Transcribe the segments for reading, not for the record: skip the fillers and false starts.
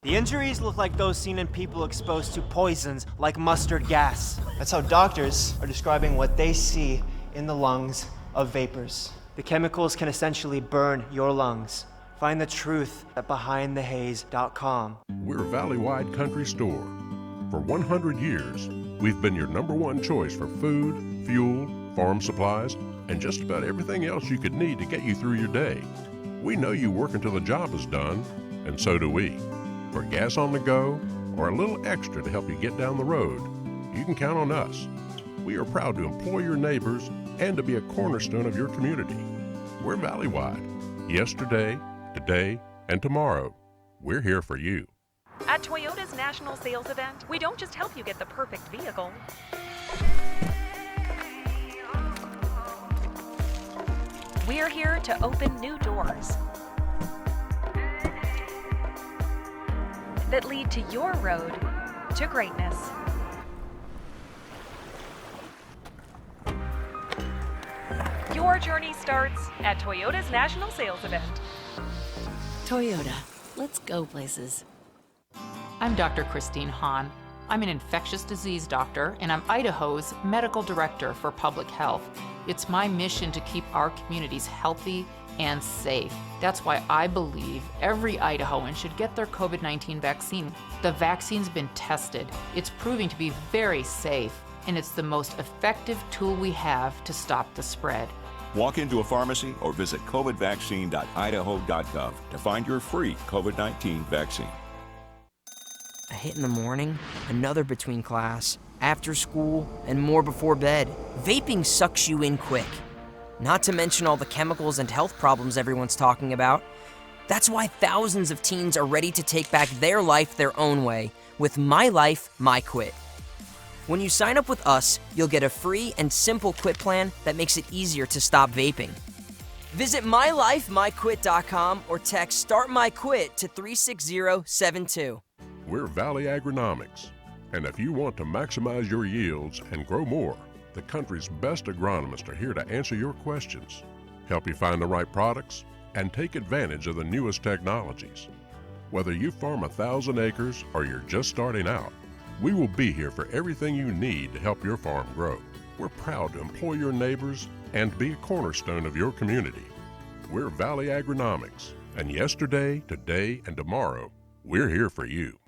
The injuries look like those seen in people exposed to poisons like mustard gas. That's how doctors are describing what they see in the lungs of vapors. The chemicals can essentially burn your lungs. Find the truth at BehindTheHaze.com. We're Valley-wide country store. For 100 years, we've been your #1 choice for food, fuel, farm supplies, and just about everything else you could need to get you through your day. We know you work until the job is done, and so do we. For gas on the go, or a little extra to help you get down the road, you can count on us. We are proud to employ your neighbors and to be a cornerstone of your community. We're Valley-wide. Yesterday, today, and tomorrow, we're here for you. At Toyota's National Sales Event, we don't just help you get the perfect vehicle. We're here to open new doors that lead to your road to greatness. Your journey starts at Toyota's National Sales Event. Toyota, let's go places. I'm Dr. Christine Hahn. I'm an infectious disease doctor, and I'm Idaho's medical director for public health. It's my mission to keep our communities healthy and safe. That's why I believe every Idahoan should get their COVID-19 vaccine. The vaccine's been tested. It's proving to be very safe, and it's the most effective tool we have to stop the spread. Walk into a pharmacy or visit covidvaccine.idaho.gov to find your free COVID-19 vaccine. A hit in the morning, another between class, after school, and more before bed. Vaping sucks you in quick. Not to mention all the chemicals and health problems everyone's talking about. That's why thousands of teens are ready to take back their life their own way with My Life, My Quit. When you sign up with us, you'll get a free and simple quit plan that makes it easier to stop vaping. Visit mylifemyquit.com or text Start My Quit to 36072. We're Valley Agronomics, and if you want to maximize your yields and grow more, the country's best agronomists are here to answer your questions, help you find the right products, and take advantage of the newest technologies. Whether you farm 1,000 acres or you're just starting out, we will be here for everything you need to help your farm grow. We're proud to employ your neighbors and be a cornerstone of your community. We're Valley Agronomics, and yesterday, today, and tomorrow, we're here for you.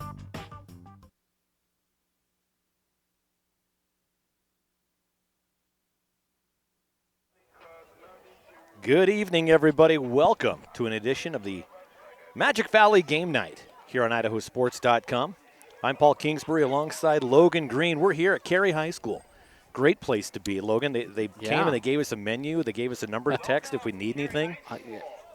Good evening, everybody. Welcome to an edition of the Magic Valley Game Night here on IdahoSports.com. I'm Paul Kingsbury alongside Logan Green. We're here at Carey High School. Great place to be, Logan. They came and they gave us a menu. They gave us a number to text if we need anything.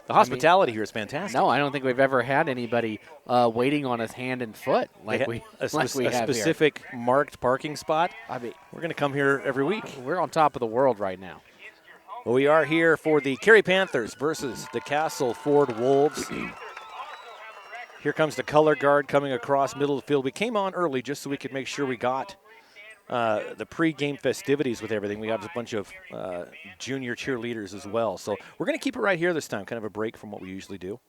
The hospitality here is fantastic. No, I don't think we've ever had anybody waiting on us hand and foot like we have a specific here. Marked parking spot. I mean, we're going to come here every week. We're on top of the world right now. Well, we are here for the Carey Panthers versus the Castleford Wolves. Here comes the color guard coming across middle of the field. We came on early just so we could make sure we got the pre-game festivities with everything. We have a bunch of junior cheerleaders as well. So we're going to keep it right here this time, kind of a break from what we usually do.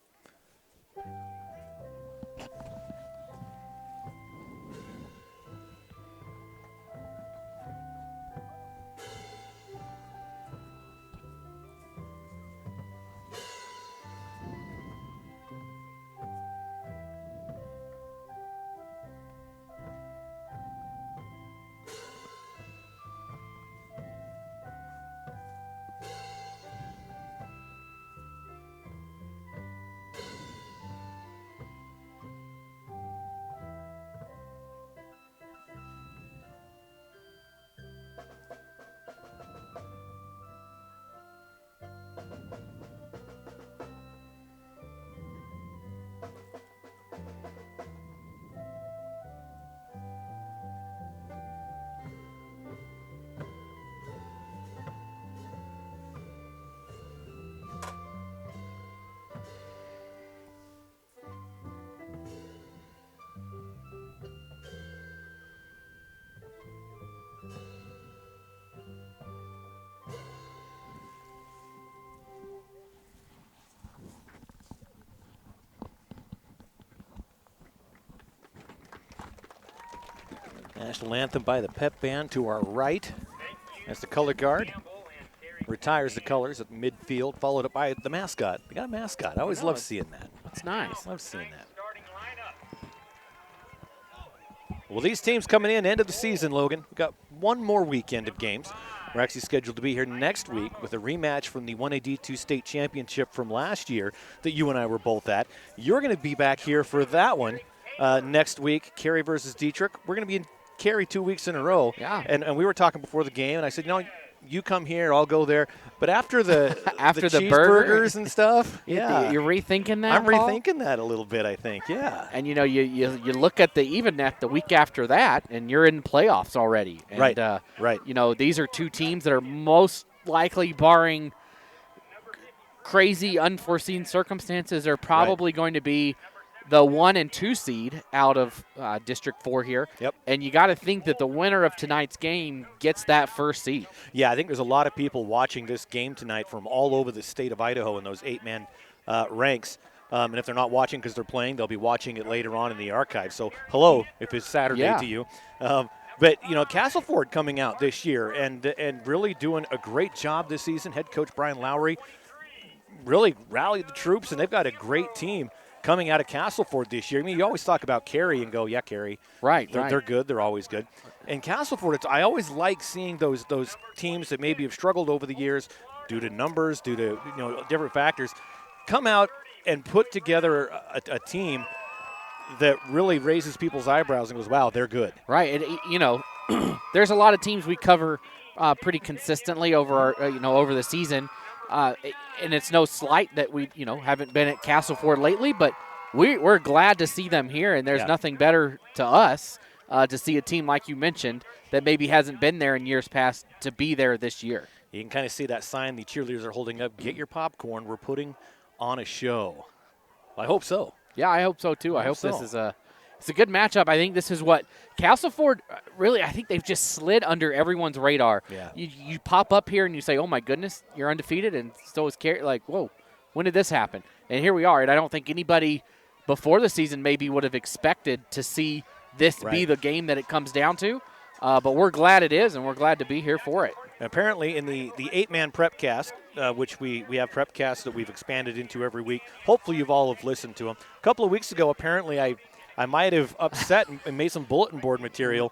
National anthem by the pep band to our right. As the color guard retires the colors at midfield, followed up by the mascot. They got a mascot. I always love seeing that. That's nice. Love seeing that. Well, these teams coming in, end of the season, Logan. We've got one more weekend of games. We're actually scheduled to be here next week with a rematch from the 1AD2 state championship from last year that you and I were both at. You're going to be back here for that one next week, Carey versus Dietrich. We're going to be in Carey 2 weeks in a row. Yeah. And we were talking before the game, and I said, you come here, I'll go there. But after the after the cheeseburgers and stuff, yeah. You're rethinking that, I'm Paul? rethinking that a little bit, I think, yeah. And, you look at the week after that, and you're in playoffs already. And, Right, right. These are two teams that are most likely, barring crazy unforeseen circumstances, are probably going to be the 1 and 2 seed out of District 4 here. Yep. And you got to think that the winner of tonight's game gets that first seed. Yeah, I think there's a lot of people watching this game tonight from all over the state of Idaho in those 8-man ranks. And if they're not watching because they're playing, they'll be watching it later on in the archive. So hello, if it's Saturday to you. But, Castleford coming out this year and really doing a great job this season. Head coach Brian Lowry really rallied the troops, and they've got a great team coming out of Castleford this year. I mean, you always talk about Carey and go, yeah, Carey. Right, They're good. They're always good. And Castleford, I always like seeing those teams that maybe have struggled over the years due to numbers, due to different factors, come out and put together a team that really raises people's eyebrows and goes, wow, they're good. Right. And, there's a lot of teams we cover pretty consistently over over the season. And it's no slight that we, haven't been at Castleford lately, but we're glad to see them here, and there's nothing better to us to see a team like you mentioned that maybe hasn't been there in years past to be there this year. You can kind of see that sign the cheerleaders are holding up. Get your popcorn. We're putting on a show. I hope so. Yeah, I hope so too. I hope this is it's a good matchup. I think this is what Castleford really, I think they've just slid under everyone's radar. Yeah. You pop up here and you say, oh my goodness, you're undefeated, and so is Carey. Like, whoa, when did this happen? And here we are. And I don't think anybody before the season maybe would have expected to see this be the game that it comes down to. But we're glad it is, and we're glad to be here for it. Apparently in the 8-man prep cast, which we have prep casts that we've expanded into every week. Hopefully you've all have listened to them. A couple of weeks ago, apparently I might have upset and made some bulletin board material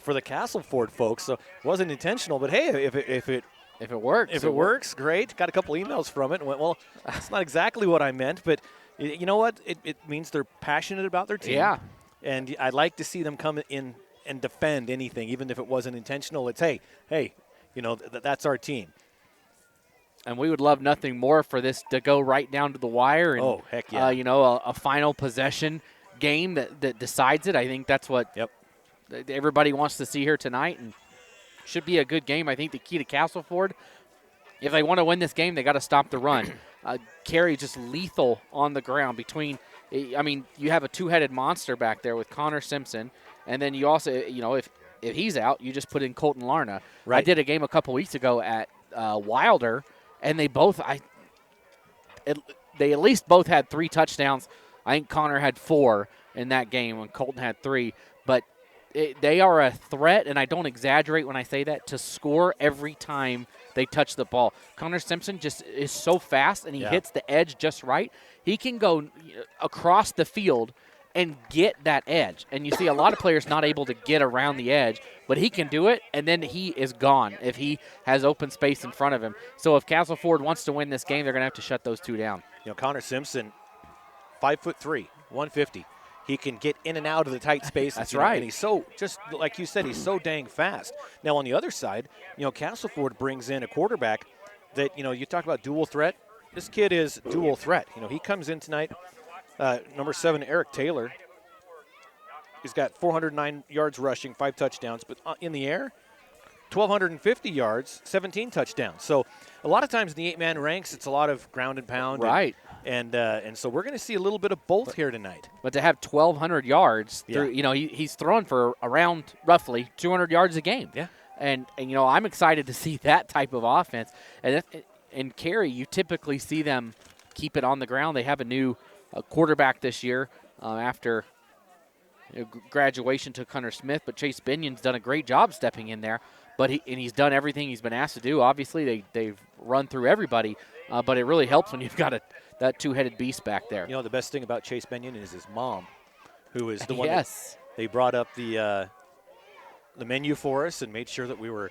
for the Castleford folks. So it wasn't intentional, but hey, if it works, great. Got a couple emails from it and went, well, that's not exactly what I meant, but you know what? It means they're passionate about their team. Yeah. And I'd like to see them come in and defend anything, even if it wasn't intentional. It's, hey, that's our team. And we would love nothing more for this to go right down to the wire. And, oh, heck yeah. A final possession game that decides it. I think that's what everybody wants to see here tonight, and should be a good game. I think the key to Castleford, if they want to win this game, they got to stop the run. Carey just lethal on the ground you have a two-headed monster back there with Connor Simpson, and then you also, if he's out, you just put in Colton Larna. Right. I did a game a couple weeks ago at Wilder, and they both, they at least both had 3 touchdowns. I think Connor had 4 in that game when Colton had 3. But they are a threat, and I don't exaggerate when I say that, to score every time they touch the ball. Connor Simpson just is so fast, and he hits the edge just right. He can go across the field and get that edge. And you see a lot of players not able to get around the edge, but he can do it, and then he is gone if he has open space in front of him. So if Castleford wants to win this game, they're going to have to shut those 2 down. Connor Simpson, 5'3", 150. He can get in and out of the tight spaces. That's right. And he's so, just like you said, he's so dang fast. Now, on the other side, Castleford brings in a quarterback that, you talk about dual threat. This kid is dual threat. He comes in tonight, number 7, Eric Taylor. He's got 409 yards rushing, 5 touchdowns, but in the air, 1,250 yards, 17 touchdowns. So a lot of times in the 8-man ranks, it's a lot of ground and pound. Right. And so we're going to see a little bit of both here tonight. But to have 1,200 yards, through, he's throwing for around roughly 200 yards a game. Yeah. And I'm excited to see that type of offense. And in Carey, you typically see them keep it on the ground. They have a new quarterback this year after graduation took Hunter Smith, but Chase Binion's done a great job stepping in there. But he's done everything he's been asked to do. Obviously, they've run through everybody, but it really helps when you've got that two-headed beast back there. You know, the best thing about Chase Binion is his mom, who is the one yes. that they brought up the menu for us and made sure that we were,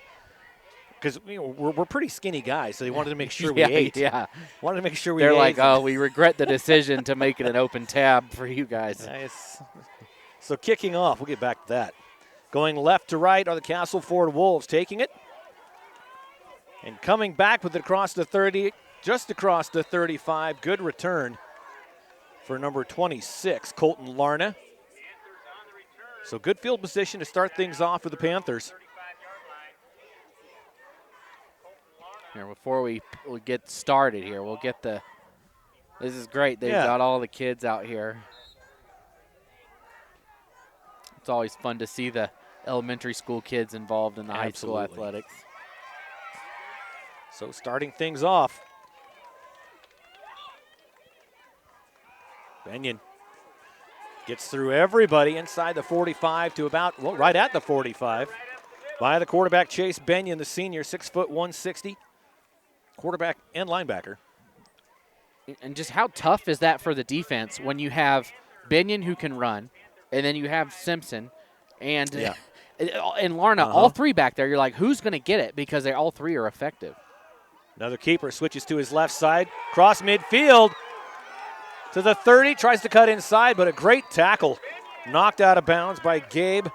because we're pretty skinny guys, so they wanted to make sure we ate. Yeah, wanted to make sure we ate. They're like, oh, we regret the decision to make it an open tab for you guys. Nice. So kicking off, we'll get back to that. Going left to right are the Castleford Wolves, taking it. And coming back with it across the 30, just across the 35. Good return for number 26, Colton Larna. So good field position to start things off for the Panthers. Here, before we get started here, we'll get this is great. They've got all the kids out here. It's always fun to see the elementary school kids involved in the high school athletics. So starting things off. Binion gets through everybody inside the 45 to about, right at the 45. By the quarterback, Chase Binion, the senior, 6 foot 160. Quarterback and linebacker. And just how tough is that for the defense when you have Binion who can run, and then you have Simpson and Larna, all three back there. You're like, who's going to get it? Because they all three are effective. Another keeper switches to his left side. Cross midfield to the 30. Tries to cut inside, but a great tackle. Knocked out of bounds by Gabe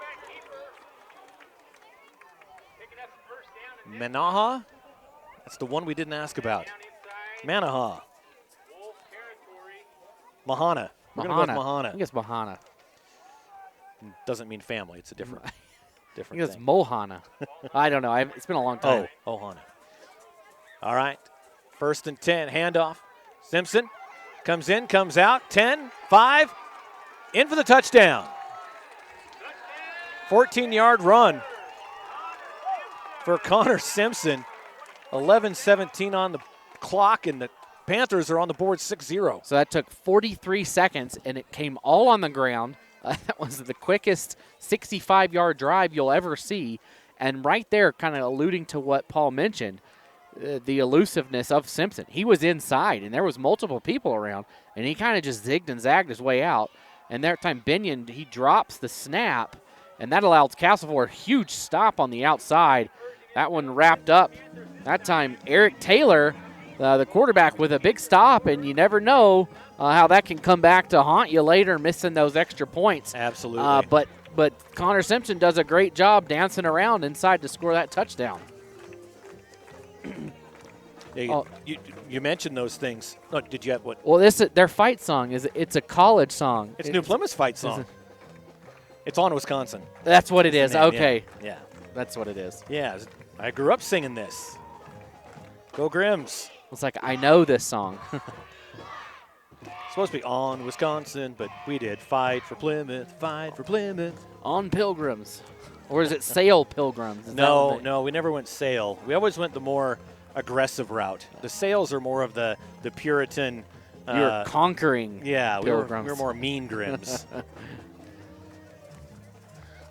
Manaha. That's the one we didn't ask about. Manaha. Mahana. We're going to go with Mahana. I think it's Mahana. Doesn't mean family. It's a different I think thing. it's Mohana. I don't know. It's been a long time. Oh, Ohana. All right. 1st and 10. Handoff. Simpson comes in, comes out. 10, 5. In for the touchdown. 14-yard run for Connor Simpson. 11-17 on the clock, and the Panthers are on the board 6-0. So that took 43 seconds, and it came all on the ground. That was the quickest 65-yard drive you'll ever see. And right there, kind of alluding to what Paul mentioned, the elusiveness of Simpson. He was inside, and there was multiple people around, and he kind of just zigged and zagged his way out. And that time, Binion, he drops the snap, and that allows Castleford a huge stop on the outside. That one wrapped up. That time, Eric Taylor, the quarterback, with a big stop, and you never know how that can come back to haunt you later, missing those extra points. Absolutely. But Connor Simpson does a great job dancing around inside to score that touchdown. You mentioned those things. Oh, did you have what? Well, their fight song it's a college song. It's New Plymouth's fight song. It's on Wisconsin. That's what it is. Okay. Yeah. That's what it is. Yeah. I grew up singing this. Go Grims. It's like, I know this song. It's supposed to be on Wisconsin, but we did fight for Plymouth, fight for Plymouth. On Pilgrims. Or is it Sail Pilgrims? No, we never went sail. We always went the more aggressive route. The sails are more of the Puritan. You're conquering Pilgrims. We were more mean Grims.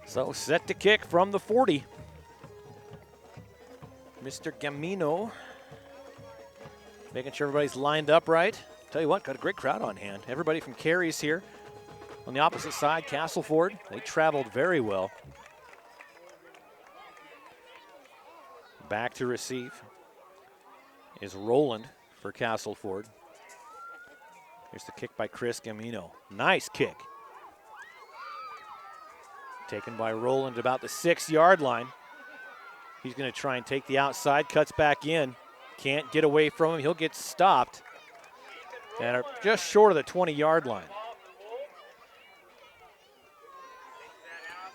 So set to kick from the 40. Mr. Gamino making sure everybody's lined up right. Tell you what, got a great crowd on hand. Everybody from Carey's here. On the opposite side, Castleford. They traveled very well. Back to receive is Roland for Castleford. Here's the kick by Chris Gamino. Nice kick. Taken by Roland about the 6-yard line. He's going to try and take the outside, cuts back in. Can't get away from him. He'll get stopped. And are just short of the 20-yard line.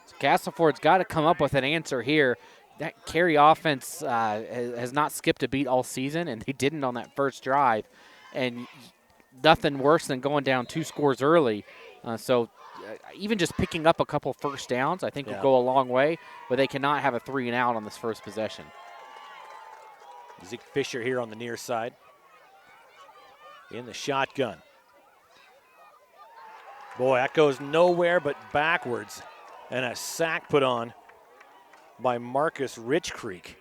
So Castleford's got to come up with an answer here. That Carey offense has not skipped a beat all season, and they didn't on that first drive. And nothing worse than going down 2 scores early. So even just picking up a couple first downs, I think will go a long way, but they cannot have a 3-and-out on this first possession. Zeke Fisher here on the near side. In the shotgun. Boy, that goes nowhere but backwards. And a sack put on by Marcus Richcreek.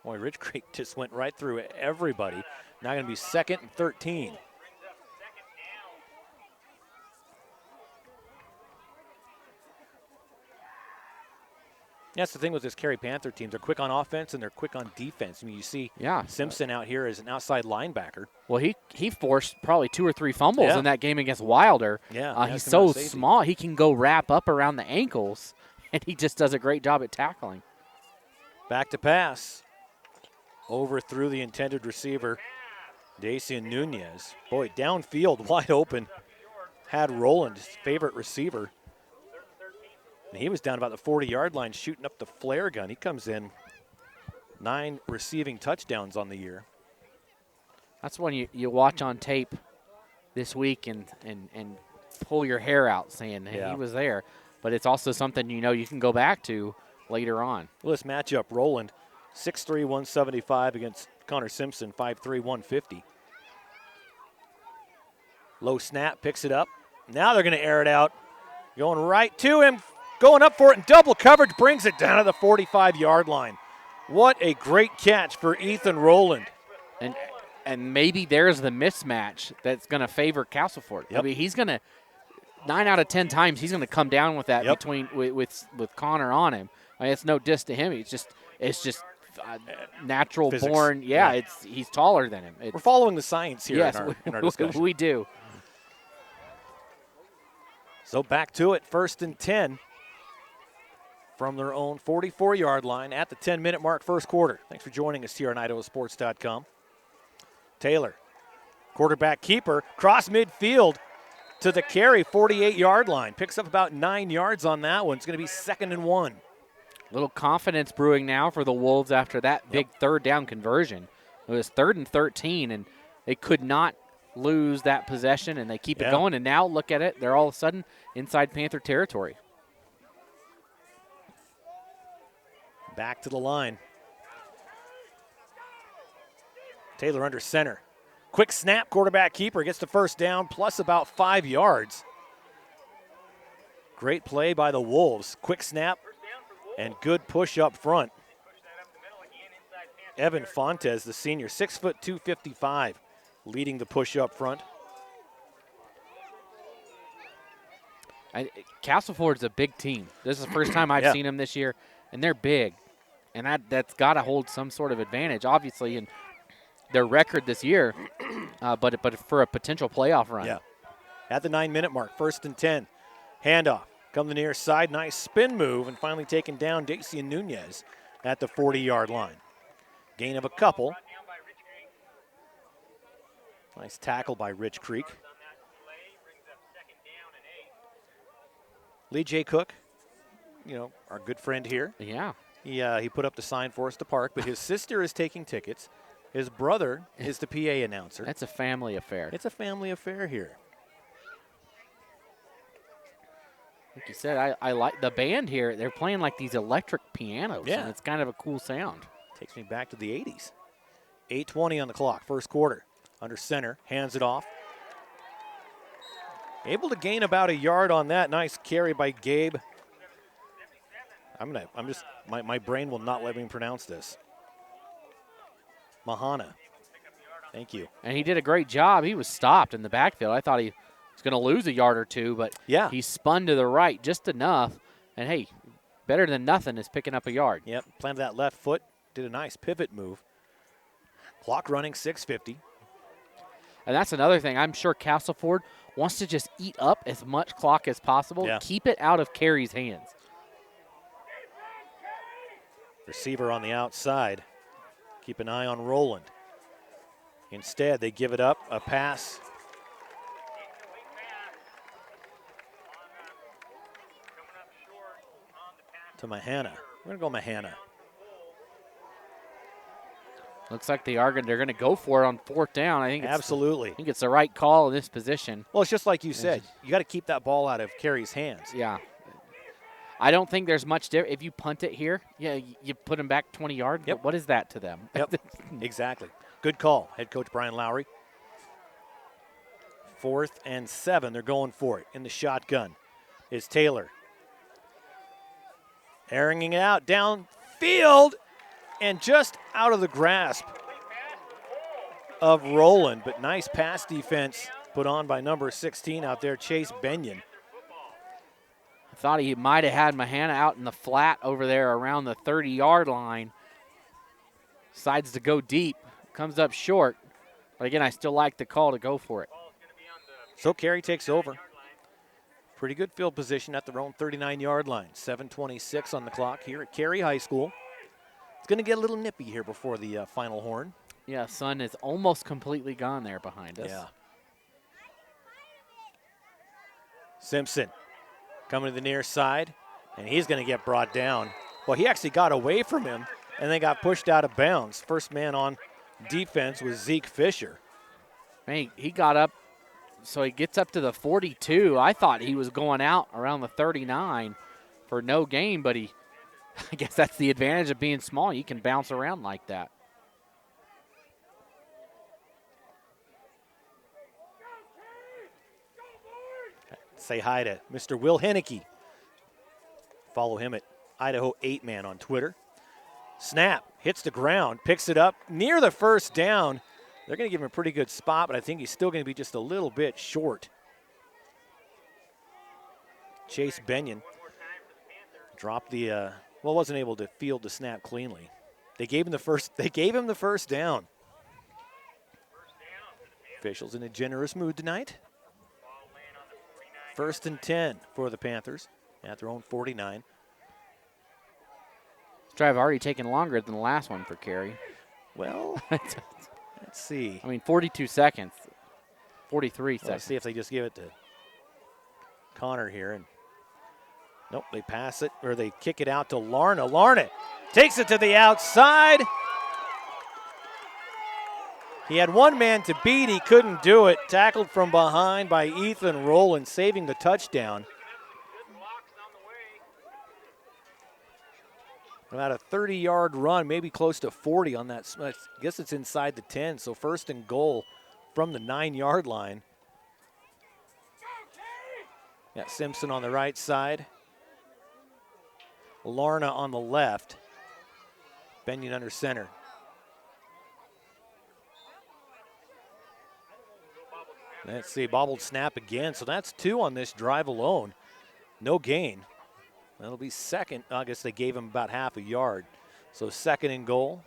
Boy, Richcreek just went right through everybody. Now going to be 2nd and 13. That's the thing with this Carey Panther team. They're quick on offense and they're quick on defense. I mean, you see Simpson out here as an outside linebacker. Well, he forced probably 2 or 3 fumbles in that game against Wilder. Yeah, he's so small. He can go wrap up around the ankles, and he just does a great job at tackling. Back to pass. Overthrew the intended receiver, Dacian Nunez. Boy, downfield, wide open. Had Roland, his favorite receiver. And he was down about the 40-yard line shooting up the flare gun. He comes in 9 receiving touchdowns on the year. That's when you watch on tape this week and pull your hair out saying, hey, he was there. But it's also something you can go back to later on. Well, this matchup, Roland, 6'3", 175 against Connor Simpson, 5'3", 150. Low snap, picks it up. Now they're going to air it out. Going right to him. Going up for it in double coverage, brings it down to the 45-yard line. What a great catch for Ethan Roland. And maybe there's the mismatch that's going to favor Castleford. Yep. I mean, he's going to 9 out of 10 times he's going to come down with that with Connor on him. I mean, it's no diss to him. It's just natural Physics. born. He's taller than him. We're following the science here in our discussion. We do. So back to it, 1st and 10. From their own 44-yard line at the 10-minute mark, first quarter. Thanks for joining us here on IdahoSports.com. Taylor, quarterback keeper, cross midfield to the Carey 48-yard line. Picks up about 9 yards on that one. It's going to be 2nd and 1. Little confidence brewing now for the Wolves after that big third down conversion. It was 3rd and 13, and they could not lose that possession, and they keep it going. And now look at it. They're all of a sudden inside Panther territory. Back to the line. Taylor under center. Quick snap, quarterback keeper gets the first down, plus about 5 yards. Great play by the Wolves. Quick snap and good push up front. Evan Fontes, the senior, 6', 255, leading the push up front. Castleford's a big team. This is the first time I've seen them this year, and they're big. And that's got to hold some sort of advantage, obviously, in their record this year, but for a potential playoff run. Yeah. At the 9-minute mark, 1st and 10. Handoff. Come the near side, nice spin move, and finally taken down Dacian Nunez at the 40-yard line. Gain of a couple. Nice tackle by Richcreek. Lee J. Cook, our good friend here. Yeah. He put up the sign for us to park, but his sister is taking tickets. His brother is the PA announcer. That's a family affair. It's a family affair here. Like you said, I like the band here. They're playing like these electric pianos. Yeah. And it's kind of a cool sound. Takes me back to the 80s. 8:20 on the clock, first quarter. Under center, hands it off. Able to gain about a yard on that. Nice carry by Gabe. My brain will not let me pronounce this. Mahana. Thank you. And he did a great job. He was stopped in the backfield. I thought he was going to lose a yard or two, but he spun to the right just enough. And, hey, better than nothing is picking up a yard. Yep, planted that left foot, did a nice pivot move. Clock running, 6:50. And that's another thing. I'm sure Castleford wants to just eat up as much clock as possible. Yeah. Keep it out of Carey's hands. Receiver on the outside. Keep an eye on Roland. Instead, they give it up, a pass. To Mahana. We're going to go Mahana. Looks like they're going to go for it on 4th down. I think Absolutely. I think it's the right call in this position. Well, it's just like you said. You got to keep that ball out of Carey's hands. Yeah. I don't think there's much difference. If you punt it here, you put them back 20 yards. Yep. What is that to them? Yep, exactly. Good call, head coach Brian Lowry. 4th and 7. They're going for it. In the shotgun is Taylor. Airing it out downfield and just out of the grasp of Roland. But nice pass defense put on by number 16 out there, Chase Benyon. I thought he might have had Mahana out in the flat over there around the 30-yard line. Decides to go deep, comes up short. But again, I still like the call to go for it. So Carey takes over. Pretty good field position at their own 39-yard line. 7:26 on the clock here at Carey High School. It's going to get a little nippy here before the final horn. Yeah, sun is almost completely gone there behind us. Yeah. Simpson coming to the near side, and he's going to get brought down. Well, he actually got away from him and then got pushed out of bounds. First man on defense was Zeke Fisher. Man, he got up, so he gets up to the 42. I thought he was going out around the 39 for no gain, but I guess that's the advantage of being small. You can bounce around like that. Say hi to Mr. Will Henneke. Follow him at Idaho 8-Man on Twitter. Snap, hits the ground, picks it up near the first down. They're going to give him a pretty good spot, but I think he's still going to be just a little bit short. Chase Benyon dropped the, wasn't able to field the snap cleanly. They gave him the first down. Officials in a generous mood tonight. 1st and 10 for the Panthers at their own 49. This drive already taken longer than the last one for Carey. Well, let's see. I mean, 42 seconds, 43 seconds. Let's see if they just give it to Connor here. And nope, they pass it, or they kick it out to Larna. Larna takes it to the outside. He had one man to beat. He couldn't do it. Tackled from behind by Ethan Rowland, saving the touchdown. About a 30-yard run, maybe close to 40 on that. I guess it's inside the 10, so 1st and goal from the 9-yard line. Got Simpson on the right side. Larna on the left. Benyon under center. Let's see, bobbled snap again. So that's 2 on this drive alone. No gain. That'll be second. I guess they gave him about half a yard. So 2nd and goal.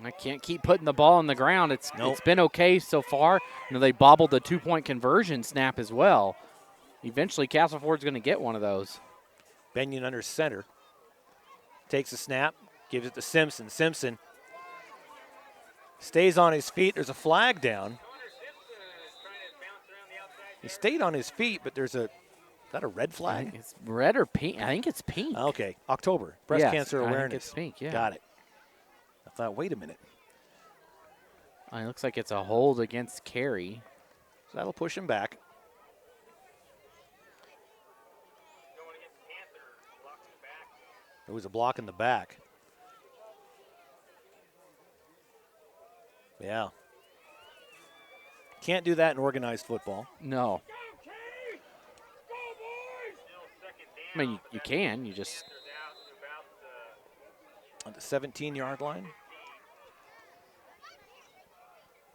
I can't keep putting the ball on the ground. It's been okay so far. They bobbled the 2-point conversion snap as well. Eventually, Castleford's going to get one of those. Benyon under center. Takes a snap, gives it to Simpson. Simpson stays on his feet. There's a flag down. He stayed on his feet, but is that a red flag? It's red or pink? I think it's pink. Okay, October, breast cancer awareness. I think it's pink, yeah. Got it. I thought, wait a minute. It looks like it's a hold against Carey. So that'll push him back. There was a block in the back. Yeah. Can't do that in organized football. No. I mean, you can. You just. On the 17-yard line.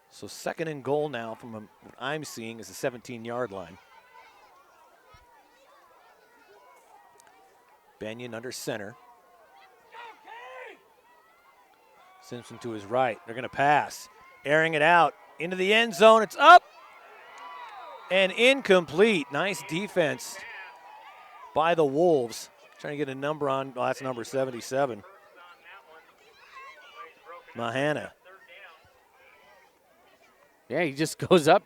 So 2nd and goal now from what I'm seeing is the 17-yard line. Benyon under center. Simpson to his right. They're going to pass. Airing it out into the end zone. It's up and incomplete. Nice defense by the Wolves. Trying to get a number on. Oh, that's number 77. Mahana. Yeah, he just goes up,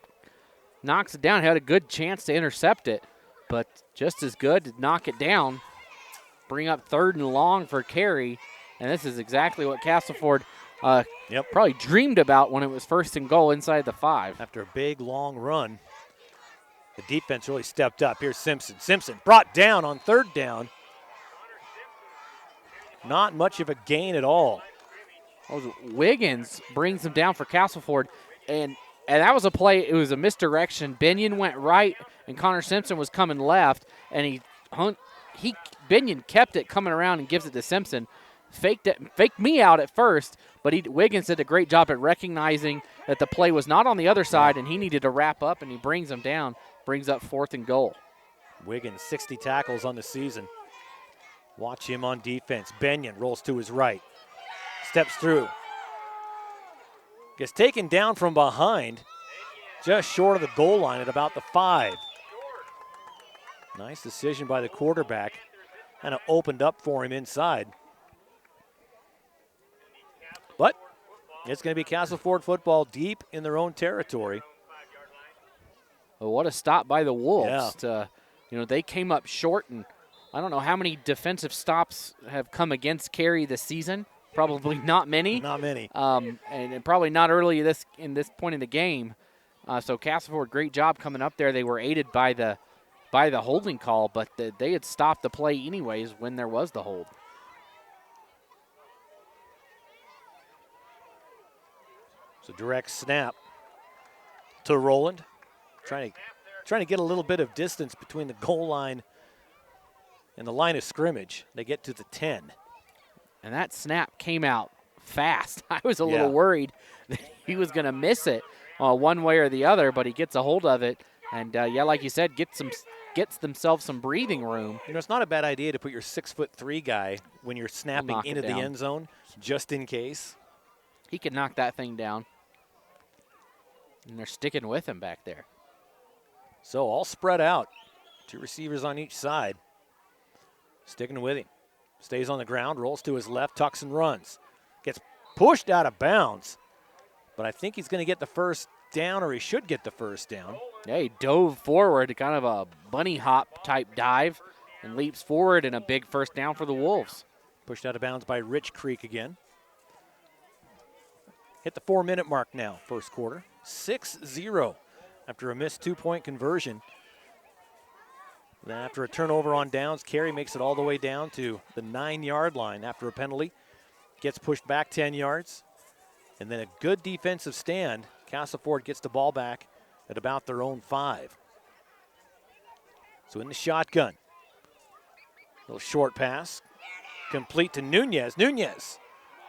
knocks it down. Had a good chance to intercept it, but just as good to knock it down. Bring up 3rd and long for Carey, and this is exactly what Castleford probably dreamed about when it was 1st and goal inside the 5. After a big, long run, the defense really stepped up. Here's Simpson. Simpson brought down on 3rd down. Not much of a gain at all. Wiggins brings him down for Castleford, and And that was a play. It was a misdirection. Binion went right, and Connor Simpson was coming left, and Binion kept it coming around and gives it to Simpson. Faked me out at first, but Wiggins did a great job at recognizing that the play was not on the other side, and he needed to wrap up, and he brings him down, brings up 4th and goal. Wiggins, 60 tackles on the season. Watch him on defense. Binion rolls to his right, steps through. Gets taken down from behind, just short of the goal line at about the 5. Nice decision by the quarterback. Kind of opened up for him inside. But it's going to be Castleford football deep in their own territory. Well, what a stop by the Wolves. Yeah. They came up short, and I don't know how many defensive stops have come against Carey this season. Probably not many. Not many. And probably not early in this point in the game. So Castleford, great job coming up there. They were aided by the holding call, but they had stopped the play anyways when there was the hold. So direct snap to Rowland. Trying to get a little bit of distance between the goal line and the line of scrimmage. They get to the 10. And that snap came out fast. I was a little worried that he was going to miss it one way or the other, but he gets a hold of it. And, like you said, gets themselves some breathing room. It's not a bad idea to put your 6'3" guy when you're snapping into the end zone, just in case. He could knock that thing down. And they're sticking with him back there. So all spread out. 2 receivers on each side. Sticking with him. Stays on the ground, rolls to his left, tucks and runs. Gets pushed out of bounds. But I think he's going to get the first down, or he should get the first down. Yeah, he dove forward, kind of a bunny hop type dive, and leaps forward, and a big first down for the Wolves. Pushed out of bounds by Rich Creek again. Hit the 4-minute mark now, first quarter. 6-0 after a missed 2-point conversion. Then after a turnover on downs, Carey makes it all the way down to the 9-yard line after a penalty. Gets pushed back 10 yards. And then a good defensive stand. Castleford gets the ball back at about their own 5. So in the shotgun. Little short pass. Complete to Nunez. Nunez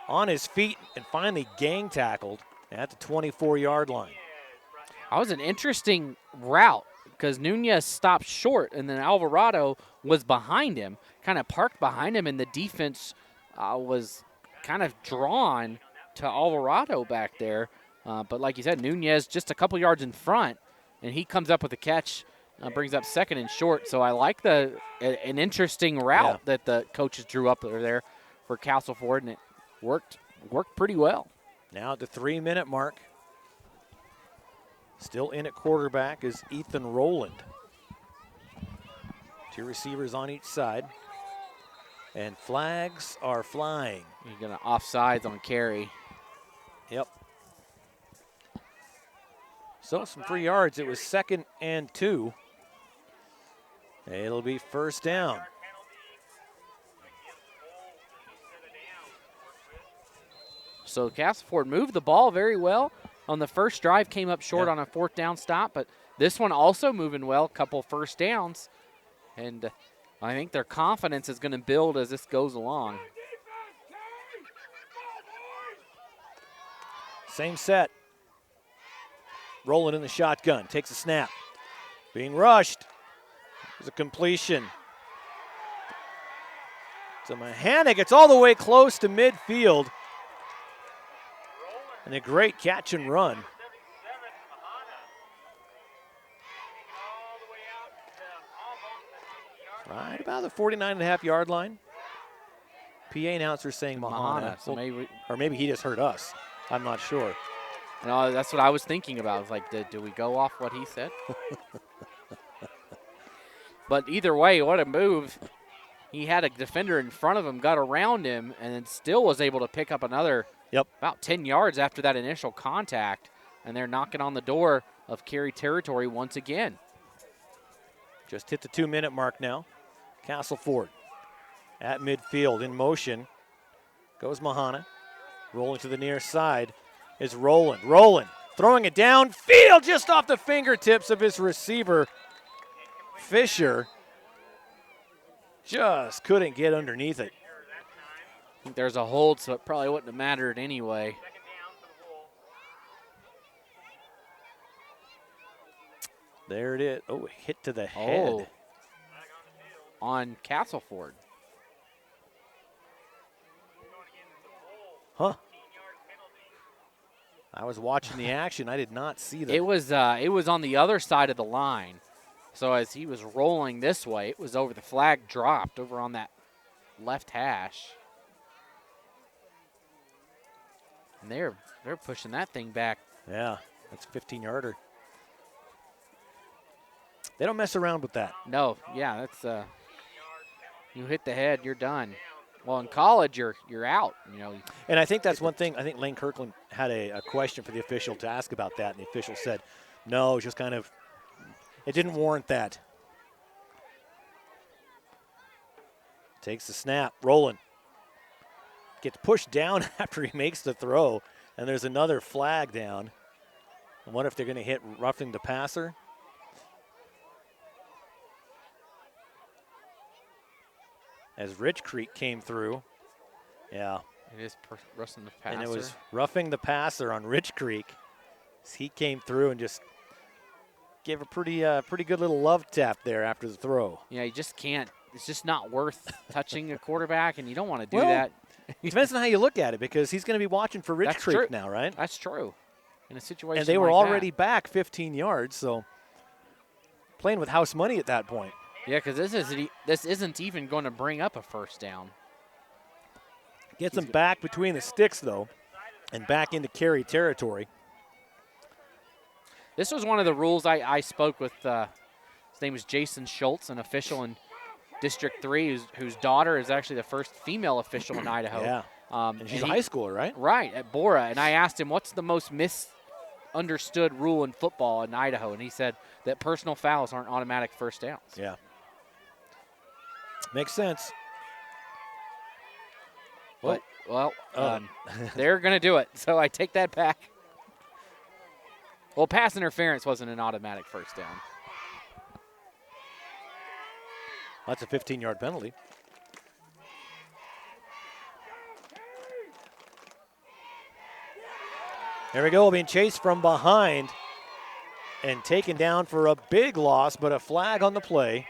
on his feet and finally gang tackled at the 24-yard line. That was an interesting route because Nunez stopped short, and then Alvarado was behind him, kind of parked behind him, and the defense was kind of drawn to Alvarado back there. But like you said, Nunez just a couple yards in front, and he comes up with a catch, brings up 2nd and short. So I like an interesting route that the coaches drew up there for Castleford, and it worked pretty well. Now at the 3-minute mark. Still in at quarterback is Ethan Rowland. 2 receivers on each side. And flags are flying. You're going to offsides on Carey. Yep. So some free yards. It was 2nd and 2. It'll be first down. So Castleford moved the ball very well. On the first drive, came up short on a 4th down stop, but this one also moving well, couple first downs. And I think their confidence is going to build as this goes along. Same set. Rolling in the shotgun, takes a snap. Being rushed. There's a completion. So Mahanic gets all the way close to midfield. And a great catch and run. Right about the 49.5-yard line. PA announcer saying Mahana. So or maybe he just heard us. I'm not sure. No, that's what I was thinking about. I was like, do we go off what he said? But either way, what a move. He had a defender in front of him, got around him, and then still was able to pick up another about 10 yards after that initial contact. And they're knocking on the door of Carey territory once again. Just hit the 2-minute mark now. Castleford at midfield in motion. Goes Mahana. Rolling to the near side is Rowland. Rowland Throwing it downfield just off the fingertips of his receiver, Fisher. Just couldn't get underneath it. I think there's a hold, so it probably wouldn't have mattered anyway. There it is. Oh, hit to the head. Oh, on Castleford. Huh. I was watching the action. I did not see that. It was on the other side of the line. So as he was rolling this way, it was over the flag dropped over on that left hash. And they're pushing that thing back. Yeah, that's a 15-yarder. They don't mess around with that. No, yeah, that's you hit the head, you're done. Well, in college, you're out. You know. And I think that's one thing. I think Lane Kirkland had a question for the official to ask about that, and the official said, no, just kind of, it didn't warrant that. Takes the snap, rolling. Gets pushed down after he makes the throw, and there's another flag down. I wonder if they're going to hit roughing the passer. As Rich Creek came through. Yeah. It is roughing the passer. And it was roughing the passer on Rich Creek. As he came through and just gave a pretty good little love tap there after the throw. Yeah, you just can't. It's just not worth touching a quarterback, and you don't want to do that. It depends on how you look at it, because he's going to be watching for Rich Creek now, right? That's true. In a situation and they were like already back 15 yards, so playing with house money at that point. Yeah, because this isn't even going to bring up a first down. Gets him back between the sticks, though, and back into Carey territory. This was one of the rules I spoke with. His name is Jason Schultz, an official in District 3, whose daughter is actually the first female official in Idaho. Yeah, and she's a high schooler, right? Right, at Bora. And I asked him, what's the most misunderstood rule in football in Idaho? And he said that personal fouls aren't automatic first downs. Yeah. Makes sense. But, they're going to do it, so I take that back. Well, pass interference wasn't an automatic first down. That's a 15-yard penalty. There we go, being chased from behind and taken down for a big loss, but a flag on the play.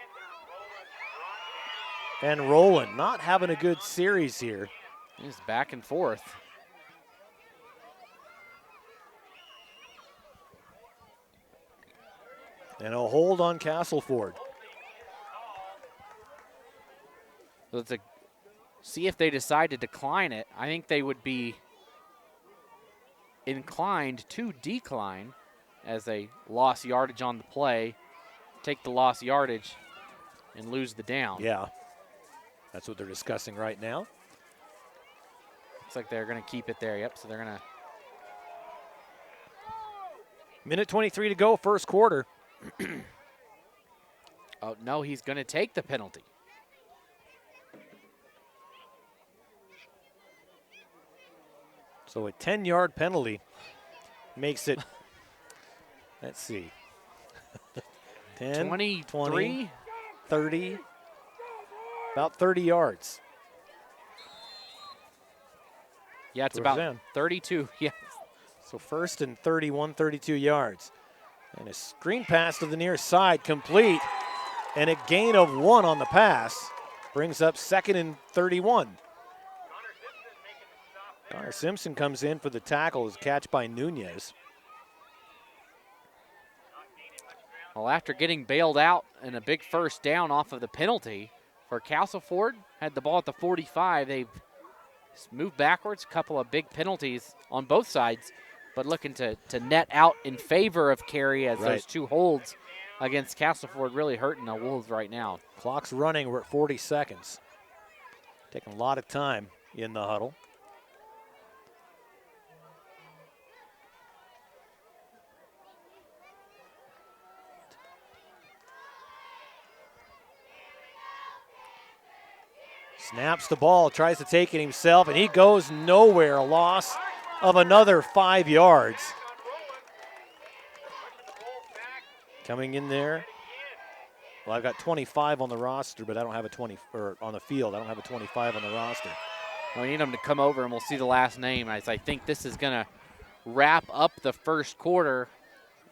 And Roland not having a good series here. He's back and forth. And a hold on Castleford. So it's see if they decide to decline it. I think they would be inclined to decline as they lost yardage on the play, take the lost yardage, and lose the down. Yeah, that's what they're discussing right now. Looks like they're going to keep it there. Yep, so they're going to. Minute 23 to go, first quarter. Oh, no, he's going to take the penalty. So a 10-yard penalty makes it, let's see, 10, 20, 30, about 30 yards. Yeah, it's about 32. Yeah. So first and 31, 32 yards. And a screen pass to the near side, complete. And a gain of 1 on the pass. Brings up second and 31. Connor Simpson comes in for the tackle, as catch by Nunez. Well, after getting bailed out and a big first down off of the penalty for Castleford, had the ball at the 45. They've moved backwards, a couple of big penalties on both sides, but looking to net out in favor of Carey as those two holds against Castleford really hurting the Wolves right now. Clock's running, we're at 40 seconds. Taking a lot of time in the huddle. Snaps the ball, tries to take it himself, and he goes nowhere. A loss of another 5 yards. Coming in there. Well, I've got 25 on the roster, but I don't have a 20, or on the field. I don't have a 25 on the roster. We need them to come over, and we'll see the last name. As I think this is going to wrap up the first quarter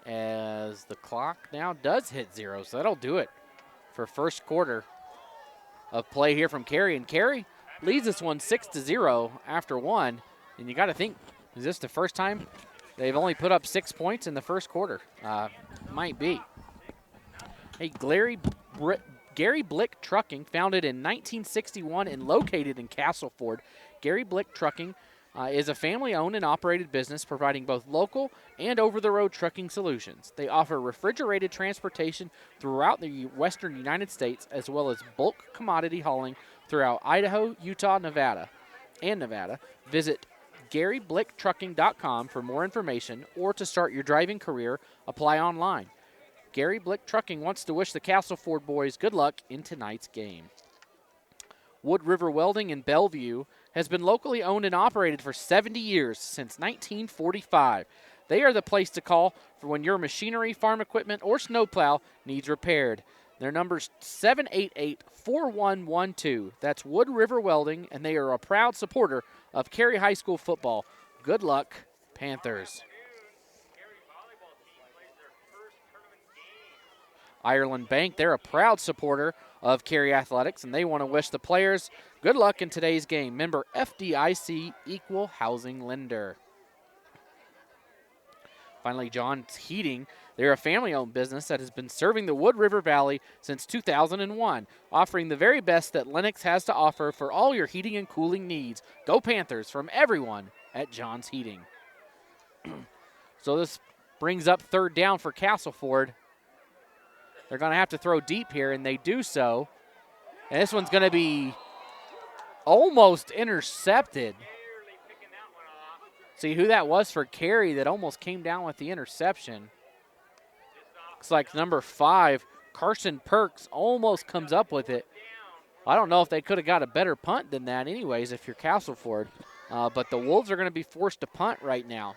as the clock now does hit 0. So that'll do it for first quarter of play here from Carey. And Carey leads this one 6-0 after 1. And you got to think, is this the first time they've only put up 6 points in the first quarter? Might be. Hey, Gary Blick Trucking, founded in 1961 and located in Castleford. Gary Blick Trucking is a family-owned and operated business providing both local and over-the-road trucking solutions. They offer refrigerated transportation throughout the western United States, as well as bulk commodity hauling throughout Idaho, Utah, Nevada. Visit GaryBlickTrucking.com for more information, or to start your driving career, apply online. Gary Blick Trucking wants to wish the Castleford boys good luck in tonight's game. Wood River Welding in Bellevue has been locally owned and operated for 70 years, since 1945. They are the place to call for when your machinery, farm equipment, or snowplow needs repaired. Their number's 788-4112. That's Wood River Welding, and they are a proud supporter of Carey High School football. Good luck, Panthers. Ireland Bank, they're a proud supporter of Carey Athletics, and they want to wish the players good luck in today's game. Member FDIC, equal housing lender. Finally, John's Heating. They're a family-owned business that has been serving the Wood River Valley since 2001, offering the very best that Lennox has to offer for all your heating and cooling needs. Go Panthers from everyone at John's Heating. So this brings up third down for Castleford. They're going to have to throw deep here, and they do so. And this one's going to be almost intercepted. See who that was for Carey that almost came down with the interception. Looks like number 5, Carson Perks, almost comes up with it. I don't know if they could have got a better punt than that anyways if you're Castleford. But the Wolves are going to be forced to punt right now.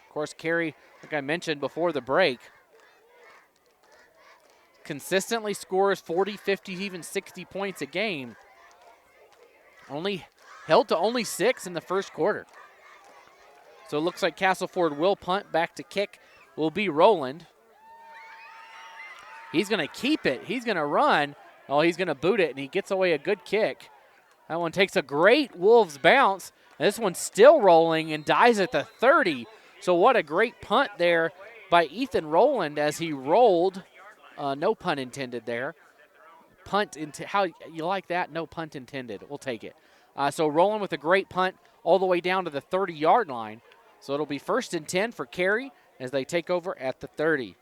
Of course, Carey, like I mentioned before the break, consistently scores 40, 50, even 60 points a game. Only held to only 6 in the first quarter. So it looks like Castleford will punt. Back to kick will be Roland. He's going to keep it. He's going to run. Oh, he's going to boot it, and he gets away a good kick. That one takes a great Wolves bounce. This one's still rolling and dies at the 30. So what a great punt there by Ethan Roland as he rolled. No pun intended there. How you like that? No punt intended. We'll take it. So Roland with a great punt all the way down to the 30-yard line. So it'll be 1st and 10 for Carey as they take over at the 30.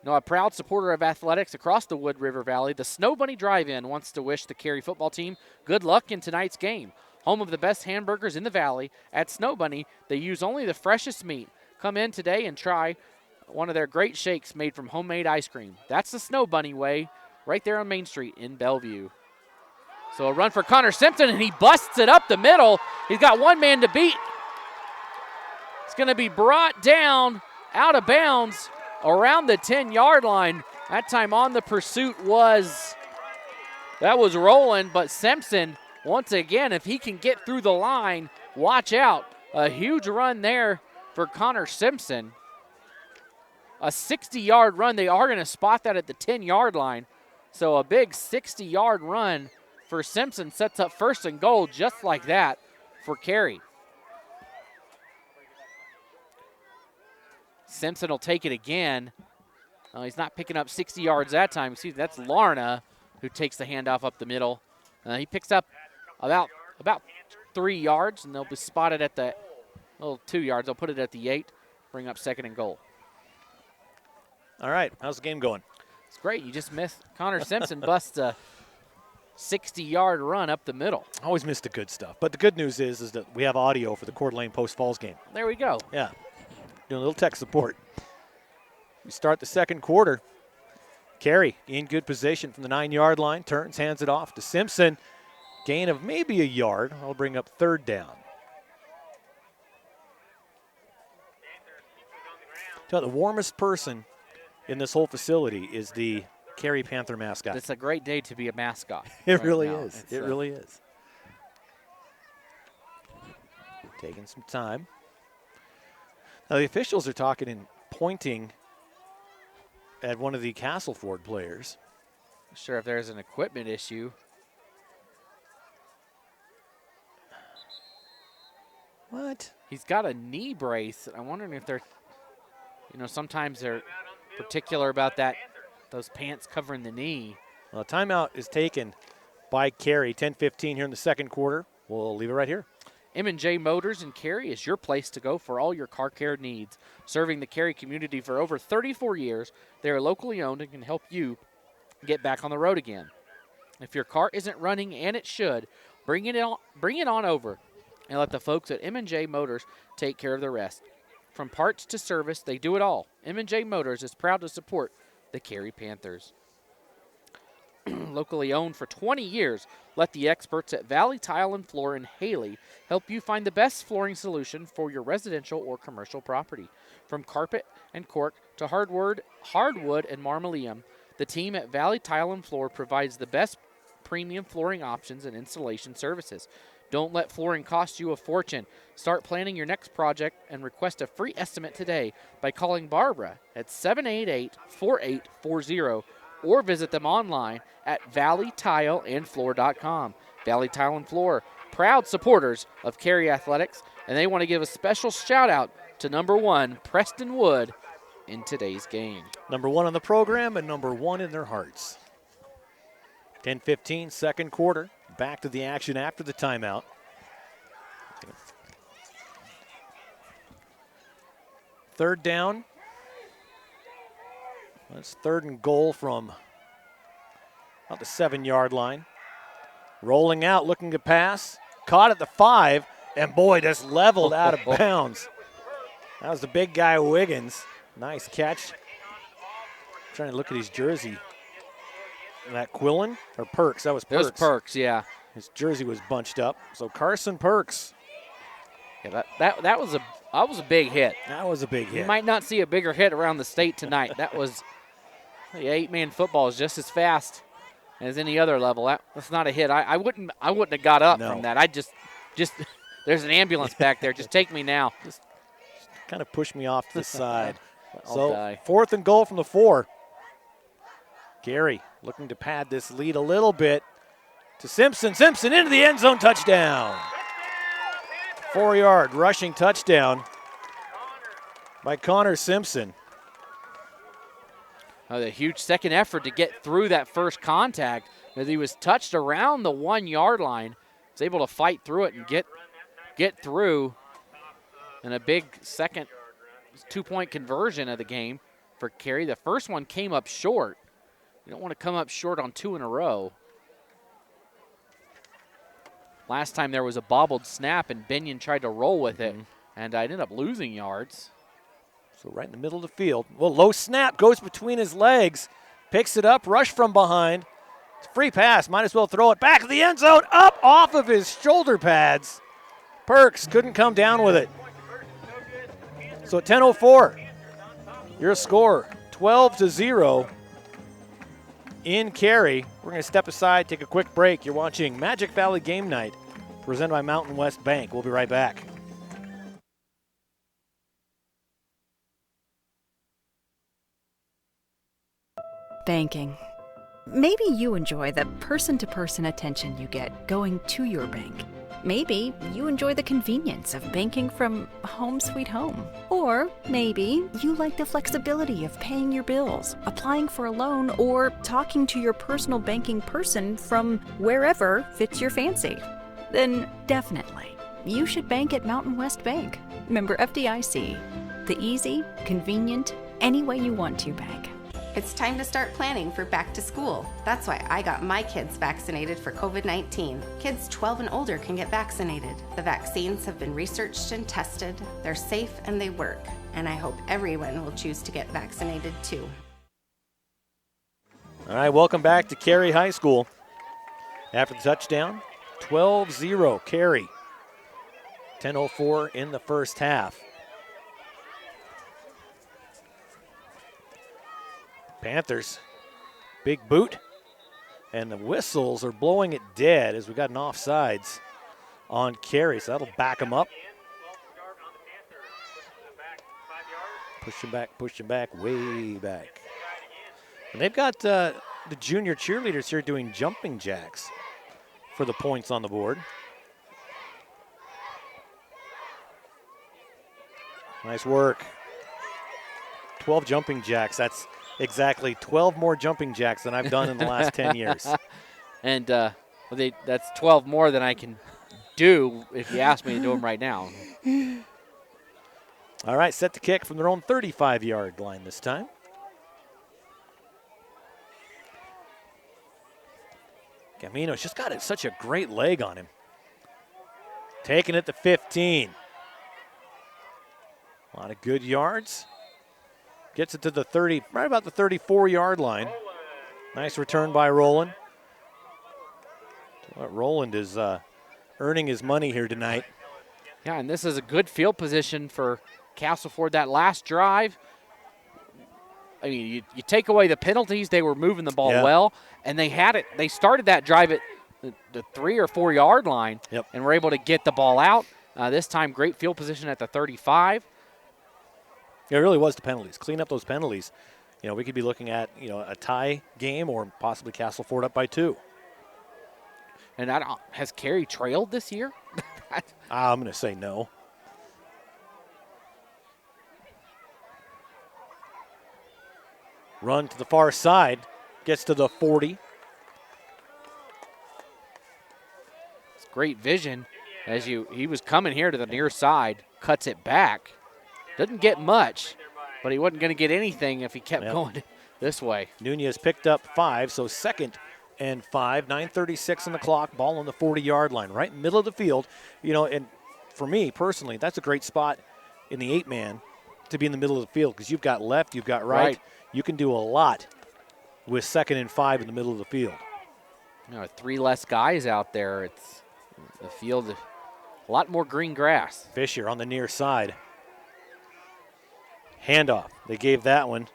Now, a proud supporter of athletics across the Wood River Valley, the Snow Bunny Drive-In wants to wish the Carey football team good luck in tonight's game. Home of the best hamburgers in the valley, at Snow Bunny, they use only the freshest meat. Come in today and try one of their great shakes made from homemade ice cream. That's the Snow Bunny way, right there on Main Street in Bellevue. So a run for Connor Simpson, and he busts it up the middle. He's got one man to beat. It's going to be brought down out of bounds around the 10-yard line. That time on the pursuit was Roland, but Simpson, once again, if he can get through the line, watch out. A huge run there for Connor Simpson. A 60-yard run. They are going to spot that at the 10-yard line. So a big 60-yard run for Simpson sets up 1st and goal just like that for Carey. Simpson will take it again. He's not picking up 60 yards that time. See, that's Larna who takes the handoff up the middle. He picks up about 3 yards, and they'll be spotted at the 2 yards. They'll put it at the 8, bring up 2nd and goal. All right, how's the game going? It's great. You just missed. Connor Simpson busts a 60-yard run up the middle. Always miss the good stuff. But the good news is that we have audio for the Coeur d'Alene Post Falls game. There we go. Yeah, doing a little tech support. We start the second quarter. Carey in good position from the 9-yard line. Turns, hands it off to Simpson. Gain of maybe a yard. I'll bring up 3rd down. The warmest person in this whole facility is the Carey Panther mascot. It's a great day to be a mascot. It right really now. is. It really is. Taking some time. Now the officials are talking and pointing at one of the Castleford players. Not sure if there's an equipment issue. What? He's got a knee brace. I'm wondering if they're, sometimes they're particular about that, those pants covering the knee. Well, a timeout is taken by Carey. 10-15 here in the second quarter. We'll leave it right here. M&J Motors in Carey is your place to go for all your car care needs. Serving the Carey community for over 34 years, they are locally owned and can help you get back on the road again. If your car isn't running, and it should, bring it on over and let the folks at M&J Motors take care of the rest. From parts to service, they do it all. M&J Motors is proud to support the Carey Panthers. Locally owned for 20 years, let the experts at Valley Tile and Floor in Haley help you find the best flooring solution for your residential or commercial property. From carpet and cork to hardwood and marmoleum, the team at Valley Tile and Floor provides the best premium flooring options and installation services. Don't let flooring cost you a fortune. Start planning your next project and request a free estimate today by calling Barbara at 788-4840 or visit them online at valleytileandfloor.com. Valley Tile and Floor, proud supporters of Carey Athletics, and they want to give a special shout out to number 1, Preston Wood, in today's game. Number 1 on the program and number 1 in their hearts. 10-15, second quarter. Back to the action after the timeout. Third down. That's 3rd and goal from about the 7-yard line. Rolling out, looking to pass. Caught at the 5, and boy, just leveled out of bounds. That was the big guy, Wiggins. Nice catch. Trying to look at his jersey. That Quillen or Perks? That was Perks. It was Perks, yeah. His jersey was bunched up. So Carson Perks. Yeah, that was a big hit. That was a big hit. You might not see a bigger hit around the state tonight. That was the 8-man football is just as fast as any other level. That's not a hit. I wouldn't have got up from that. I just there's an ambulance back there. Just take me now. Just kind of push me off to the side. I'll die. 4th and goal from the 4. Carey looking to pad this lead a little bit to Simpson. Simpson into the end zone, touchdown. 4-yard rushing touchdown by Connor Simpson. The huge second effort to get through that first contact as he was touched around the 1-yard line. Was able to fight through it and get through. And a big second 2-point conversion of the game for Carey. The first one came up short. You don't want to come up short on 2 in a row. Last time there was a bobbled snap and Binion tried to roll with it, and I ended up losing yards. So right in the middle of the field. Well, low snap goes between his legs. Picks it up, rush from behind. It's a free pass, might as well throw it back of the end zone, up off of his shoulder pads. Perks couldn't come down with it. So at 10:04, your score 12-0 in Carey. We're going to step aside, take a quick break. You're watching Magic Valley Game Night, presented by Mountain West Bank. We'll be right back. Banking. Maybe you enjoy the person-to-person attention you get going to your bank. Maybe you enjoy the convenience of banking from home sweet home. Or maybe you like the flexibility of paying your bills, applying for a loan, or talking to your personal banking person from wherever fits your fancy. Then definitely, you should bank at Mountain West Bank. Member FDIC. The easy, convenient, any way you want to bank. It's time to start planning for back to school. That's why I got my kids vaccinated for COVID-19. Kids 12 and older can get vaccinated. The vaccines have been researched and tested. They're safe and they work. And I hope everyone will choose to get vaccinated too. All right, welcome back to Carey High School. After the touchdown, 12-0 Carey. 10:04 in the first half. Panthers, big boot. And the whistles are blowing it dead as we got an offsides on Carey, so that'll back him up. Push him back, way back. And they've got the junior cheerleaders here doing jumping jacks for the points on the board. Nice work. 12 jumping jacks. That's exactly 12 more jumping jacks than I've done in the last 10 years. And that's 12 more than I can do if you ask me to do them right now. All right, set to kick from their own 35-yard line this time. Camino's just got such a great leg on him. Taking it to 15. A lot of good yards. Gets it to the 30, right about the 34-yard line. Nice return by Roland. Roland is earning his money here tonight. Yeah, and this is a good field position for Castleford. That last drive, I mean, you take away the penalties, they were moving the ball well, and they had it. They started that drive at the 3 or 4 yard line and were able to get the ball out. This time, great field position at the 35. It really was the penalties. Clean up those penalties. You know, we could be looking at, a tie game or possibly Castleford up by 2. And has Carey trailed this year? I'm going to say no. Run to the far side. Gets to the 40. It's great vision as he was coming here to the near side, cuts it back. Doesn't get much, but he wasn't going to get anything if he kept going this way. Nunez picked up 5, so 2nd and 5, 9:36 on the clock, ball on the 40-yard line, right in the middle of the field. And for me personally, that's a great spot in the 8-man to be in the middle of the field because you've got left, you've got right. You can do a lot with 2nd and 5 in the middle of the field. 3 less guys out there. It's the field, a lot more green grass. Fisher on the near side. Handoff. They gave that one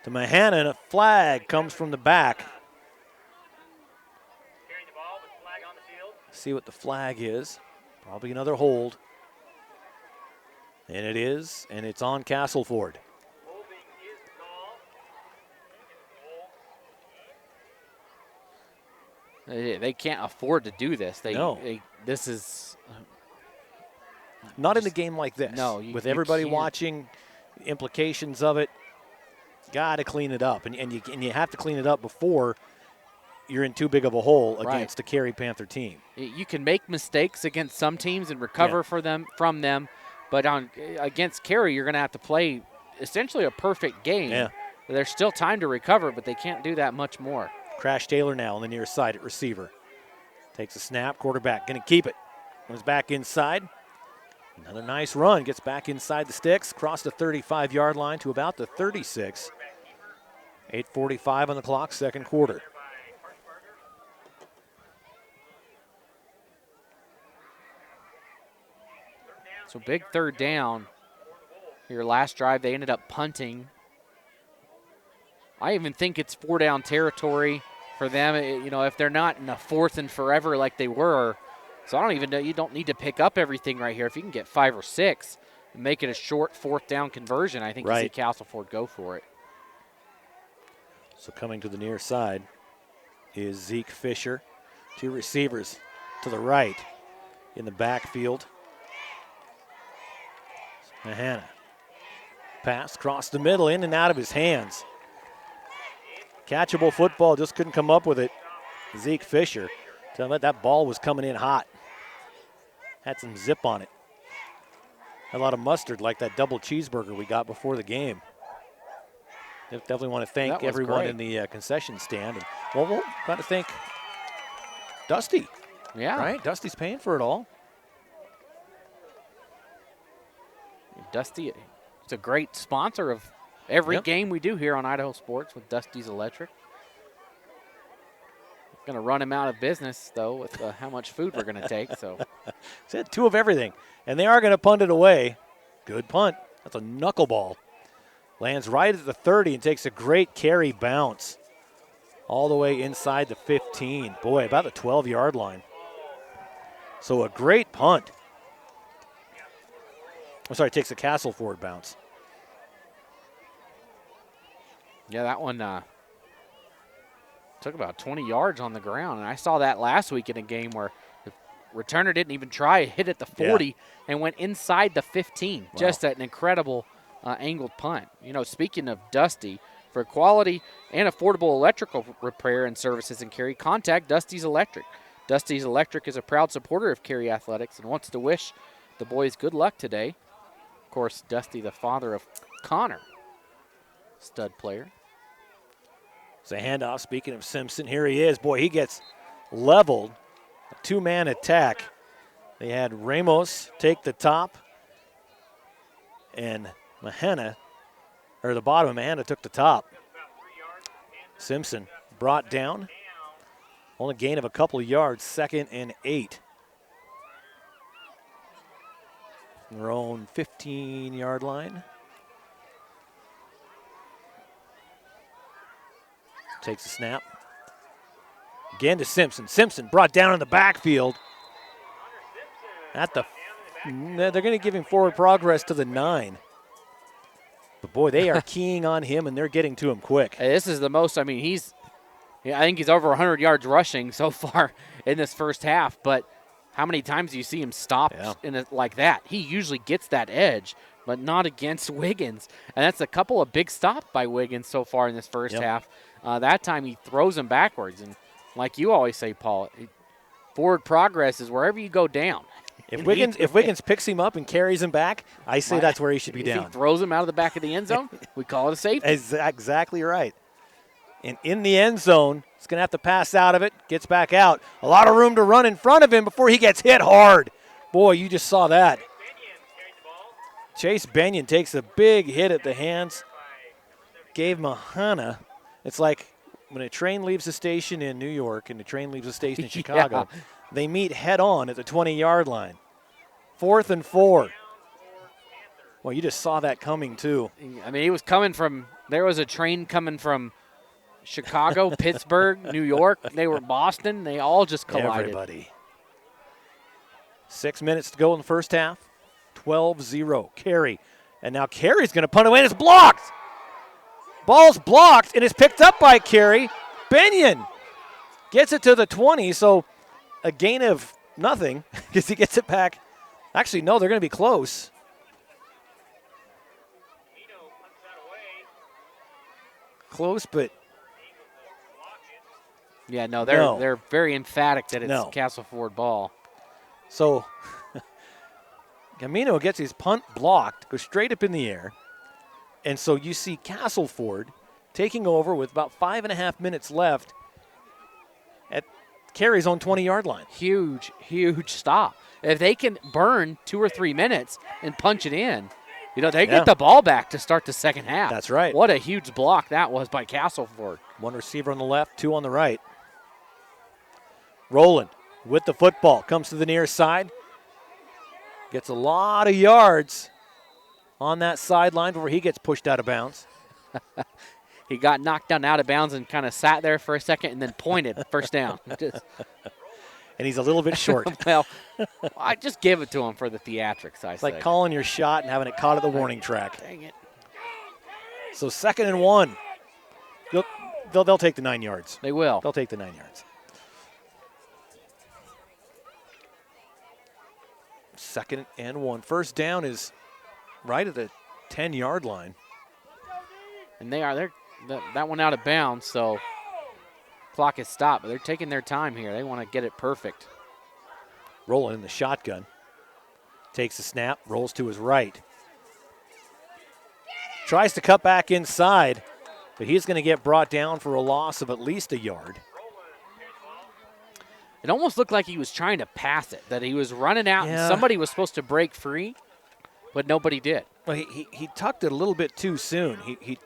to Mahana, and a flag comes from the back. See what the flag is. Probably another hold. And it is, and it's on Castleford. They can't afford to do this. This is not in a game like this. No, with everybody watching, implications of it. Got to clean it up, and you have to clean it up before you're in too big of a hole against the Carey Panther team. You can make mistakes against some teams and recover from them, but against Carey, you're going to have to play essentially a perfect game. Yeah. There's still time to recover, but they can't do that much more. Crash Taylor now on the near side at receiver. Takes a snap, quarterback going to keep it. Comes back inside. Another nice run, gets back inside the sticks, across the 35-yard line to about the 36. 8:45 on the clock, second quarter. So big third down. Your last drive, they ended up punting. I even think it's 4-down territory for them, if they're not in a 4th and forever like they were. So I don't even know, you don't need to pick up everything right here. If you can get 5 or 6 and make it a short 4th down conversion, I think you see Castleford go for it. So coming to the near side is Zeke Fisher. 2 receivers to the right in the backfield. Mahana. Pass across the middle, in and out of his hands. Catchable football, just couldn't come up with it. Zeke Fisher. Tell me that ball was coming in hot. Had some zip on it. Had a lot of mustard, like that double cheeseburger we got before the game. Definitely want to thank everyone in the concession stand. And, we'll got to thank Dusty. Yeah. Right? Dusty's paying for it all. Dusty, it's a great sponsor of every game we do here on Idaho Sports with Dusty's Electric. Going to run him out of business, though, with how much food we're going to take. So, said 2 of everything, and they are going to punt it away. Good punt. That's a knuckleball. Lands right at the 30 and takes a great Carey bounce all the way inside the 15. Boy, about the 12-yard line. So a great punt. I'm sorry, takes a Castleford bounce. Yeah, that one took about 20 yards on the ground. And I saw that last week in a game where the returner didn't even try. It hit at the 40 and went inside the 15. Wow. Just an incredible angled punt. You know, speaking of Dusty, for quality and affordable electrical repair and services in Carey, contact Dusty's Electric. Dusty's Electric is a proud supporter of Carey Athletics and wants to wish the boys good luck today. Of course, Dusty, the father of Connor, stud player. It's a handoff. Speaking of Simpson, here he is. Boy, he gets leveled. A two-man attack. They had Ramos take the top, and Mahana, or the bottom of Mahana took the top. Simpson brought down. Only gain of a couple of yards, 2nd and 8. Their own 15-yard line. Takes a snap. Again to Simpson. Simpson brought down in the backfield. They're going to give him forward progress to the 9. But boy, they are keying on him, and they're getting to him quick. Hey, this is the most. I mean, I think he's over 100 yards rushing so far in this first half. But how many times do you see him stop in it like that? He usually gets that edge, but not against Wiggins. And that's a couple of big stops by Wiggins so far in this first half. That time he throws him backwards. And like you always say, Paul, forward progress is wherever you go down. If Wiggins picks him up and carries him back, I say that's where he should be down. If he throws him out of the back of the end zone, we call it a safety. Exactly right. And in the end zone, he's going to have to pass out of it, gets back out. A lot of room to run in front of him before he gets hit hard. Boy, you just saw that. Chase Benyon takes a big hit at the hands. Gave Mahana. It's like when a train leaves the station in New York and a train leaves the station in Chicago, they meet head on at the 20-yard line. 4th and 4. Well, you just saw that coming too. I mean, he was coming from, there was a train coming from Chicago, Pittsburgh, New York. They were Boston. They all just collided. Everybody. 6 minutes to go in the first half. 12-0. Carey. And now Carey's going to punt away, and it's blocked. Ball's blocked, and it's picked up by Carey. Benyon gets it to the 20, so a gain of nothing because he gets it back. Actually, no, they're going to be close. Close, but yeah, no, they're very emphatic that it's Castleford ball. So Gamino gets his punt blocked, goes straight up in the air, and so you see Castleford taking over with about 5.5 minutes left at Carey's own 20-yard line. Huge, huge stop. If they can burn 2 or 3 minutes and punch it in, you know, they get the ball back to start the second half. That's right. What a huge block that was by Castleford. One receiver on the left, 2 on the right. Rowland with the football, comes to the near side. Gets a lot of yards on that sideline before he gets pushed out of bounds. He got knocked down out of bounds and kind of sat there for a second and then pointed first down. And he's a little bit short. Well, I just give it to him for the theatrics, It's like calling your shot and having it caught at the warning track. Dang it. So 2nd and 1. They'll take the 9 yards. They will. They'll take the 9 yards. 2nd and 1. First down is right at the 10-yard line. And they're that one out of bounds, so clock is stopped. But they're taking their time here. They want to get it perfect. Rolling in the shotgun. Takes a snap, rolls to his right. Tries to cut back inside, but he's going to get brought down for a loss of at least a yard. It almost looked like he was trying to pass it, that he was running out and somebody was supposed to break free, but nobody did. Well, he tucked it a little bit too soon. He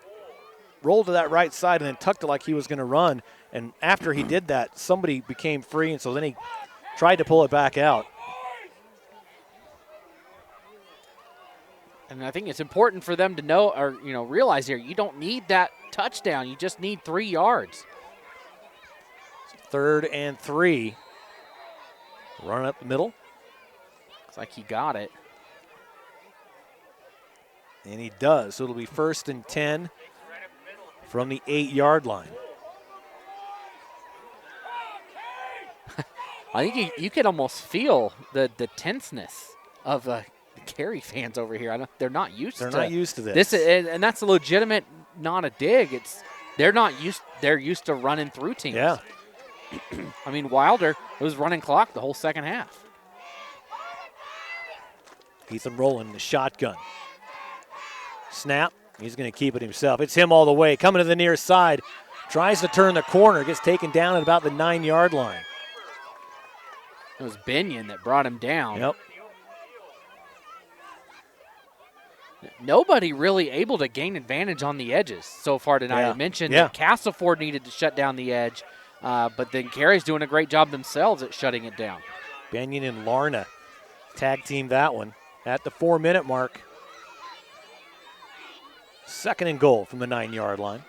rolled to that right side and then tucked it like he was going to run. And after he did that, somebody became free, and so then he tried to pull it back out. And I think it's important for them to know or, realize here, you don't need that touchdown. You just need 3 yards. 3rd and 3. Run up the middle. Looks like he got it. And he does. So it'll be 1st and 10 from the 8-yard line. I think you could almost feel the tenseness of the Carey fans over here. They're not used to this. And that's a legitimate, not a dig. They're used to running through teams. Yeah. I mean, Wilder was running clock the whole second half. Ethan Rowland, the shotgun. Snap. He's going to keep it himself. It's him all the way. Coming to the near side. Tries to turn the corner. Gets taken down at about the 9-yard line. It was Binion that brought him down. Yep. Nobody really able to gain advantage on the edges so far tonight. Yeah. I mentioned that Castleford needed to shut down the edge, but then Carey's doing a great job themselves at shutting it down. Binion and Larna tag team that one at the 4-minute mark. 2nd and goal from the 9-yard line.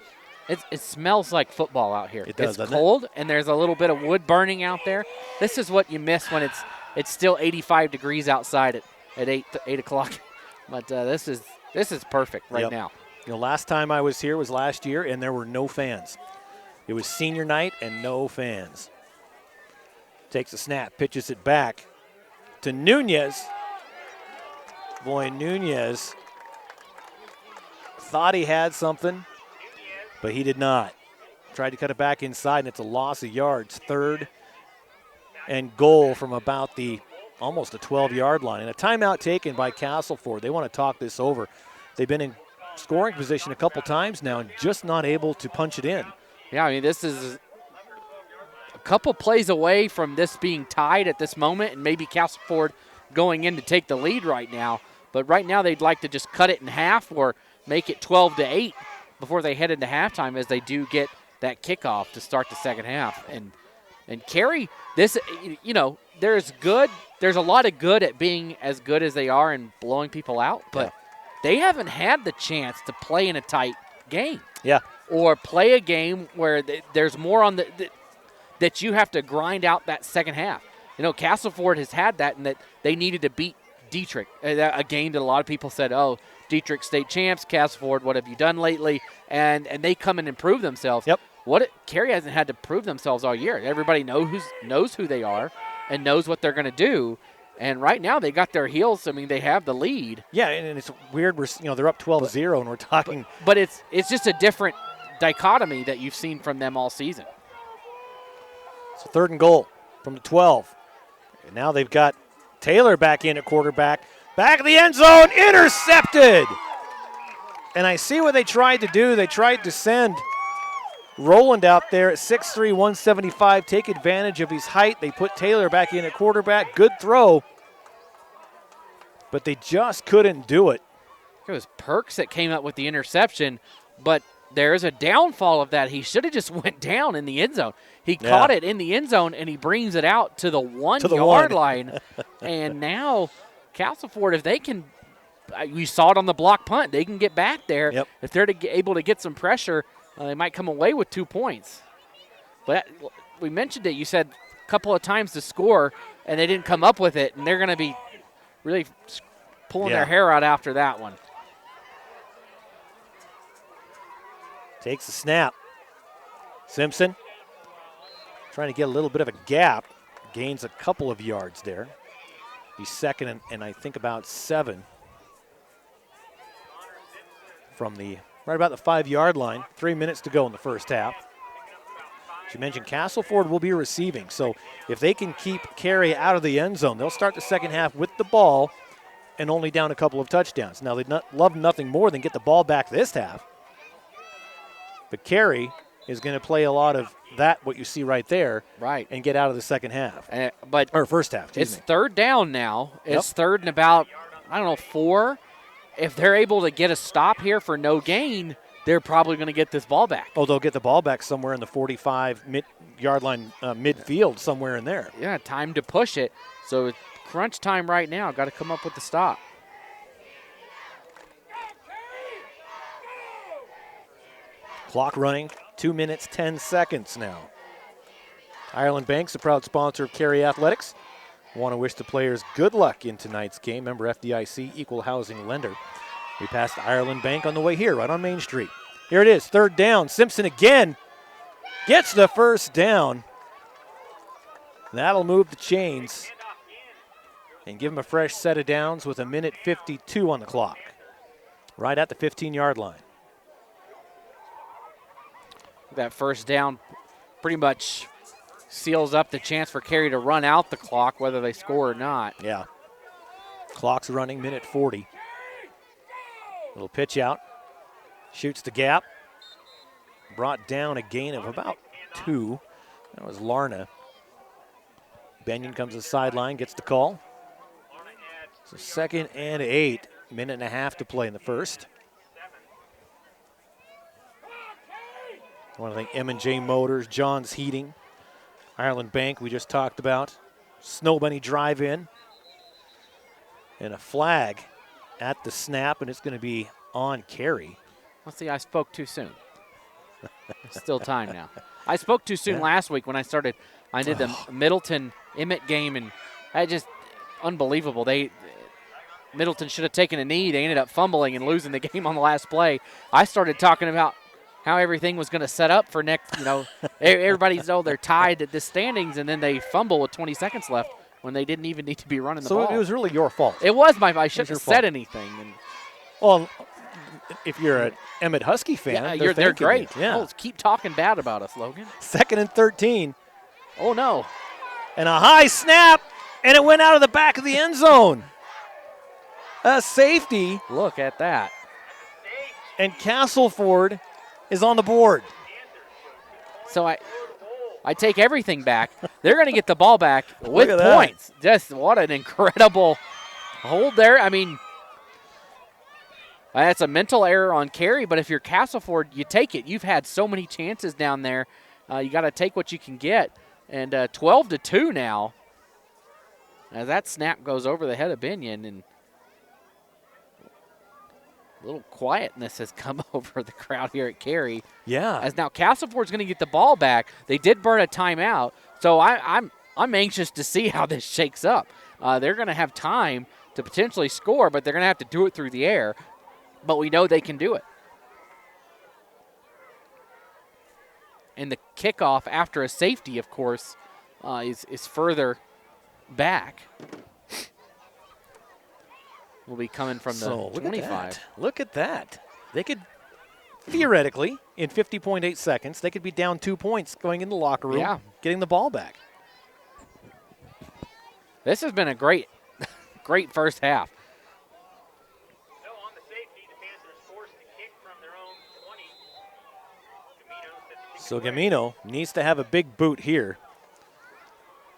It smells like football out here. It does, it's cold, and there's a little bit of wood burning out there. This is what you miss when it's still 85 degrees outside at 8 o'clock. But this is perfect right now. Last time I was here was last year, and there were no fans. It was senior night and no fans. Takes a snap, pitches it back to Nunez. Boy, Nunez thought he had something, but he did not. Tried to cut it back inside, and it's a loss of yards. 3rd and goal from about almost the 12-yard line. And a timeout taken by Castleford. They want to talk this over. They've been in scoring position a couple times now and just not able to punch it in. Yeah, I mean, this is a couple plays away from this being tied at this moment and maybe Castleford going in to take the lead right now. But right now they'd like to just cut it in half or make it 12-8 before they head into halftime, as they do get that kickoff to start the second half. And Carey, there's a lot of good at being as good as they are and blowing people out, but they haven't had the chance to play in a tight game. Yeah. Or play a game where there's more on that you have to grind out that second half. Castleford has had that, and that they needed to beat Dietrich, a game that a lot of people said, oh, Dietrich state champs, Castleford, what have you done lately? And they come and improve themselves. Yep. Carey hasn't had to prove themselves all year. Everybody knows who they are and knows what they're going to do. And right now they got their heels. I mean, they have the lead. Yeah, and it's weird. They're up 12-0, and we're talking. But it's just a different dichotomy that you've seen from them all season. So 3rd and goal from the 12. And now they've got Taylor back in at quarterback. Back of the end zone, intercepted. And I see what they tried to do. They tried to send Rowland out there at 6'3", 175, take advantage of his height. They put Taylor back in at quarterback. Good throw. But they just couldn't do it. It was Perks that came up with the interception, but there's a downfall of that. He should have just went down in the end zone. He caught it in the end zone, and he brings it out to the 1-yard line. And now Castleford, if they can, we saw it on the block punt, they can get back there. Yep. If they're able to get some pressure, they might come away with 2 points. But we mentioned it. You said a couple of times to score, and they didn't come up with it, and they're going to be really pulling their hair out after that one. Takes the snap. Simpson trying to get a little bit of a gap. Gains a couple of yards there. He's 2nd and I think about 7 from right about the 5-yard line. 3 minutes to go in the first half. As you mentioned, Castleford will be receiving. So if they can keep Carey out of the end zone, they'll start the second half with the ball and only down a couple of touchdowns. Now, they'd love nothing more than get the ball back this half. But Carey is going to play a lot of that, what you see right there, and get out of the second half. Or first half, It's 3rd down now. It's 3rd and about, 4. If they're able to get a stop here for no gain, they're probably going to get this ball back. Oh, they'll get the ball back somewhere in the 45-yard line, midfield, somewhere in there. Yeah, time to push it. So crunch time right now. Got to come up with the stop. Clock running, 2 minutes, 10 seconds now. Ireland Bank's a proud sponsor of Carey Athletics. Want to wish the players good luck in tonight's game. Member FDIC, equal housing lender. We passed Ireland Bank on the way here, right on Main Street. Here it is, third down. Simpson again gets the first down. That'll move the chains and give him a fresh set of downs with 1:52 on the clock. Right at the 15-yard line. That first down pretty much seals up the chance for Carey to run out the clock, whether they score or not. Yeah. Clock's running, 1:40. Little pitch out. Shoots the gap. Brought down a gain of about 2. That was Larna. Benyon comes to the sideline, gets the call. So 2nd and 8. 1.5 minutes to play in the first. I want to thank M&J Motors, John's Heating, Ireland Bank we just talked about, Snow Bunny Drive-In, and a flag at the snap, and it's going to be on Carey. Let's see, I spoke too soon. Still time now. I spoke too soon last week when I did the Middleton Emmett game, and I just unbelievable. Middleton should have taken a knee. They ended up fumbling and losing the game on the last play. I started talking about how everything was going to set up for next, everybody's they're tied at the standings, and then they fumble with 20 seconds left when they didn't even need to be running the ball. So it was really your fault. It was I shouldn't have said anything. And well, if you're an Emmett Husky fan, they're great. Yeah. Oh, keep talking bad about us, Logan. 2nd and 13. Oh, no. And a high snap, and it went out of the back of the end zone. A safety. Look at that. And Castleford is on the board. So I take everything back. They're going to get the ball back with points. Just what an incredible hold there. I mean, that's a mental error on Carey, but if you're Castleford, you take it. You've had so many chances down there. You got to take what you can get. And 12-2 now. As that snap goes over the head of Benyon, and a little quietness has come over the crowd here at Carey. Yeah. As now Castleford's going to get the ball back. They did burn a timeout, so I'm anxious to see how this shakes up. They're going to have time to potentially score, but they're going to have to do it through the air. But we know they can do it. And the kickoff after a safety, of course, is further back. Will be coming from the 25. Look at that. They could, theoretically, in 50.8 seconds, they could be down 2 points going in the locker room, getting the ball back. This has been a great first half. So Gamino needs to have a big boot here.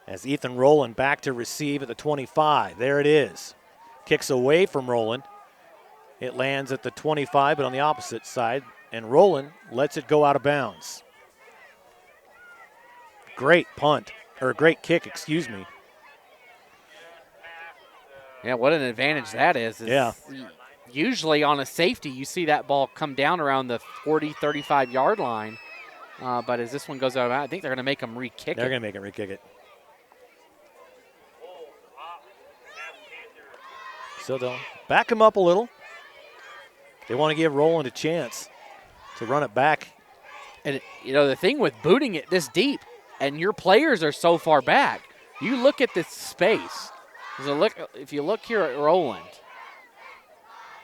As Ethan Rowland back to receive at the 25. There it is. Kicks away from Rowland. It lands at the 25, but on the opposite side. And Rowland lets it go out of bounds. Great punt, or great kick, excuse me. Yeah, what an advantage that is. Yeah. Usually on a safety, you see that ball come down around the 40, 35-yard line. But as this one goes out of bounds, I think they're going to make them re-kick it. They're going to make them re-kick it. So they'll back him up a little. They want to give Rowland a chance to run it back. And, the thing with booting it this deep, and your players are so far back, you look at this space. If you look here at Rowland,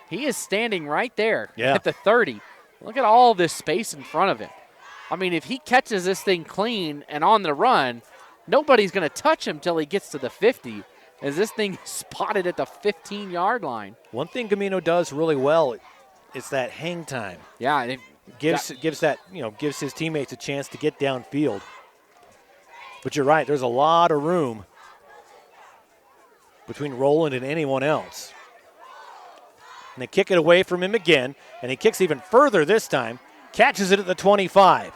he is standing right there at the 30. Look at all this space in front of him. I mean, if he catches this thing clean and on the run, nobody's going to touch him till he gets to the 50. As this thing spotted at the 15-yard line. One thing Gamino does really well is that hang time. Yeah, and gives his teammates a chance to get downfield. But you're right, there's a lot of room between Rowland and anyone else. And they kick it away from him again, and he kicks even further this time. Catches it at the 25.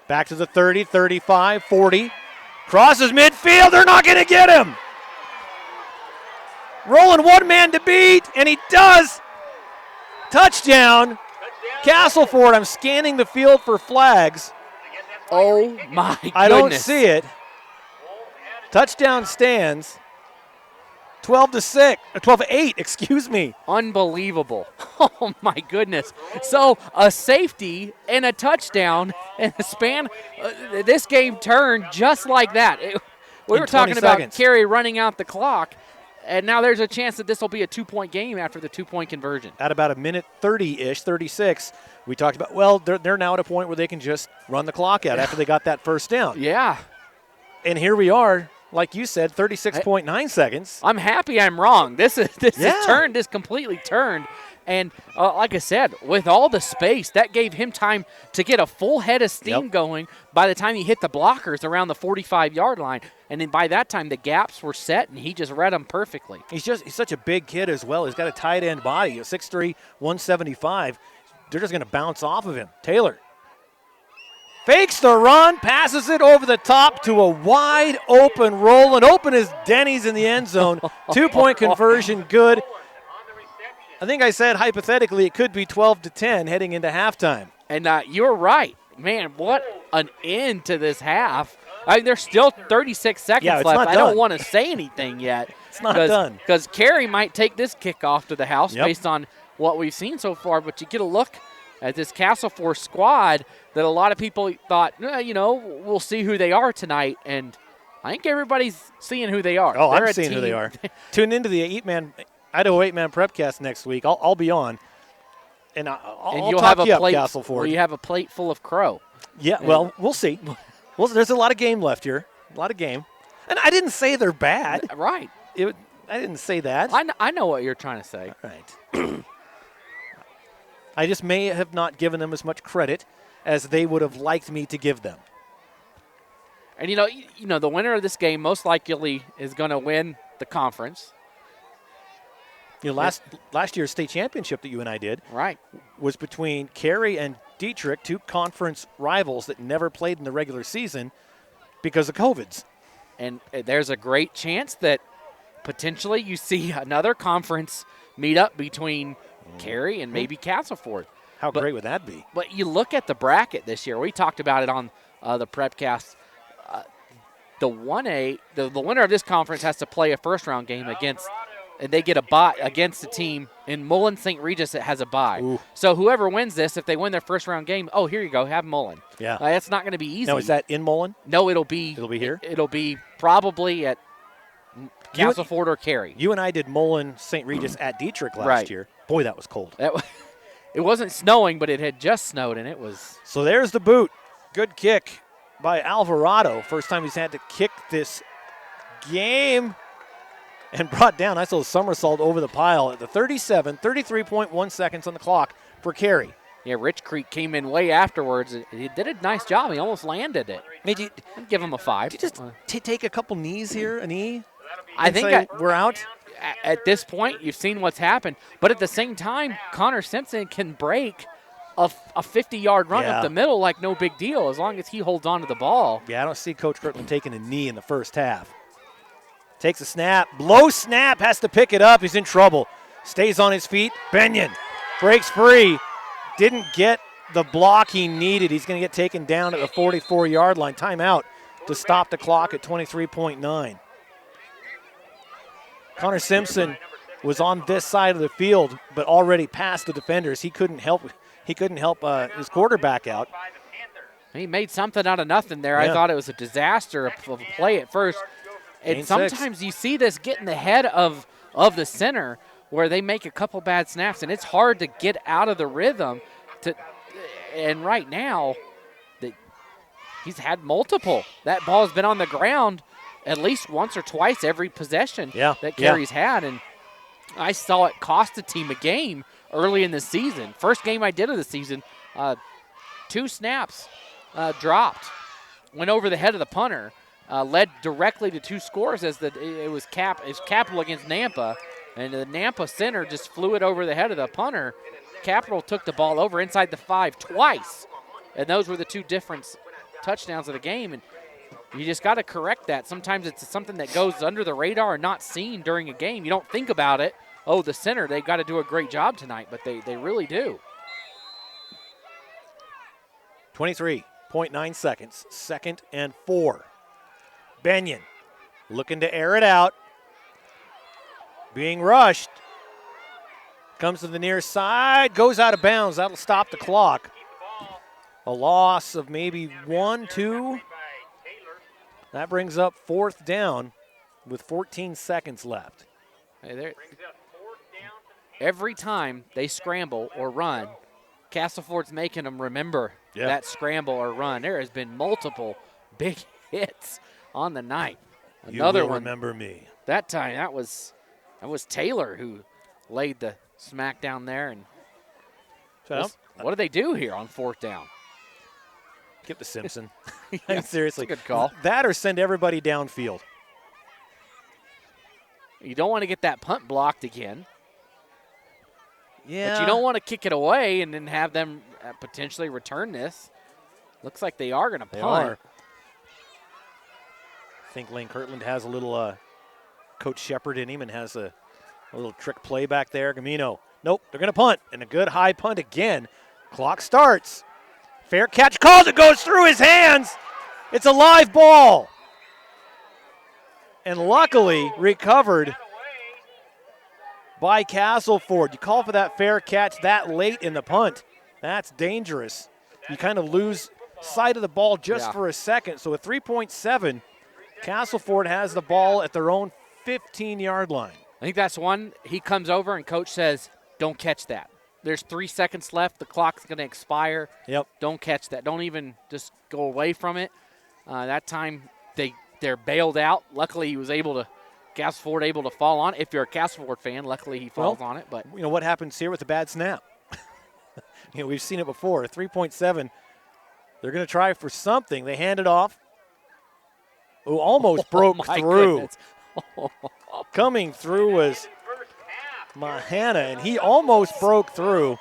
Back to the 30, 35, 40. Crosses midfield, they're not going to get him. Rowland one man to beat, and he does. Touchdown. Castleford, I'm scanning the field for flags. Oh, my goodness. I don't see it. Touchdown stands. 12-8, excuse me. Unbelievable. Oh, my goodness. So a safety and a touchdown in a span. This game turned just like that. We were talking about Carey running out the clock, and now there's a chance that this will be a 2-point game after the 2-point conversion. At about a minute 30-ish, 36, we talked about, well, they're now at a point where they can just run the clock out after they got that first down. Yeah. And here we are. Like you said, 36.9 seconds. I'm happy I'm wrong. This is turned. This completely turned. And like I said, with all the space, that gave him time to get a full head of steam going by the time he hit the blockers around the 45-yard line. And then by that time, the gaps were set, and he just read them perfectly. He's such a big kid as well. He's got a tight end body, 6'3", 175. They're just going to bounce off of him. Taylor fakes the run, passes it over the top to a wide open roll. And open as Denny's in the end zone. 2-point conversion, good. I think I said hypothetically it could be 12-10 heading into halftime. And you're right. Man, what an end to this half. I mean, there's still 36 seconds left. I don't want to say anything yet. It's not done. Because Carey might take this kickoff to the house based on what we've seen so far. But you get a look at this Castleford squad that a lot of people thought, we'll see who they are tonight. And I think everybody's seeing who they are. Oh, I'm seeing who they are. Tune into the Idaho 8-man prepcast next week. I'll be on. And I'll talk you up, Castleford. Well, you have a plate full of crow. Yeah, well, we'll see. Well, there's a lot of game left here. A lot of game. And I didn't say they're bad. Right. I didn't say that. I know what you're trying to say. All right. I just may have not given them as much credit as they would have liked me to give them. And, the winner of this game most likely is going to win the conference. Last year's state championship that you and I did was between Carey and Dietrich, two conference rivals that never played in the regular season because of COVIDs. And there's a great chance that potentially you see another conference meet up between Carey and maybe Castleford. How great would that be? But you look at the bracket this year. We talked about it on the Prepcast. The 1A, the winner of this conference has to play a first-round game against, and they get a bye against the team in Mullen St. Regis that has a bye. Ooh. So whoever wins this, if they win their first-round game, here you go, have Mullen. Yeah. That's not going to be easy. Now, is that in Mullen? No, it'll be here? It'll be probably at Castleford or Carey. You and I did Mullen St. Regis at Dietrich last year. Boy, that was cold. It wasn't snowing, but it had just snowed, and it was. So there's the boot. Good kick by Alvarado. First time he's had to kick this game. And brought down. I saw a somersault over the pile at the 37, 33.1 seconds on the clock for Carey. Yeah, Rich Creek came in way afterwards. He did a nice job. He almost landed it. I'd give him a 5. Did you just take a couple knees here, a knee? I think we're out. At this point, you've seen what's happened. But at the same time, Connor Simpson can break a 50-yard run up the middle like no big deal as long as he holds on to the ball. Yeah, I don't see Coach Kirkland taking a knee in the first half. Takes a snap. Low snap. Has to pick it up. He's in trouble. Stays on his feet. Benyon breaks free. Didn't get the block he needed. He's going to get taken down at the 44-yard line. Timeout to stop the clock at 23.9. Connor Simpson was on this side of the field, but already past the defenders. He couldn't help his quarterback out. He made something out of nothing there. Yeah. I thought it was a disaster of a play at first. And sometimes you see this get in the head of the center where they make a couple bad snaps, and it's hard to get out of the rhythm. And right now, he's had multiple. That ball has been on the ground at least once or twice every possession that Carey's had. And I saw it cost the team a game early in the season. First game I did of the season, 2 snaps dropped, went over the head of the punter. Led directly to 2 scores as it was Capital against Nampa, and the Nampa center just flew it over the head of the punter. Capital took the ball over inside the 5 twice, and those were the 2 different touchdowns of the game. And you just got to correct that. Sometimes it's something that goes under the radar and not seen during a game. You don't think about it. Oh, the center, they got to do a great job tonight, but they really do. 23.9 seconds. 2nd and 4. Benyon looking to air it out. Being rushed. Comes to the near side. Goes out of bounds. That'll stop the clock. A loss of maybe 1, 2. That brings up 4th down with 14 seconds left. Hey, every time they scramble or run, Castleford's making them remember that scramble or run. There has been multiple big hits on the night. Another you will one. Remember me. That time, that was Taylor who laid the smack down there. And what do they do here on 4th down? Get the Simpson. Seriously. Good call. That or send everybody downfield. You don't want to get that punt blocked again. Yeah. But you don't want to kick it away and then have them potentially return this. Looks like they are going to punt. I think Lane Kirtland has a little Coach Shepard in him and has a little trick play back there. Gamino. Nope, they're going to punt. And a good high punt again. Clock starts. Fair catch called. It goes through his hands. It's a live ball. And luckily recovered by Castleford. You call for that fair catch that late in the punt. That's dangerous. You kind of lose sight of the ball just for a second. So at 3.7, Castleford has the ball at their own 15-yard line. I think that's one. He comes over and Coach says, don't catch that. There's 3 seconds left. The clock's going to expire. Yep. Don't catch that. Don't even just go away from it. That time they're bailed out. Luckily, Castleford able to fall on it. If you're a Castleford fan, luckily he falls on it. But you know what happens here with the bad snap? We've seen it before. 3.7. They're going to try for something. They hand it off. Who almost broke through. Coming through was Mahana, and he almost broke through.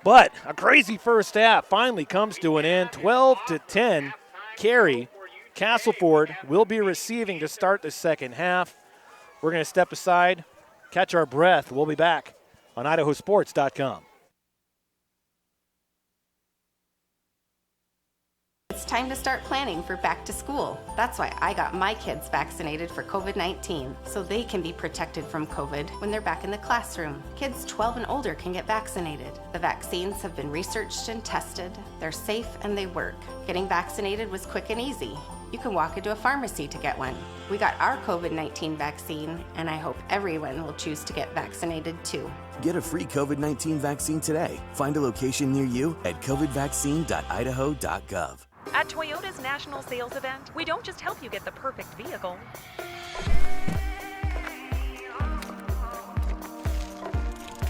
But a crazy first half finally comes to an end. 12-10, Carey. Castleford will be receiving to start the second half. We're going to step aside, catch our breath. We'll be back on IdahoSports.com. It's time to start planning for back to school. That's why I got my kids vaccinated for COVID-19, so they can be protected from COVID when they're back in the classroom. Kids 12 and older can get vaccinated. The vaccines have been researched and tested. They're safe and they work. Getting vaccinated was quick and easy. You can walk into a pharmacy to get one. We got our COVID-19 vaccine, and I hope everyone will choose to get vaccinated too. Get a free COVID-19 vaccine today. Find a location near you at covidvaccine.idaho.gov. At Toyota's national sales event, we don't just help you get the perfect vehicle.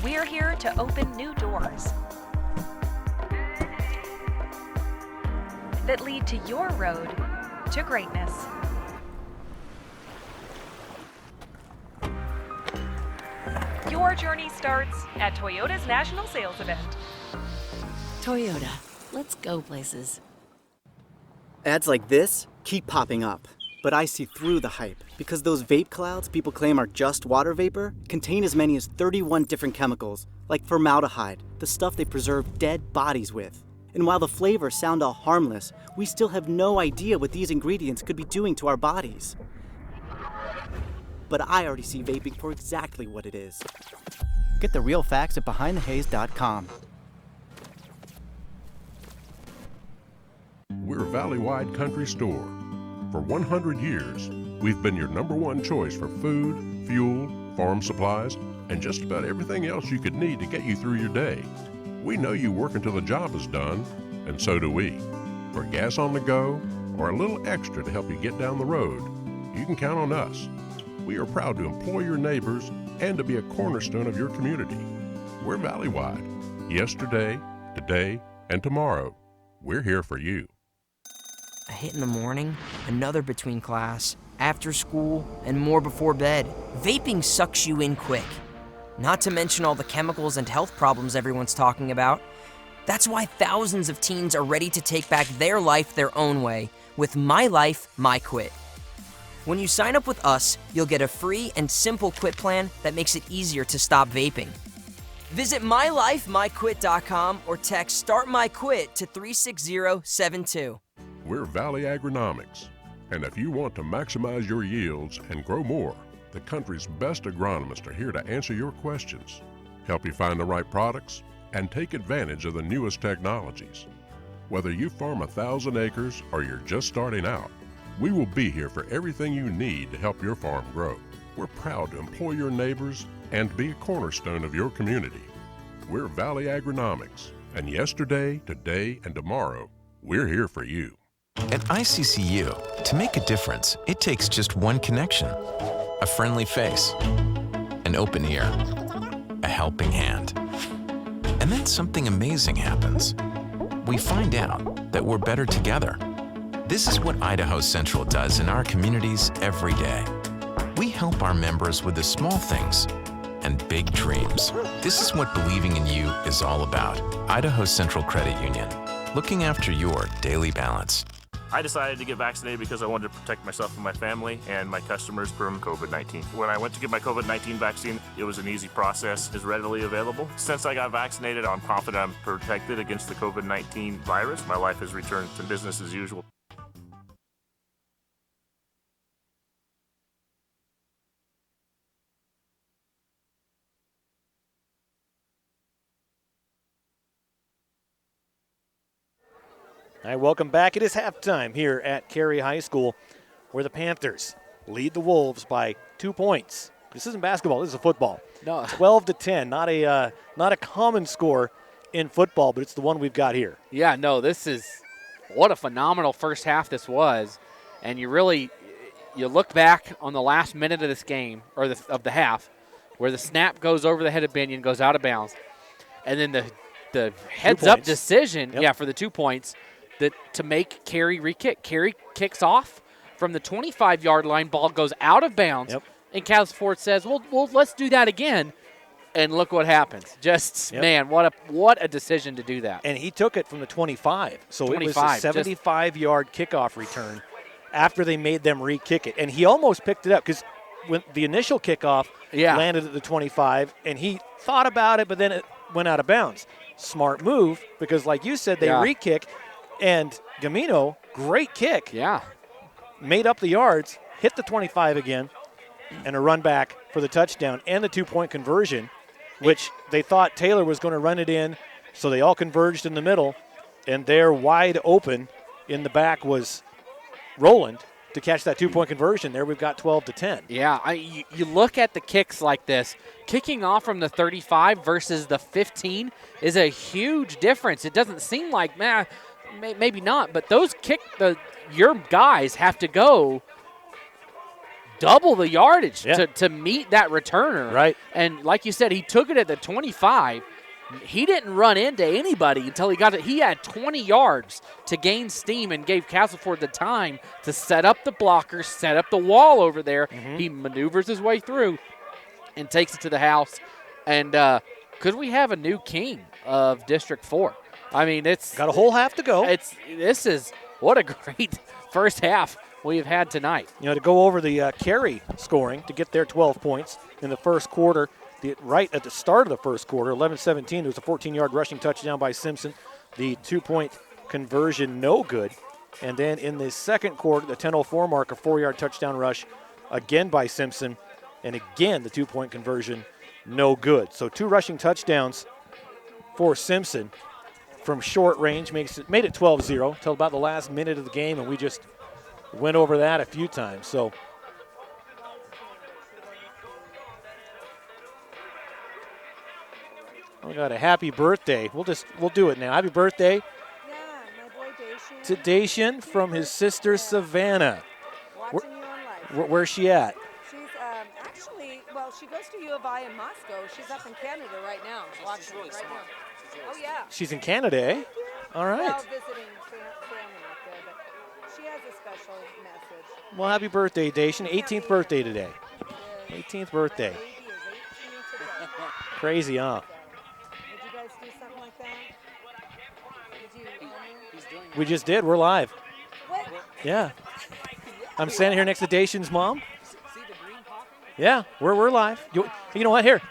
We're here to open new doors that lead to your road to greatness. Your journey starts at Toyota's national sales event. Toyota, let's go places. Ads like this keep popping up, but I see through the hype because those vape clouds people claim are just water vapor contain as many as 31 different chemicals, like formaldehyde, the stuff they preserve dead bodies with. And while the flavors sound all harmless, we still have no idea what these ingredients could be doing to our bodies. But I already see vaping for exactly what it is. Get the real facts at BehindTheHaze.com. We're Valley-wide Country Store. For 100 years, we've been your #1 choice for food, fuel, farm supplies, and just about everything else you could need to get you through your day. We know you work until the job is done, and so do we. For gas on the go, or a little extra to help you get down the road, you can count on us. We are proud to employ your neighbors and to be a cornerstone of your community. We're Valley-wide. Yesterday, today, and tomorrow, we're here for you. A hit in the morning, another between class, after school, and more before bed. Vaping sucks you in quick. Not to mention all the chemicals and health problems everyone's talking about. That's why thousands of teens are ready to take back their life their own way with My Life, My Quit. When you sign up with us, you'll get a free and simple quit plan that makes it easier to stop vaping. Visit mylifemyquit.com or text StartMyQuit to 36072. We're Valley Agronomics, and if you want to maximize your yields and grow more, the country's best agronomists are here to answer your questions, help you find the right products, and take advantage of the newest technologies. Whether you farm 1,000 acres or you're just starting out, we will be here for everything you need to help your farm grow. We're proud to employ your neighbors and be a cornerstone of your community. We're Valley Agronomics, and yesterday, today, and tomorrow, we're here for you. At ICCU, to make a difference, it takes just one connection. A friendly face, an open ear, a helping hand. And then something amazing happens. We find out that we're better together. This is what Idaho Central does in our communities every day. We help our members with the small things and big dreams. This is what believing in you is all about. Idaho Central Credit Union, looking after your daily balance. I decided to get vaccinated because I wanted to protect myself and my family and my customers from COVID-19. When I went to get my COVID-19 vaccine, it was an easy process, it's readily available. Since I got vaccinated, I'm confident I'm protected against the COVID-19 virus. My life has returned to business as usual. All right, welcome back. It is halftime here at Carey High School, where the Panthers lead the Wolves by 2 points. This isn't basketball. This is football. No. 12-10. Not a common score in football, but it's the one we've got here. Yeah, no, this is what a phenomenal first half this was. And you look back on the last minute of this game, or of the half, where the snap goes over the head of Binion, goes out of bounds. And then the heads-up decision, for the 2 points, to make Carey re-kick. Carey kicks off from the 25-yard line. Ball goes out of bounds. Yep. And Castleford says, well, let's do that again. And look what happens. Man, what a decision to do that. And he took it from the 25. So 25, it was a 75-yard kickoff return after they made them re-kick it. And he almost picked it up because when the initial kickoff landed at the 25, and he thought about it, but then it went out of bounds. Smart move because, like you said, they re-kick. And Gamino, great kick. Yeah. Made up the yards, hit the 25 again, and a run back for the touchdown and the 2-point conversion, which they thought Taylor was going to run it in, so they all converged in the middle, and there wide open in the back was Roland to catch that 2-point conversion. There we've got 12-10. Yeah, you look at the kicks like this. Kicking off from the 35 versus the 15 is a huge difference. It doesn't seem like, maybe not, but those your guys have to go double the yardage to meet that returner. Right. And like you said, he took it at the 25. He didn't run into anybody until he got it. He had 20 yards to gain steam and gave Castleford the time to set up the blockers, set up the wall over there. Mm-hmm. He maneuvers his way through and takes it to the house. And could we have a new king of District 4? I mean, it's got a whole half to go. This is what a great first half we've had tonight. To go over the Carey scoring to get their 12 points in the first quarter, right at the start of the first quarter, 11-17, there was a 14-yard rushing touchdown by Simpson. The 2-point conversion, no good. And then in the second quarter, the 10:04 mark, a 4-yard touchdown rush again by Simpson. And again, the 2-point conversion, no good. So 2 rushing touchdowns for Simpson from short range, made it 12-0 till about the last minute of the game, and we just went over that a few times. So we got a happy birthday. We'll do it now. Happy birthday to Dacian from his sister Savannah. Watching you on live. Where's she at? She's she goes to U of I in Moscow. She's up in Canada right now. She's really smart. Oh, yeah. She's in Canada, eh? All right. Well, visiting family up there, but she has a special message. Well, happy birthday, Dacian. 18th birthday today. 18th birthday. Crazy, huh? Did you guys do something like that? We just did. We're live. What? Yeah. I'm standing here next to Dacian's mom. Yeah, we're live. You know what? Here.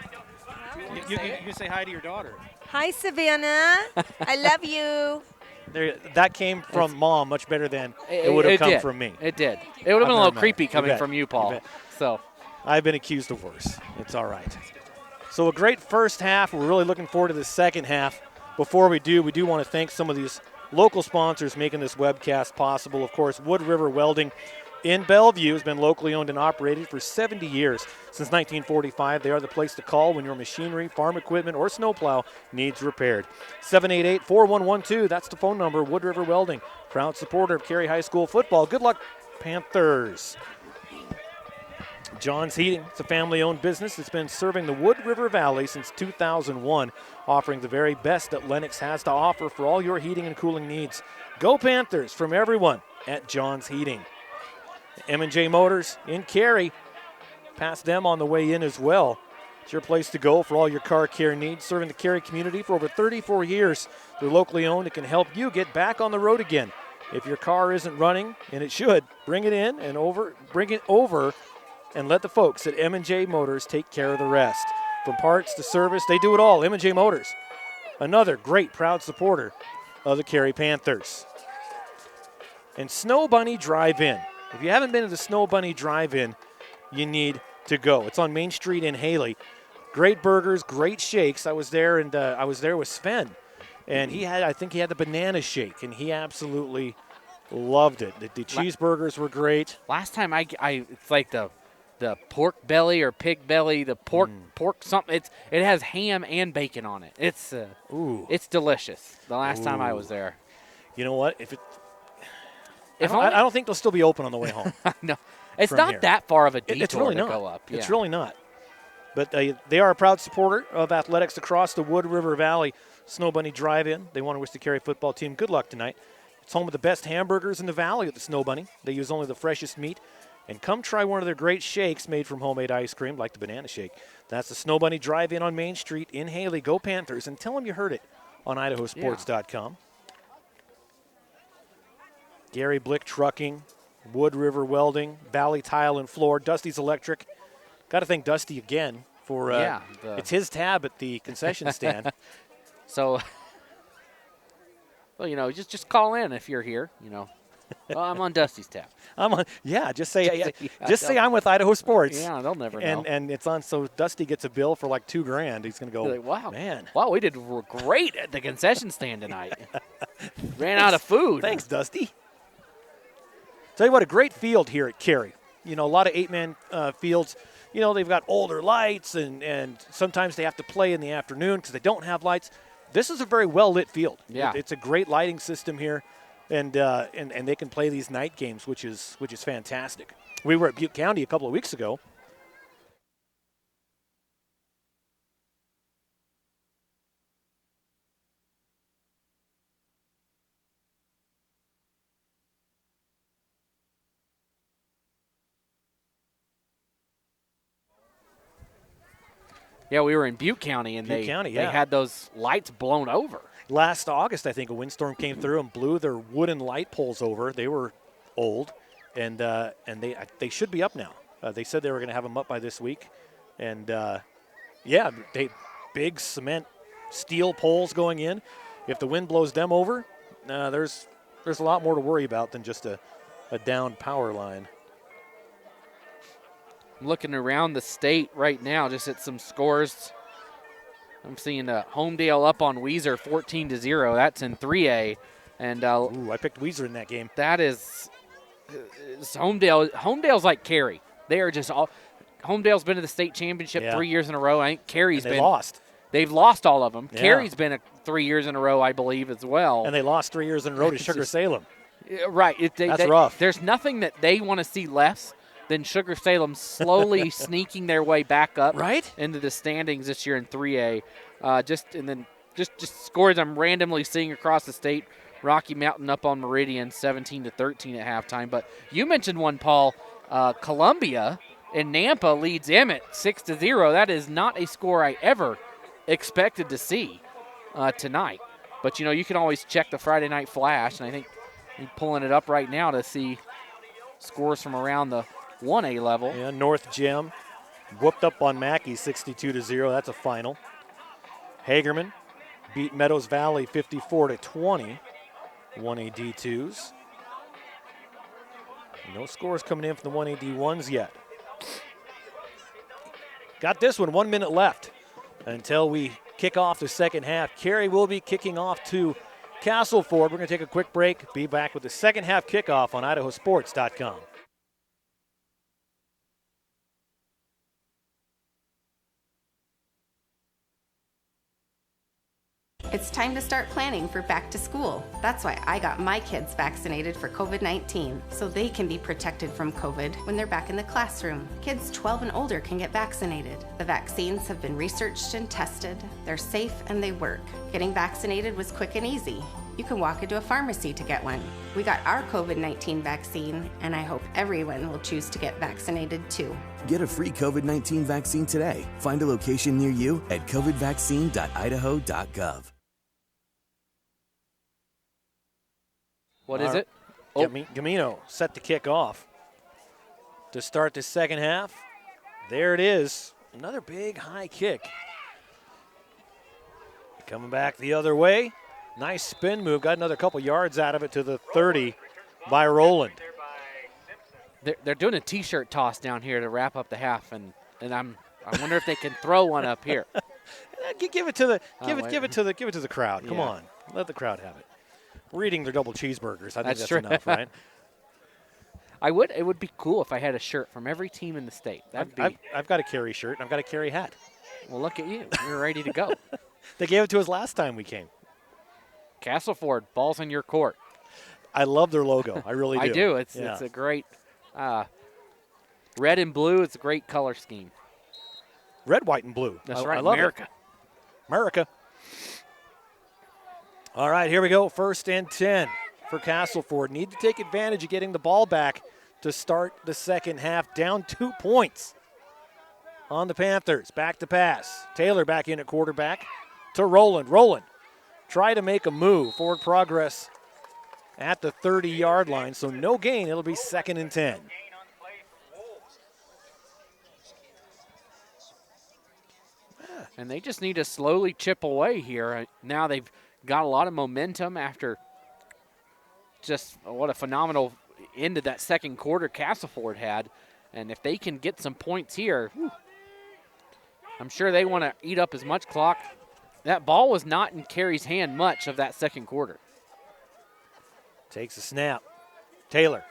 You say hi to your daughter. Hi, Savannah. I love you. That came from Mom much better than it would have come from me. It did. It would have been a little creepy coming from you, Paul. So I've been accused of worse. It's all right. So a great first half. We're really looking forward to the second half. Before we do want to thank some of these local sponsors making this webcast possible. Of course, Wood River Welding in Bellevue has been locally owned and operated for 70 years. Since 1945, they are the place to call when your machinery, farm equipment, or snowplow needs repaired. 788-4112, that's the phone number. Wood River Welding, proud supporter of Carey High School football. Good luck, Panthers. John's Heating, it's a family-owned business that's been serving the Wood River Valley since 2001, offering the very best that Lennox has to offer for all your heating and cooling needs. Go Panthers from everyone at John's Heating. M&J Motors in Carey, past them on the way in as well. It's your place to go for all your car care needs, serving the Carey community for over 34 years. They're locally owned and can help you get back on the road again. If your car isn't running, and it should, bring it over and let the folks at M&J Motors take care of the rest. From parts to service, they do it all. M&J Motors, another great proud supporter of the Carey Panthers. And Snow Bunny Drive-In. If you haven't been to the Snow Bunny Drive-In, you need to go. It's on Main Street in Haley. Great burgers, great shakes. I was there with Sven, and I think he had the banana shake, and he absolutely loved it. The cheeseburgers were great. Last time it's like the pork belly or pig belly, the pork something. It has ham and bacon on it. It's delicious. The last time I was there. You know what? I don't think they'll still be open on the way home. No, it's not that far of a detour it's really to not. go up. Yeah. It's really not. But they are a proud supporter of athletics across the Wood River Valley. Snow Bunny Drive-In. They want to wish the Carey football team good luck tonight. It's home of the best hamburgers in the valley at the Snow Bunny. They use only the freshest meat. And come try one of their great shakes made from homemade ice cream, like the banana shake. That's the Snow Bunny Drive-In on Main Street in Haley. Go Panthers, and tell them you heard it on IdahoSports.com. Gary Blick Trucking, Wood River Welding, Valley Tile and Floor, Dusty's Electric. Got to thank Dusty again for it's his tab at the concession stand. So, well, just call in if you're here. Well, I'm on Dusty's tab. Just say I'm with Idaho Sports. Yeah, they'll never know. And it's on, so Dusty gets a bill for like $2,000. He's going to go, like, wow, man. Wow, we did great at the concession stand tonight. Ran out of food. Thanks, Dusty. Tell you what, a great field here at Carey. A lot of 8-man fields. They've got older lights, and sometimes they have to play in the afternoon because they don't have lights. This is a very well-lit field. Yeah. It's a great lighting system here, and they can play these night games, which is fantastic. We were at Butte County a couple of weeks ago. Yeah, we were in Butte County, and they had those lights blown over. Last August, I think, a windstorm came through and blew their wooden light poles over. They were old, and they should be up now. They said they were going to have them up by this week. And, they big cement steel poles going in. If the wind blows them over, there's a lot more to worry about than just a downed power line. I'm looking around the state right now, just at some scores. I'm seeing Homedale up on Weiser 14-0. That's in 3A. And I picked Weiser in that game. That is Homedale. Homedale's like Carey. They are just all. Homedale's been to the state championship 3 years in a row. I think Carey's been. Lost. They've lost all of them. Yeah. Carey's been 3 years in a row, I believe, as well. And they lost 3 years in a row to Sugar Salem. Right. That's rough. There's nothing that they want to see less than Sugar Salem slowly sneaking their way back up into the standings this year in 3A. Just scores I'm randomly seeing across the state. Rocky Mountain up on Meridian 17-13 at halftime. But you mentioned one, Paul. Columbia and Nampa leads Emmett 6-0. That is not a score I ever expected to see tonight. But, you can always check the Friday Night Flash, and I think I'm pulling it up right now to see scores from around the 1A level. Yeah, North Gem whooped up on Mackey 62-0. That's a final. Hagerman beat Meadows Valley 54-20. 1A D2s. No scores coming in from the 1A D1s yet. Got this one, 1 minute left until we kick off the second half. Carey will be kicking off to Castleford. We're going to take a quick break. Be back with the second half kickoff on IdahoSports.com. It's time to start planning for back to school. That's why I got my kids vaccinated for COVID-19, so they can be protected from COVID when they're back in the classroom. Kids 12 and older can get vaccinated. The vaccines have been researched and tested. They're safe and they work. Getting vaccinated was quick and easy. You can walk into a pharmacy to get one. We got our COVID-19 vaccine, and I hope everyone will choose to get vaccinated too. Get a free COVID-19 vaccine today. Find a location near you at covidvaccine.idaho.gov. What is it? Oh. Gamino set to kick off to start the second half. There it is. Another big high kick. Coming back the other way. Nice spin move. Got another couple yards out of it to the 30 by Rowland. They're doing a T-shirt toss down here to wrap up the half, and I wonder if they can throw one up here. Give it to the crowd. Come on, let the crowd have it. We're eating their double cheeseburgers. I think that's enough, right? It would be cool if I had a shirt from every team in the state. I've got a Carey shirt, and I've got a Carey hat. Well, look at you. You're ready to go. They gave it to us last time we came. Castleford, ball's in your court. I love their logo. I really do. I do. It's a great red and blue. It's a great color scheme. Red, white, and blue. That's right. I love America. It. America. All right, here we go. 1st and 10 for Castleford. Need to take advantage of getting the ball back to start the second half. Down 2 points on the Panthers. Back to pass. Taylor back in at quarterback to Rowland. Rowland try to make a move. Forward progress at the 30-yard line, so no gain. It'll be 2nd and 10. And they just need to slowly chip away here. Now they've got a lot of momentum after just what a phenomenal end of that second quarter Castleford had. And if they can get some points here, I'm sure they want to eat up as much clock. That ball was not in Carey's hand much of that second quarter. Takes a snap. Taylor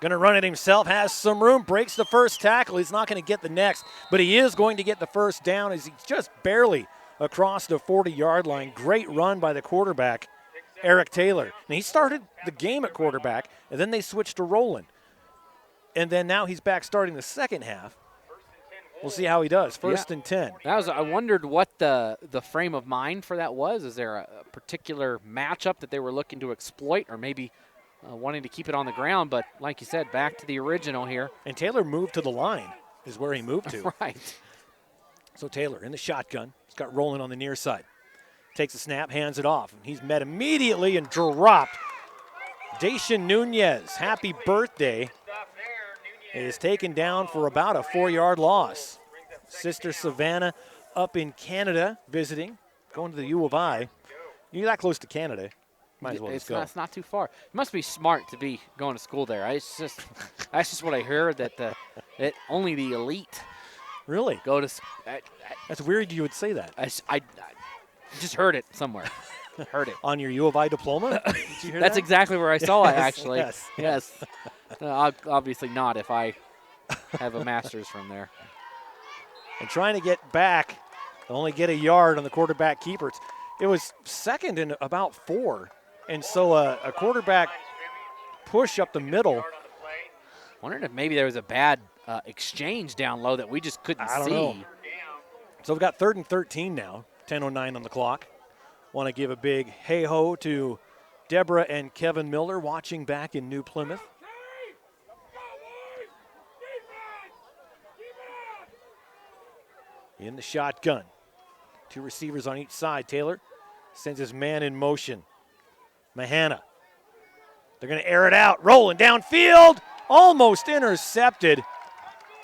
going to run it himself, has some room, breaks the first tackle. He's not going to get the next, but he is going to get the first down as he's just barely across the 40-yard line. Great run by the quarterback, Eric Taylor. And he started the game at quarterback, and then they switched to Rowland. And then now he's back starting the second half. We'll see how he does. 1st and 10. I wondered what the frame of mind for that was. Is there a particular matchup that they were looking to exploit, or maybe wanting to keep it on the ground? But like you said, back to the original here. And Taylor moved to the line is where he moved to. Right. So Taylor in the shotgun. He's got Rowland on the near side. Takes a snap, hands it off. And he's met immediately and dropped. Dacian Nunez, happy birthday, is taken down for about a 4-yard loss. Sister Savannah up in Canada visiting, going to the U of I. You're that close to Canada. Might as well just go. It's not too far. You must be smart to be going to school there. That's just what I heard, that only the elite really go to. That's weird you would say that. I just heard it somewhere. Heard it. On your U of I diploma? Did you hear That's that? exactly where I saw it, actually. Yes. Obviously not if I have a master's from there. And trying to get back, only get a yard on the quarterback keeper. It was 2nd and about 4. And so a quarterback push up the middle. Wondering if maybe there was a bad exchange down low that we just couldn't see. I don't know. So we've got 3rd and 13 now, 10:09 on the clock. Want to give a big hey-ho to Deborah and Kevin Miller watching back in New Plymouth. In the shotgun. 2 receivers on each side. Taylor sends his man in motion. Mahana. They're going to air it out. Rolling downfield. Almost intercepted.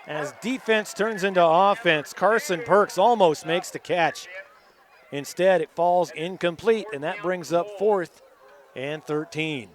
As defense turns into offense, Carson Perks almost makes the catch. Instead, it falls incomplete, and that brings up 4th and 13.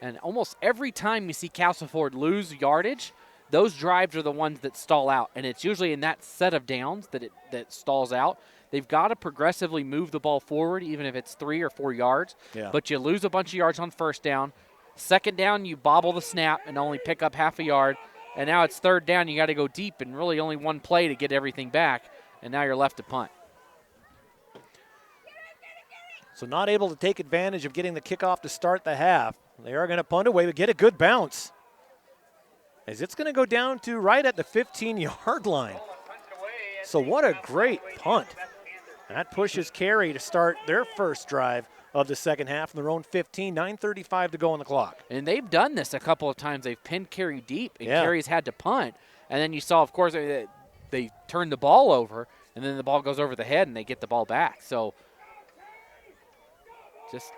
And almost every time you see Castleford lose yardage, those drives are the ones that stall out. And it's usually in that set of downs that stalls out. They've got to progressively move the ball forward, even if it's 3 or 4 yards. Yeah. But you lose a bunch of yards on first down. Second down, you bobble the snap and only pick up half a yard. And now it's third down, you got to go deep and really only one play to get everything back. And now you're left to punt. So not able to take advantage of getting the kickoff to start the half. They are going to punt away, but get a good bounce. As it's going to go down to right at the 15-yard line. So what a great punt. That pushes Carey to start their first drive of the second half in their own 15, 9:35 to go on the clock. And they've done this a couple of times. They've pinned Carey deep, and Carey's had to punt. And then you saw, of course, they turn the ball over, and then the ball goes over the head, and they get the ball back. So just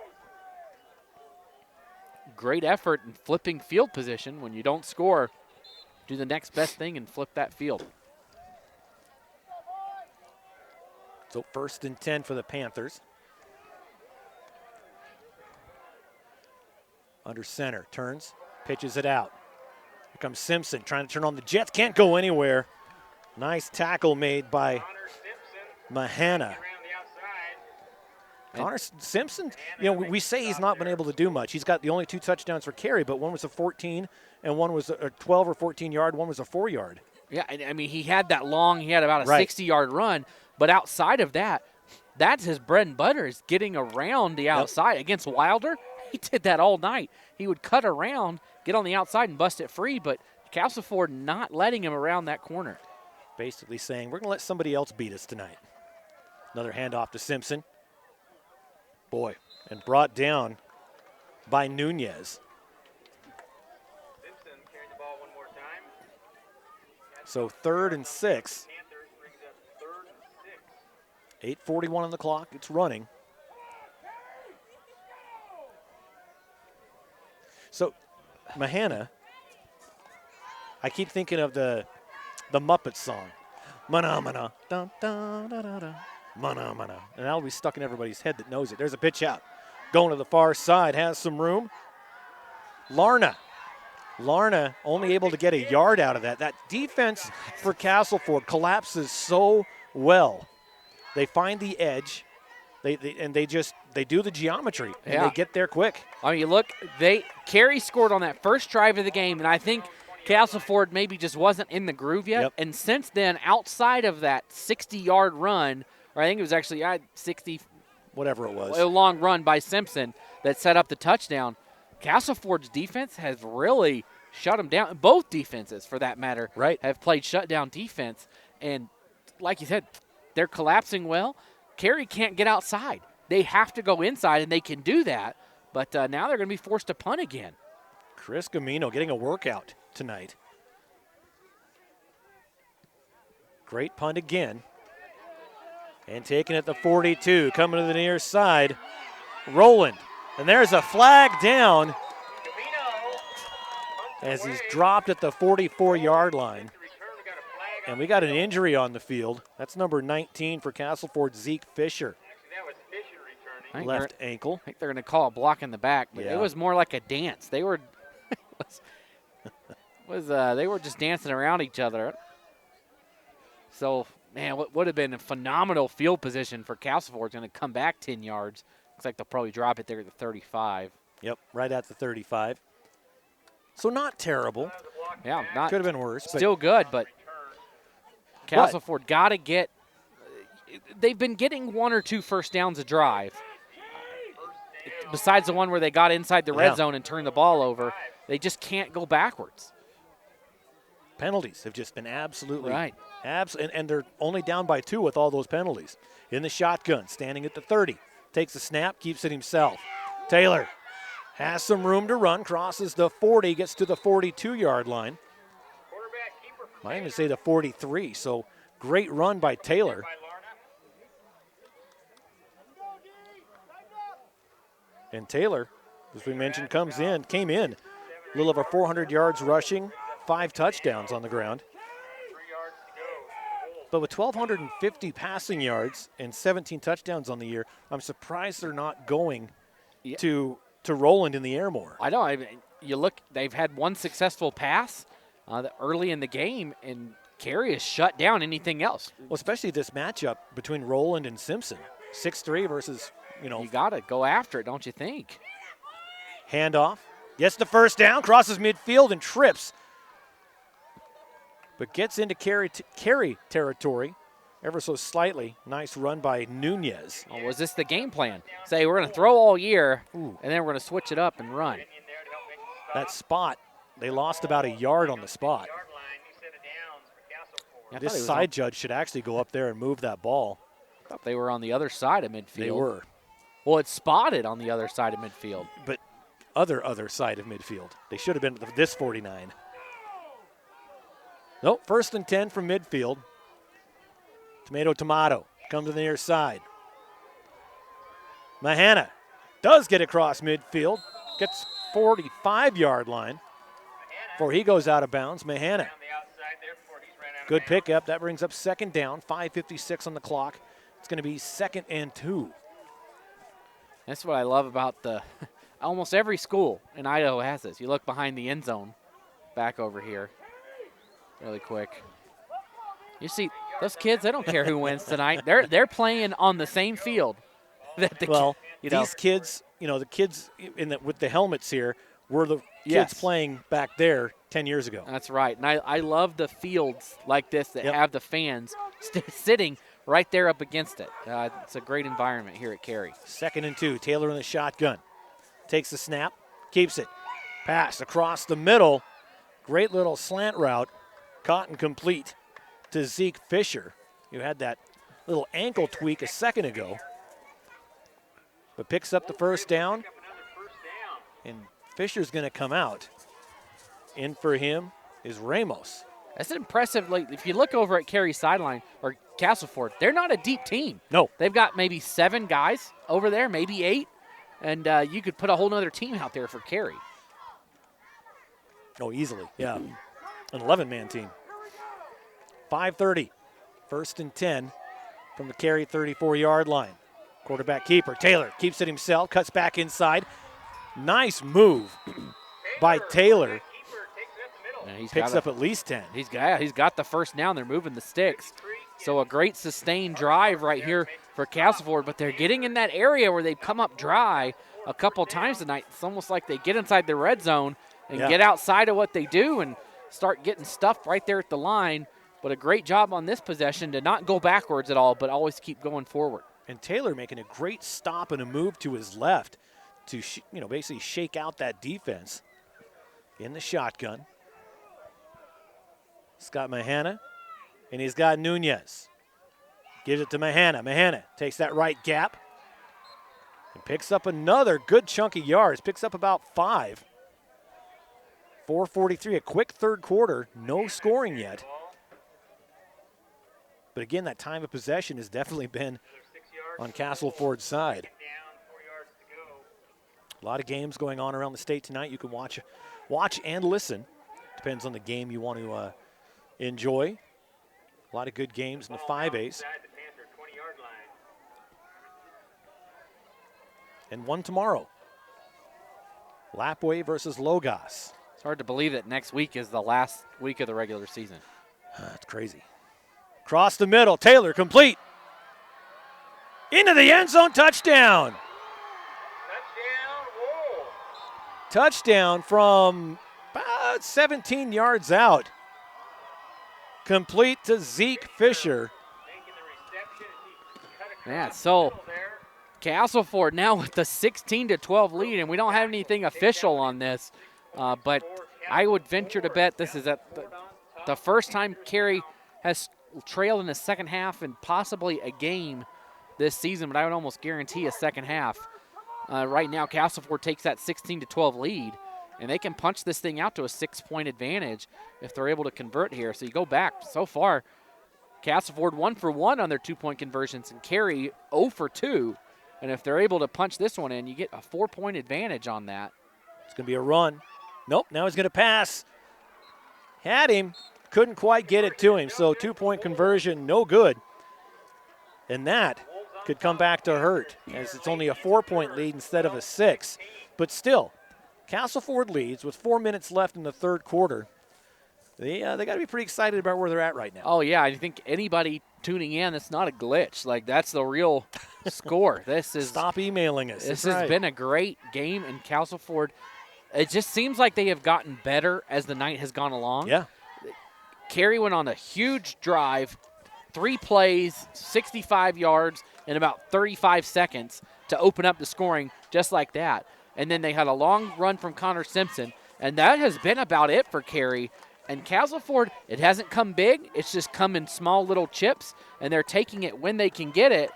great effort in flipping field position. When you don't score, do the next best thing and flip that field. So 1st and 10 for the Panthers. Under center, turns, pitches it out. Here comes Simpson trying to turn on the Jets. Can't go anywhere. Nice tackle made by Mahana. Connor Simpson, we say he's not been able to do much. He's got the only 2 touchdowns for Carey, but one was a 14 and one was a 12 or 14-yard, one was a 4-yard. Yeah, I mean, he had about a 60-yard run, but outside of that, that's his bread and butter, is getting around the outside. Against Wilder, he did that all night. He would cut around, get on the outside, and bust it free, but Castleford not letting him around that corner. Basically saying, we're going to let somebody else beat us tonight. Another handoff to Simpson. Boy, and brought down by Nunez. So 3rd and 6. 8:41 on the clock. It's running. So Mahana, I keep thinking of the Muppets song. Mana mana, dun dun da da da. Mana mana. And that'll be stuck in everybody's head that knows it. There's a pitch out. Going to the far side, has some room. Larna only able to get a yard out of that. That defense for Castleford collapses so well. They find the edge, they do the geometry, and they get there quick. I mean, look, Carey scored on that first drive of the game, and I think Castleford maybe just wasn't in the groove yet. Yep. And since then, outside of that 60-yard run, or I think it was actually 60, whatever it was, a long run by Simpson that set up the touchdown, Castleford's defense has really shut them down. Both defenses, for that matter, have played shutdown defense. And like you said, they're collapsing well. Carey can't get outside. They have to go inside, and they can do that. But now they're going to be forced to punt again. Chris Gamino getting a workout tonight. Great punt again. And taking it at the 42, coming to the near side. Roland. And there's a flag down as he's dropped at the 44-yard line. And we got an injury on the field. That's number 19 for Castleford, Zeke Fisher. Left ankle. I think they're going to call a block in the back, but it was more like a dance. They were they were just dancing around each other. So, man, what would have been a phenomenal field position for Castleford is going to come back 10 yards. Looks like they'll probably drop it there at the 35. Yep, right at the 35. So not terrible. Yeah, could have been worse. Still good, but Castleford got to get – they've been getting 1 or 2 first downs a drive. Besides the one where they got inside the red zone and turned the ball over, they just can't go backwards. Penalties have just been absolutely right. And they're only down by 2 with all those penalties. In the shotgun, standing at the 30. Takes a snap, keeps it himself. Taylor has some room to run, crosses the 40, gets to the 42-yard line. Might even say the 43, so great run by Taylor. And Taylor, as we mentioned, came in a little over 400 yards rushing, 5 touchdowns on the ground. But with 1,250 passing yards and 17 touchdowns on the year, I'm surprised they're not going to Roland in the air more. I know. I mean, you look, they've had one successful pass early in the game, and Carey has shut down anything else. Well, especially this matchup between Roland and Simpson. 6'3" versus, You got to go after it, don't you think? Handoff. Gets the first down, crosses midfield and trips. But gets into Carey territory ever so slightly. Nice run by Nunez. Oh, was this the game plan? Say, we're going to throw all year, and then we're going to switch it up and run. That spot, they lost about a yard on the spot. This side judge should actually go up there and move that ball. I thought they were on the other side of midfield. They were. Well, it's spotted on the other side of midfield. But other side of midfield. They should have been at this 49. Nope, 1st and 10 from midfield. Tomato comes to the near side. Mahana does get across midfield. Gets 45-yard line before he goes out of bounds. Mahana. Good pickup. That brings up 2nd down. 5:56 on the clock. It's going to be 2nd and 2. That's what I love about almost every school in Idaho has this. You look behind the end zone, back over here, really quick. You see those kids. They don't care who wins tonight. They're playing on the same field. These kids, the kids with the helmets here were the kids playing back there 10 years ago. That's right. And I love the fields like this that have the fans sitting right there up against it. It's a great environment here at Carey. 2nd and 2. Taylor in the shotgun. Takes the snap, keeps it. Pass across the middle. Great little slant route. Caught and complete to Zeke Fisher, who had that little ankle tweak a second ago. But picks up the 1st down. And Fisher's going to come out. In for him is Ramos. That's impressive. Like, if you look over at Carey's sideline, or Castleford, they're not a deep team. No. They've got maybe 7 guys over there, maybe 8. And you could put a whole other team out there for Carey. Oh, easily, yeah. An 11-man team. 5:30, 1st and 10 from the Carey 34-yard line. Quarterback keeper, Taylor keeps it himself, cuts back inside. Nice move by Taylor. He's Picks up at least 10. He's got the 1st down. They're moving the sticks. So a great sustained drive right here for Castleford, but they're getting in that area where they've come up dry a couple times tonight. It's almost like they get inside the red zone and get outside of what they do and start getting stuffed right there at the line. But a great job on this possession to not go backwards at all, but always keep going forward. And Taylor making a great stop and a move to his left to basically shake out that defense. In the shotgun. He's got Mahana, and he's got Nunez. Gives it to Mahana. Mahana takes that right gap and picks up another good chunk of yards. Picks up about 5. 4:43, a quick 3rd quarter. No scoring yet. But again, that time of possession has definitely been on Castleford's side. A lot of games going on around the state tonight. You can watch and listen. Depends on the game you want to enjoy. A lot of good games in the 5As. And one tomorrow. Lapway versus Logos. It's hard to believe that next week is the last week of the regular season. That's crazy. Across the middle, Taylor complete. Into the end zone, touchdown. Touchdown from about 17 yards out. Complete to Zeke Fisher. Yeah, so Castleford now with the 16-12 lead, and we don't have anything official on this, but I would venture to bet this is the first time Carey has trailed in the second half and possibly a game this season, but I would almost guarantee a second half. Right now, Castleford takes that 16-12 lead, and they can punch this thing out to a 6-point advantage if they're able to convert here. So you go back so far, Castleford 1 for 1 on their 2-point conversions, and Carey 0 for 2. And if they're able to punch this one in, you get a 4-point advantage on that. It's going to be a run. Nope, now he's going to pass. Had him. couldn't quite get it to him. So 2-point conversion, no good. And that could come back to hurt, as it's only a 4-point lead instead of a 6. But still, Castleford leads with 4 minutes left in the third quarter. They got to be pretty excited about where they're at right now. Oh, yeah, I think anybody tuning in, it's not a glitch. Like, that's the real score. Stop emailing us. This has been a great game, and Castleford, it just seems like they have gotten better as the night has gone along. Yeah. Carey went on a huge drive, 3 plays, 65 yards in about 35 seconds to open up the scoring just like that. And then they had a long run from Connor Simpson, and that has been about it for Carey. And Castleford, it hasn't come big. It's just come in small little chips, and they're taking it when they can get it.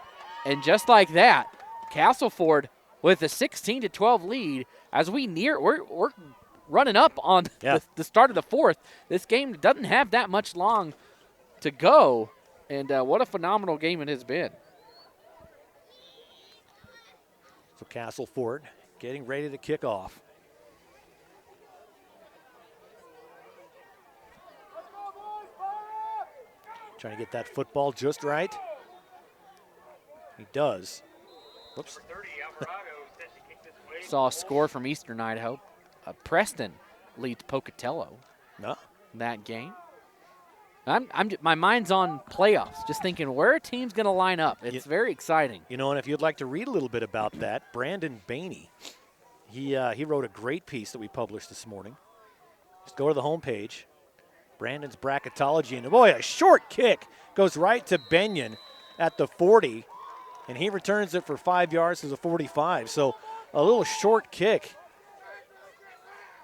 And just like that, Castleford with a 16-12 lead as we're running up on the start of the fourth. This game doesn't have that much long to go, and what a phenomenal game it has been. So Castleford getting ready to kick off. Trying to get that football just right. He does. Whoops. Saw a score from Eastern Idaho. Preston leads Pocatello that game. My mind's on playoffs, just thinking where a team's going to line up. It's very exciting. You know, and if you'd like to read a little bit about that, Brandon Bainey, he wrote a great piece that we published this morning. Just go to the homepage. Brandon's bracketology, and boy, a short kick goes right to Benyon at the 40, and he returns it for 5 yards to the 45. So a little short kick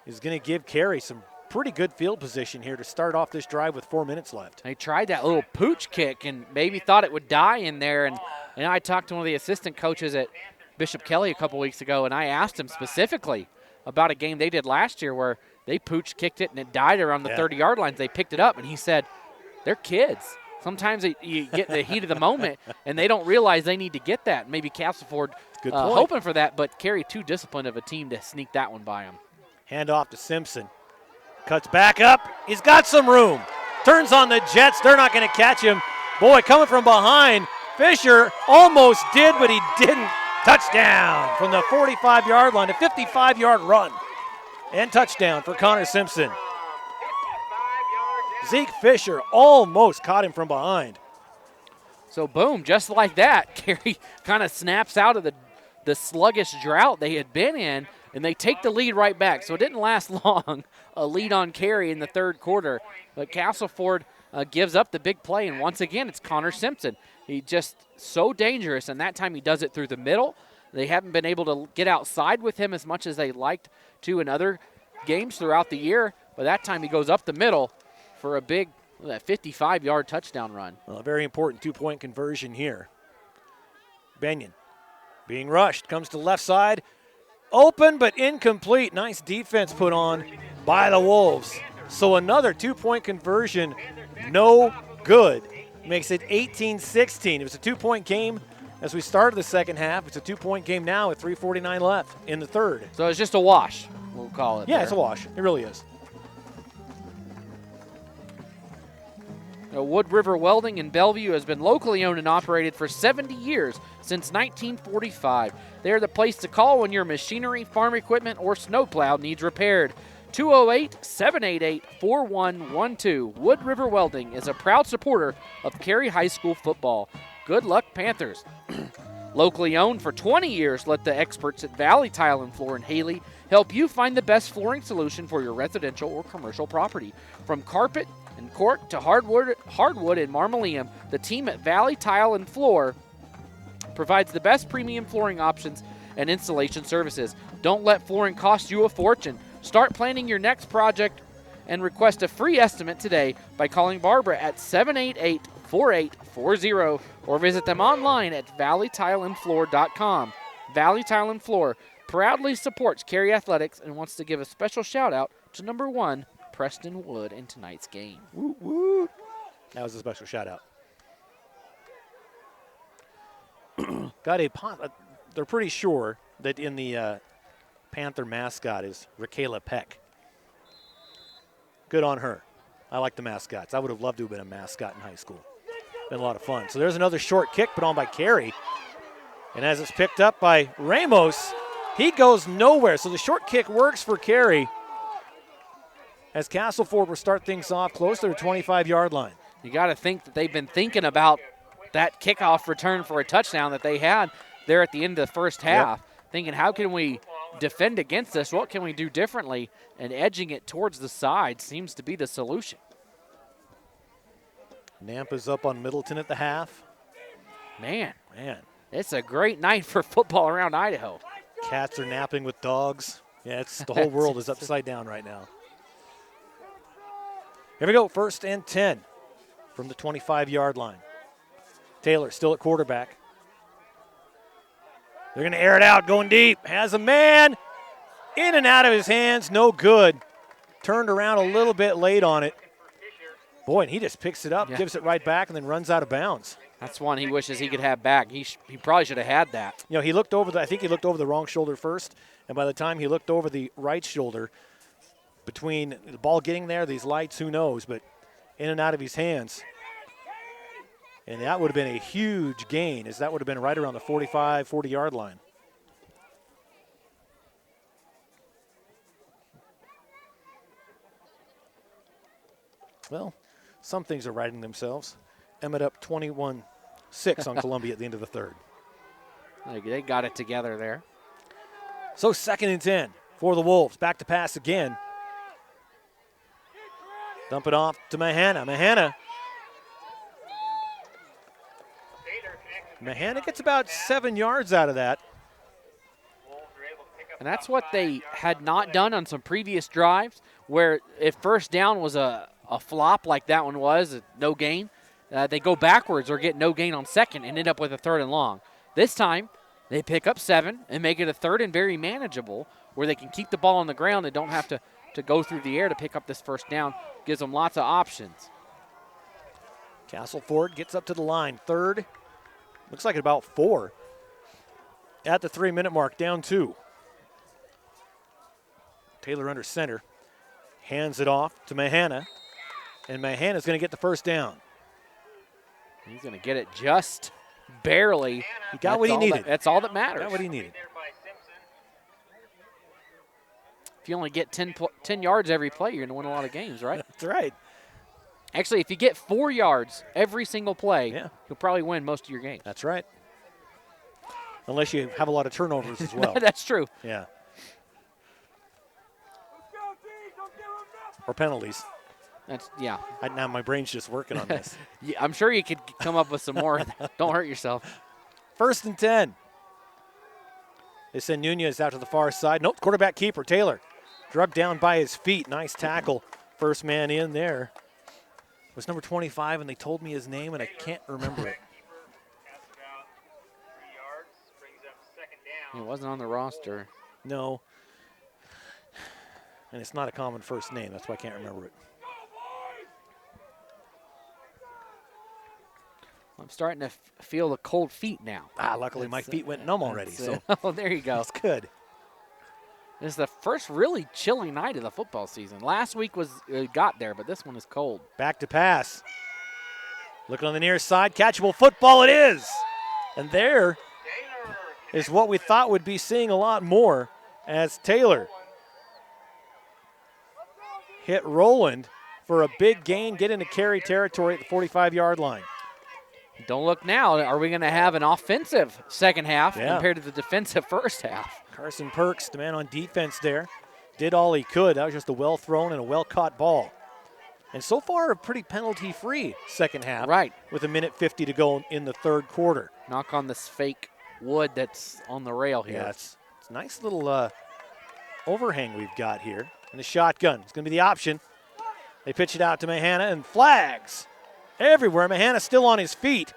is going to give Carey some pretty good field position here to start off this drive with 4 minutes left. They tried that little pooch kick and maybe thought it would die in there, and I talked to one of the assistant coaches at Bishop Kelly a couple weeks ago, and I asked him specifically about a game they did last year where they pooch kicked it and it died around the 30-yard lines. They picked it up, and he said, they're kids. Sometimes you get in the heat of the moment, and they don't realize they need to get that. Maybe Castleford hoping for that, but Carey too disciplined of a team to sneak that one by him. Hand off to Simpson. Cuts back up. He's got some room. Turns on the Jets. They're not going to catch him. Boy, coming from behind. Fisher almost did, but he didn't. Touchdown from the 45-yard line, a 55-yard run. And touchdown for Connor Simpson. Zeke Fisher almost caught him from behind. So boom, just like that, Carey kind of snaps out of the sluggish drought they had been in, and they take the lead right back. So it didn't last long, a lead on Carey in the third quarter. But Castleford gives up the big play, and once again, it's Connor Simpson. He's just so dangerous, and that time he does it through the middle. They haven't been able to get outside with him as much as they liked to in other games throughout the year, but that time he goes up the middle for a big 55-yard touchdown run. Well, a very important 2-point conversion here. Benyon being rushed, comes to left side. Open but incomplete. Nice defense put on by the Wolves. So another 2-point conversion, no good. Makes it 18-16. It was a 2-point game as we started the second half. It's a 2-point game now with 3:49 left in the third. So it's just a wash, we'll call it. Yeah, it's a wash. It really is. Wood River Welding in Bellevue has been locally owned and operated for 70 years, since 1945. They're the place to call when your machinery, farm equipment, or snowplow needs repaired. 208-788-4112. Wood River Welding is a proud supporter of Carey High School football. Good luck, Panthers. Locally owned for 20 years, let the experts at Valley Tile and Floor in Haley help you find the best flooring solution for your residential or commercial property. From carpet and cork to hardwood and marmoleum, the team at Valley Tile and Floor provides the best premium flooring options and installation services. Don't let flooring cost you a fortune. Start planning your next project and request a free estimate today by calling Barbara at 788-4840 or visit them online at valleytileandfloor.com. Valley Tile and Floor proudly supports Carey Athletics and wants to give a special shout out to number 1 Preston Wood in tonight's game. Woo, woo. That was a special shout out. They're pretty sure that in the Panther mascot is Raquela Peck. Good on her. I like the mascots. I would have loved to have been a mascot in high school. Been a lot of fun. So there's another short kick put on by Carey. And as it's picked up by Ramos, he goes nowhere. So the short kick works for Carey as Castleford will start things off close to the 25-yard line. You got to think that they've been thinking about that kickoff return for a touchdown that they had there at the end of the first half, thinking how can we defend against this? What can we do differently? And edging it towards the side seems to be the solution. Nampa's up on Middleton at the half. Man, it's a great night for football around Idaho. Cats are napping with dogs. Yeah, it's the whole world is upside down right now. Here we go, 1st and 10 from the 25-yard line. Taylor still at quarterback. They're going to air it out, going deep. Has a man in and out of his hands, no good. Turned around a little bit late on it. Boy, and he just picks it up, gives it right back, and then runs out of bounds. That's one he wishes he could have back. He probably should have had that. You know, he looked over I think he looked over the wrong shoulder first, and by the time he looked over the right shoulder, between the ball getting there, these lights, who knows, but in and out of his hands. And that would have been a huge gain, as that would have been right around the 45, 40-yard line. Well, some things are righting themselves. Emmett up 21-6 on Columbia at the end of the third. They got it together there. So 2nd and 10 for the Wolves. Back to pass again. Dump it off to Mahana. Mahana gets about 7 yards out of that. And that's what they had not done on some previous drives, where if first down was a flop like that one was, no gain, they go backwards or get no gain on second and end up with a 3rd and long. This time, they pick up 7 and make it a 3rd and very manageable, where they can keep the ball on the ground and don't have to go through the air to pick up this first down. Gives them lots of options. Castleford gets up to the line. 3rd, looks like about 4. At the 3-minute mark, down 2. Taylor under center. Hands it off to Mahana. And Mahana's going to get the first down. He's going to get it just barely. He got what he needed. That's all that matters. Got what he needed. If you only get 10 yards every play, you're going to win a lot of games, right? That's right. Actually, if you get 4 yards every single play, you'll probably win most of your games. That's right. Unless you have a lot of turnovers as well. That's true. Yeah. Or penalties. Yeah. Now my brain's just working on this. Yeah, I'm sure you could come up with some more. Don't hurt yourself. 1st and 10. They send Nunez out to the far side. Nope, quarterback keeper, Taylor. Drugged down by his feet. Nice tackle. First man in there was number 25, and they told me his name, and I can't remember it. He wasn't on the roster. No. And it's not a common first name. That's why I can't remember it. I'm starting to feel the cold feet now. Luckily my feet went numb already. So oh, there you go. That's good. This is the first really chilly night of the football season. Last week got there, but this one is cold. Back to pass. Looking on the near side. Catchable football it is. And there is what we thought would be seeing a lot more, as Taylor hit Roland for a big gain, get into Carey territory at the 45-yard line. Don't look now. Are we going to have an offensive second half compared to the defensive first half? Carson Perks, the man on defense there, did all he could. That was just a well-thrown and a well-caught ball. And so far, a pretty penalty-free second half. Right. With 1:50 to go in the third quarter. Knock on this fake wood that's on the rail here. Yeah, it's a nice little overhang we've got here. And the shotgun. It's going to be the option. They pitch it out to Mahana, and flags everywhere. Mahana still on his feet.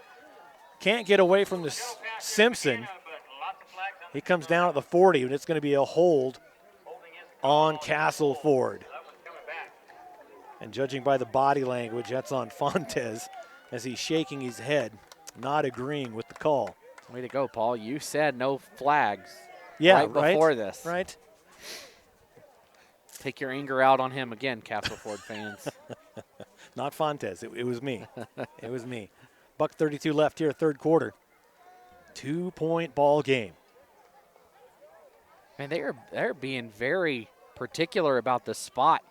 Can't get away from the Simpson. He comes down at the 40, and it's going to be a hold on Castleford. And judging by the body language, that's on Fontes as he's shaking his head, not agreeing with the call. Way to go, Paul. You said no flags right before this. Right. Take your anger out on him again, Castleford fans. Not Fontes. It was me. It was me. $1:32 left here, third quarter. 2-point ball game. Man, they're being very particular about the spot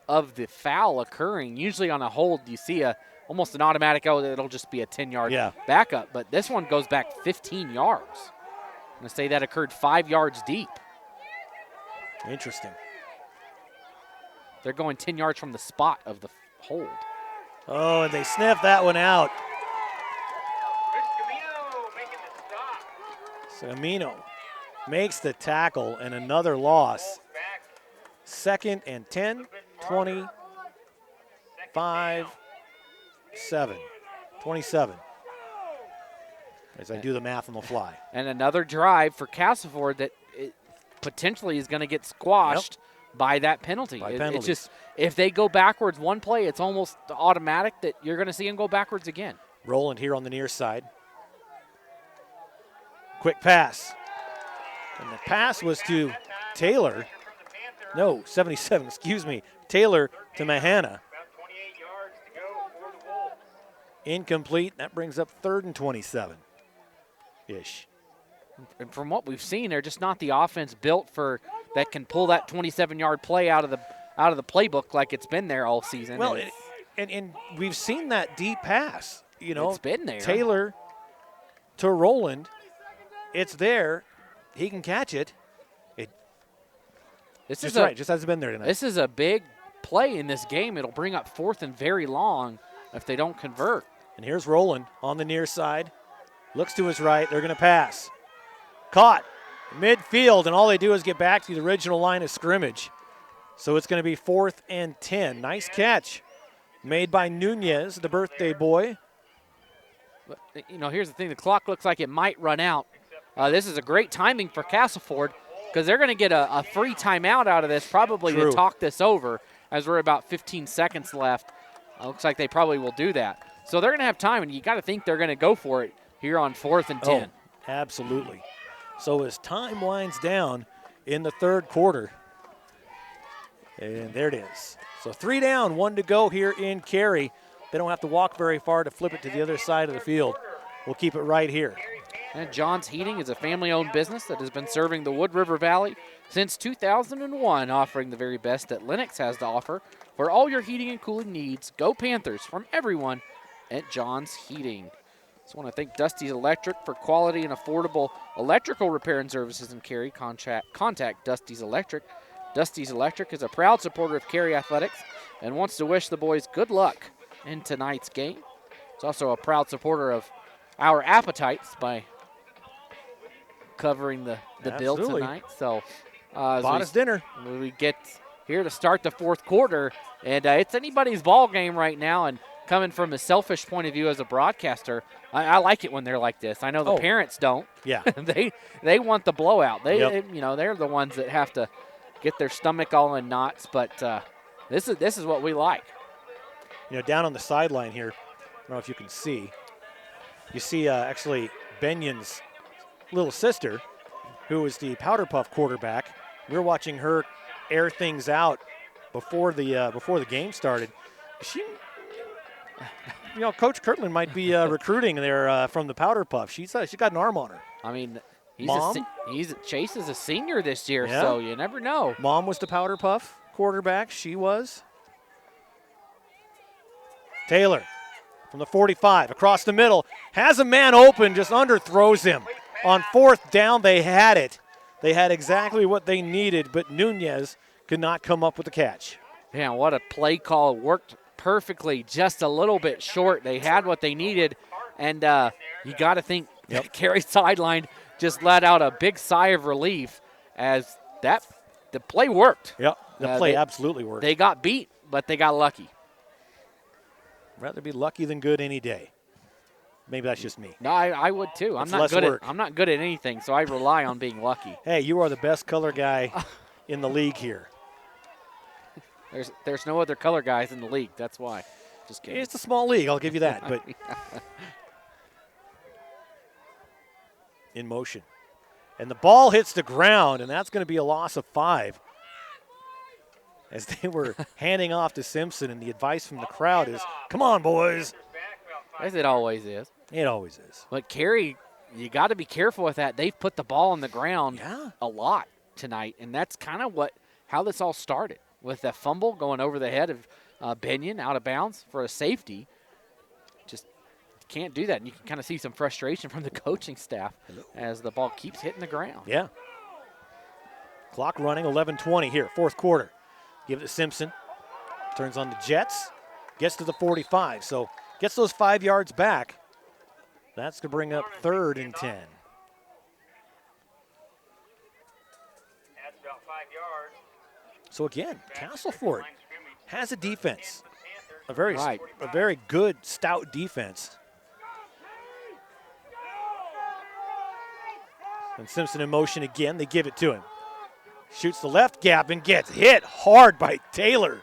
of the foul occurring. Usually on a hold, you see almost an automatic, it'll just be a 10-yard backup. But this one goes back 15 yards. I'm going to say that occurred 5 yards deep. Interesting. They're going 10 yards from the spot of the hold. Oh, and they sniffed that one out. Camino makes the tackle and another loss. 2nd and 10, 25, 7, 27. As I do the math on the fly. And another drive for Castleford that potentially is going to get squashed by that penalty. It's just, if they go backwards one play, it's almost automatic that you're going to see them go backwards again. Roland here on the near side. Quick pass. And the pass was to Taylor. No, 77, excuse me. Taylor to Mahana. Incomplete. That brings up 3rd and 27-ish. And from what we've seen, they're just not the offense built for that can pull that 27-yard play out of the playbook like it's been there all season. Well, and we've seen that deep pass. You know, it's been there. Taylor to Roland. It's there. He can catch it. Just hasn't been there tonight. This is a big play in this game. It'll bring up 4th and very long if they don't convert. And here's Roland on the near side. Looks to his right. They're going to pass. Caught midfield, and all they do is get back to the original line of scrimmage. So it's going to be 4th and 10. Nice catch made by Nunez, the birthday boy. But, you know, here's the thing. The clock looks like it might run out. This is a great timing for Castleford because they're going to get a free timeout out of this probably to talk this over as we're about 15 seconds left. Looks like they probably will do that. So they're going to have time, and you got to think they're going to go for it here on 4th and 10. Oh, absolutely. So as time winds down in the third quarter, and there it is. So 3 down, 1 to go here in Carey. They don't have to walk very far to flip it to the other side of the field. We'll keep it right here. And John's Heating is a family-owned business that has been serving the Wood River Valley since 2001, offering the very best that Lennox has to offer for all your heating and cooling needs. Go Panthers from everyone at John's Heating. Just want to thank Dusty's Electric for quality and affordable electrical repair and services in Carey. Contact Dusty's Electric. Dusty's Electric is a proud supporter of Carey Athletics and wants to wish the boys good luck in tonight's game. It's also a proud supporter of our appetites by covering the bill tonight. So bought us dinner. We get here to start the fourth quarter, and it's anybody's ball game right now. And coming from a selfish point of view as a broadcaster, I like it when they're like this. I know the parents don't. Yeah, they want the blowout. They they're the ones that have to get their stomach all in knots. But this is what we like. You know, down on the sideline here, I don't know if you can see. You see actually Benyon's little sister, who is the Powder Puff quarterback. We were watching her air things out before the game started. Coach Kirtland might be recruiting there from the Powder Puff. She's got an arm on her. I mean, Chase is a senior this year, so you never know. Mom was the Powder Puff quarterback. She was. Taylor from the 45 across the middle has a man open, just underthrows him. On 4th down, they had it. They had exactly what they needed, but Nunez could not come up with the catch. Yeah, what a play call. Worked perfectly, just a little bit short. They had what they needed, and you got to think Carey sideline just let out a big sigh of relief as the play worked. Yep, the play absolutely worked. They got beat, but they got lucky. Rather be lucky than good any day. Maybe that's just me. No, I would too. I'm not good at anything, so I rely on being lucky. Hey, you are the best color guy in the league here. There's no other color guys in the league. That's why. Just kidding. It's a small league. I'll give you that. But in motion, and the ball hits the ground, and that's going to be a loss of 5. as they were handing off to Simpson, and the advice from the crowd is, come on, boys. As it always is. It always is. But Carey, you got to be careful with that. They've put the ball on the ground a lot tonight, and that's kind of how this all started, with that fumble going over the head of Benyon out of bounds for a safety. Just can't do that, and you can kind of see some frustration from the coaching staff as the ball keeps hitting the ground. Yeah. Clock running, 11:20 here, fourth quarter. Give it to Simpson. Turns on the Jets. Gets to the 45, so gets those 5 yards back. That's going to bring up 3rd and 10. So again, Castleford has a defense, a very good, stout defense. And Simpson in motion again. They give it to him. Shoots the left gap and gets hit hard by Taylor.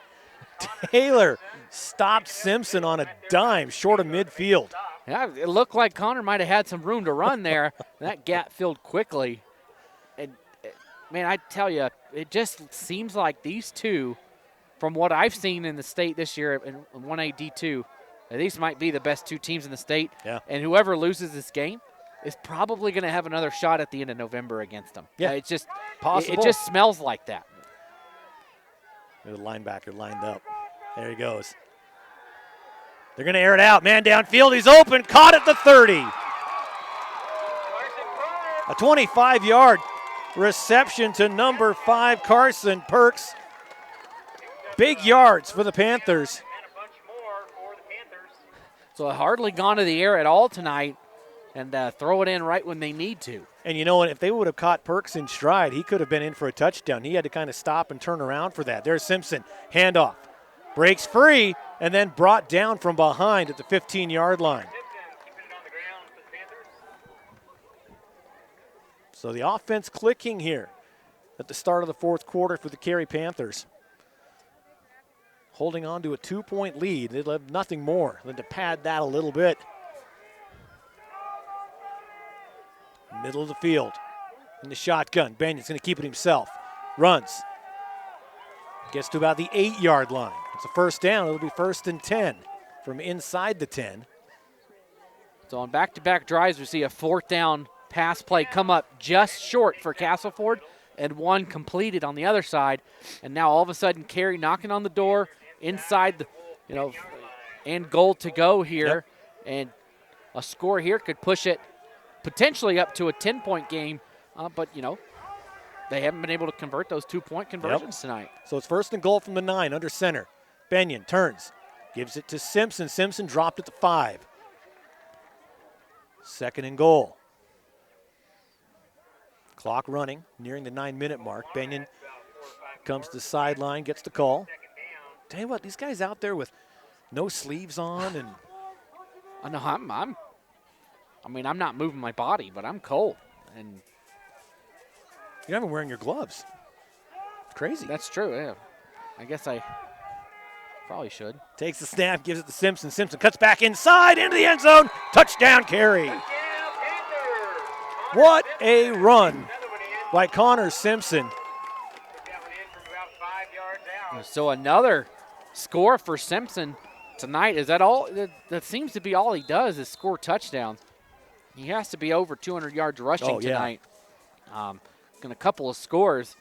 Taylor stopped Simpson on a dime short of midfield. Yeah, it looked like Connor might have had some room to run there. That gap filled quickly. And, man, I tell you, it just seems like these two, from what I've seen in the state this year in 1A D2, these might be the best two teams in the state. Yeah. And whoever loses this game is probably going to have another shot at the end of November against them. Yeah, it's just possible. It just smells like that. The linebacker lined up. There he goes. They're going to air it out. Man downfield. He's open. Caught at the 30. A 25-yard reception to number 5, Carson Perks. Big yards for the Panthers. So hardly gone to the air at all tonight, and throw it in right when they need to. And you know what? If they would have caught Perks in stride, he could have been in for a touchdown. He had to kind of stop and turn around for that. There's Simpson. Handoff. Breaks free and then brought down from behind at the 15-yard line. So the offense clicking here at the start of the fourth quarter for the Carey Panthers. Holding on to a 2-point lead. They'd have nothing more than to pad that a little bit. Middle of the field. In the shotgun. Benyon's going to keep it himself. Runs. Gets to about the 8-yard line. It's a first down. It'll be 1st and 10 from inside the 10. So on back-to-back drives, we see a 4th down pass play come up just short for Castleford and one completed on the other side. And now all of a sudden Carey knocking on the door inside the, and goal to go here. Yep. And a score here could push it potentially up to a 10-point game. But, they haven't been able to convert those 2-point conversions tonight. So it's 1st and goal from the 9 under center. Benyon turns, gives it to Simpson. Simpson dropped at the 5. 2nd and goal. Clock running, nearing the 9-minute mark. Benyon comes to the sideline, gets the call. Tell you what, these guys out there with no sleeves on and. I know I'm not moving my body, but I'm cold. And you're not even wearing your gloves. It's crazy. That's true, yeah. I guess I probably should. Takes the snap, gives it to Simpson. Simpson cuts back inside into the end zone. Touchdown, Carey. What a run by Connor Simpson. So another score for Simpson tonight. Is that all? That seems to be all he does is score touchdowns. He has to be over 200 yards rushing tonight. A couple of scores.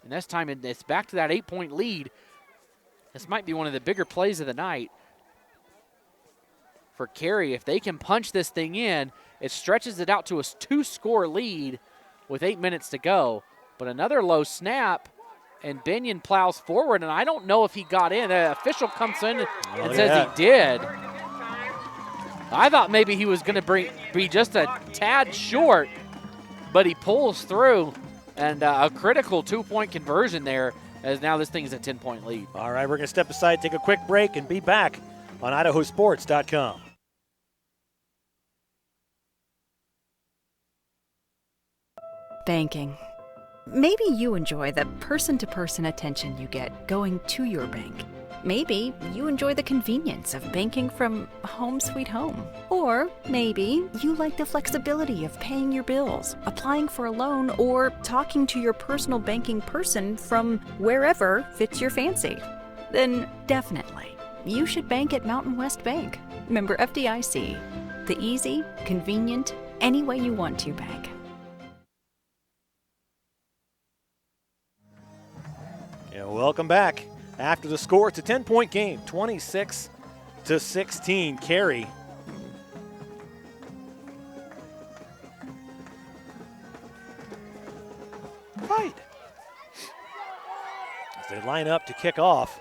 And this time it's back to that 8-point lead. This might be one of the bigger plays of the night for Carey. If they can punch this thing in, it stretches it out to a 2-score lead with 8 minutes to go. But another low snap, and Benyon plows forward, and I don't know if he got in. The official comes in and says he did. I thought maybe he was going to be just a tad short, but he pulls through, and a critical 2-point conversion there, as now this thing is a 10-point lead. All right, we're going to step aside, take a quick break, and be back on IdahoSports.com. Banking. Maybe you enjoy the person-to-person attention you get going to your bank. maybe you enjoy the convenience of banking from home sweet home. Or maybe you like the flexibility of paying your bills, applying for a loan, or talking to your personal banking person from wherever fits your fancy. Then definitely, you should bank at Mountain West Bank. Member FDIC. The easy, convenient, any way you want to bank. Yeah, welcome back. After the score, it's a 10-point game, 26-16. Carey. Fight. As they line up to kick off,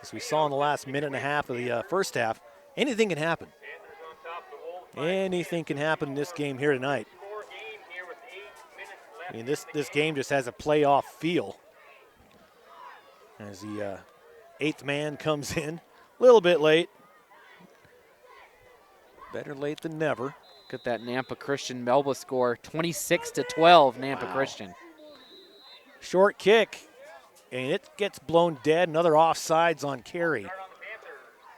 as we saw in the last minute and a half of the first half, anything can happen. Anything can happen in this game here tonight. I mean, this game just has a playoff feel. As the eighth man comes in, a little bit late. Better late than never. Look at that Nampa Christian Melba score, 26-12 Nampa Christian. Short kick, and it gets blown dead. Another offsides on Carey.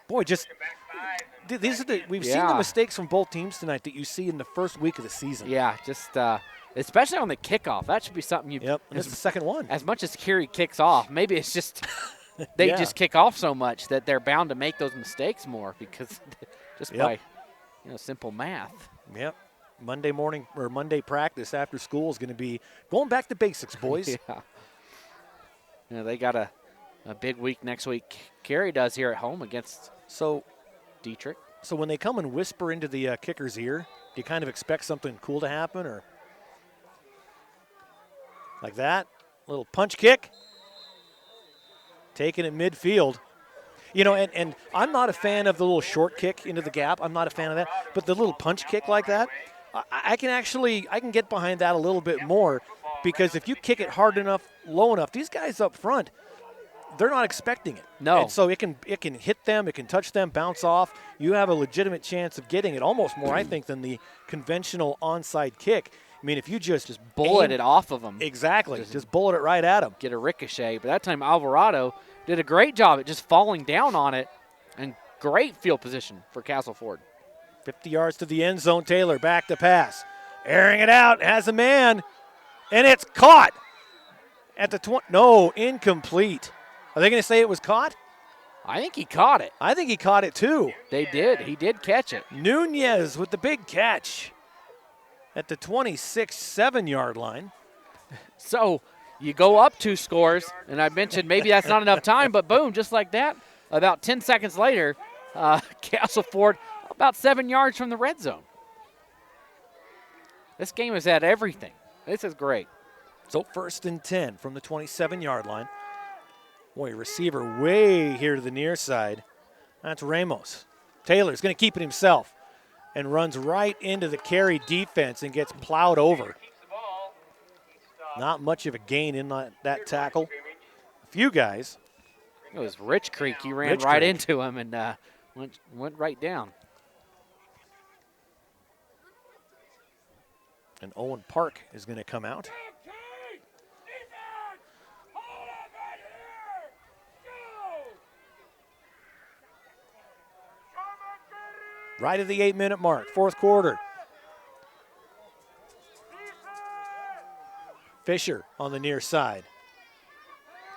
Boy, just these are we've seen the mistakes from both teams tonight that you see in the first week of the season. Yeah, just especially on the kickoff. That should be something you. Yep, and it's the second one. As much as Carey kicks off, maybe it's just they just kick off so much that they're bound to make those mistakes more because just by simple math. Yep. Monday morning or Monday practice after school is going to be going back to basics, boys. Yeah, they got a big week next week. Carey does here at home against Dietrich. So when they come and whisper into the kicker's ear, do you kind of expect something cool to happen, or like that? Little punch kick. Taken at midfield. You know, and I'm not a fan of the little short kick into the gap. I'm not a fan of that. But the little punch kick like that, I can get behind that a little bit more, because if you kick it hard enough, low enough, these guys up front, they're not expecting it. No. And so it can hit them, it can touch them, bounce off. You have a legitimate chance of getting it, almost more, I think, than the conventional onside kick. I mean, if you just bullet it off of them. Exactly. Just bullet it right at them. Get a ricochet. But that time Alvarado did a great job at just falling down on it, and great field position for Castleford. 50 yards to the end zone. Taylor back to pass. Airing it out. Has a man. And it's caught at the 20. No, incomplete. Are they going to say it was caught? I think he caught it. I think he caught it too. They did. He did catch it. Nunez with the big catch at the 26-7-yard line. So you go up 2 scores, and I mentioned maybe that's not enough time, but boom, just like that, about 10 seconds later, Castleford about 7 yards from the red zone. This game has had everything. This is great. So 1st and 10 from the 27-yard line. Boy, receiver way here to the near side. That's Ramos. Taylor's going to keep it himself and runs right into the Carey defense and gets plowed over. Not much of a gain in that tackle. A few guys. It was Rich Creek. He ran right into him and went right down. And Owen Park is going to come out. Right at the 8-minute mark, 4th quarter. Fisher on the near side.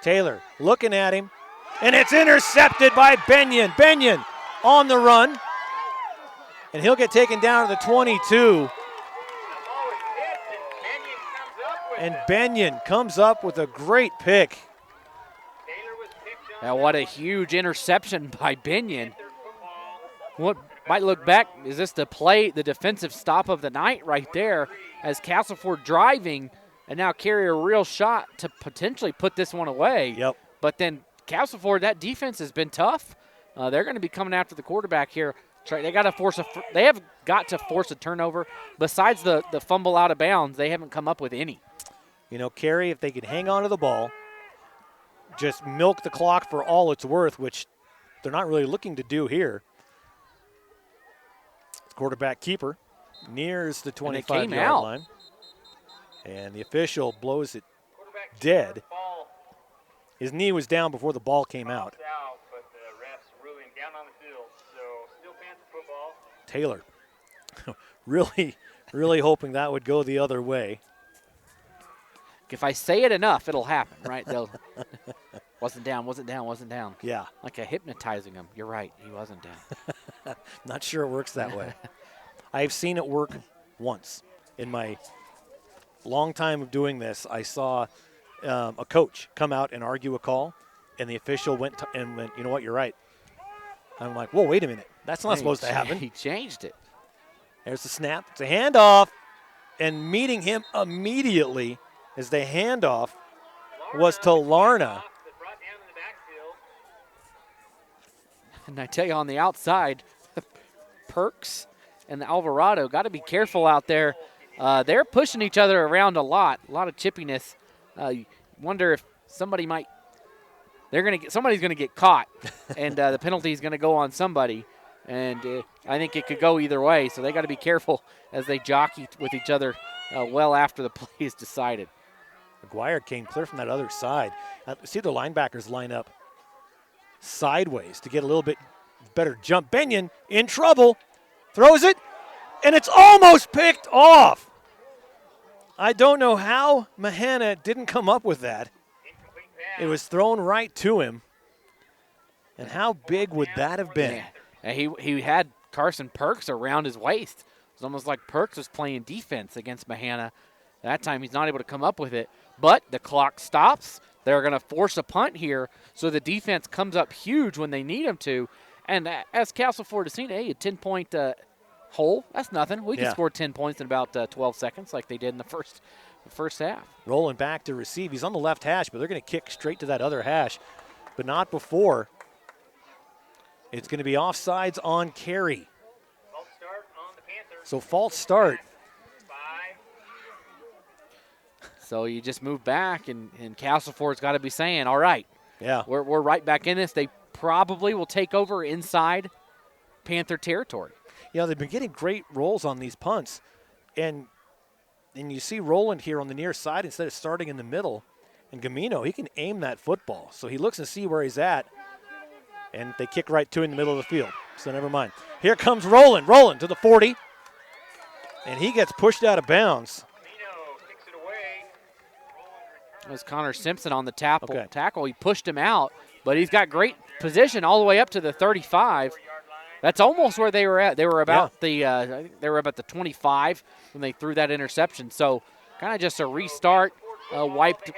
Taylor looking at him, and it's intercepted by Benyon. Benyon on the run, and he'll get taken down to the 22. And Benyon comes up with a great pick. Now what a huge interception by Benyon. What might look back, is this the defensive stop of the night right there, as Castleford driving, and now Carey a real shot to potentially put this one away. Yep. But then Castleford, that defense has been tough. They're going to be coming after the quarterback here. They have got to force a turnover. Besides the fumble out of bounds, they haven't come up with any. You know, Carey, if they could hang on to the ball, just milk the clock for all it's worth, which they're not really looking to do here. Quarterback keeper nears the 25-yard line. And the official blows it dead. His knee was down before the ball came out. Taylor really, really hoping that would go the other way. If I say it enough, it'll happen, right? They'll wasn't down. Yeah. Like hypnotizing him. You're right. He wasn't down. Not sure it works that way. I've seen it work once. In my long time of doing this, I saw a coach come out and argue a call, and the official went, you know what, you're right. I'm like, whoa, wait a minute. That's not supposed to happen. He changed it. There's the snap. It's a handoff. And meeting him immediately as the handoff was to Larna. And I tell you, on the outside, Perks and the Alvarado got to be careful out there. They're pushing each other around a lot of chippiness. You wonder if somebody's going to get caught, and the penalty is going to go on somebody. And I think it could go either way, so they got to be careful as they jockey with each other well after the play is decided. McGuire came clear from that other side. See the linebackers line up sideways to get a little bit better jump. Benyon in trouble, throws it, and it's almost picked off. I don't know how Mahana didn't come up with that. It was thrown right to him. And how big would that have been? Yeah. He had Carson Perks around his waist. It was almost like Perks was playing defense against Mahana. That time he's not able to come up with it. But the clock stops. They're going to force a punt here, so the defense comes up huge when they need them to. And as Castleford has seen, hey, a 10-point hole, that's nothing. We can score 10 points in about 12 seconds like they did in the first half. Rolling back to receive. He's on the left hash, but they're going to kick straight to that other hash, but not before. It's going to be offsides on Carey. So false start. So you just move back, and Castleford's got to be saying, all right, we're right back in this. They probably will take over inside Panther territory. Yeah, they've been getting great rolls on these punts. And you see Roland here on the near side instead of starting in the middle. And Gamino, he can aim that football. So he looks and see where he's at. And they kick right to him in the middle of the field. So never mind. Here comes Roland. Roland to the 40. And he gets pushed out of bounds. It was Connor Simpson on the tackle. He pushed him out, but he's got great position all the way up to the 35. That's almost where they were at. They were about I think they were about the 25 when they threw that interception. So kind of just a restart, wiped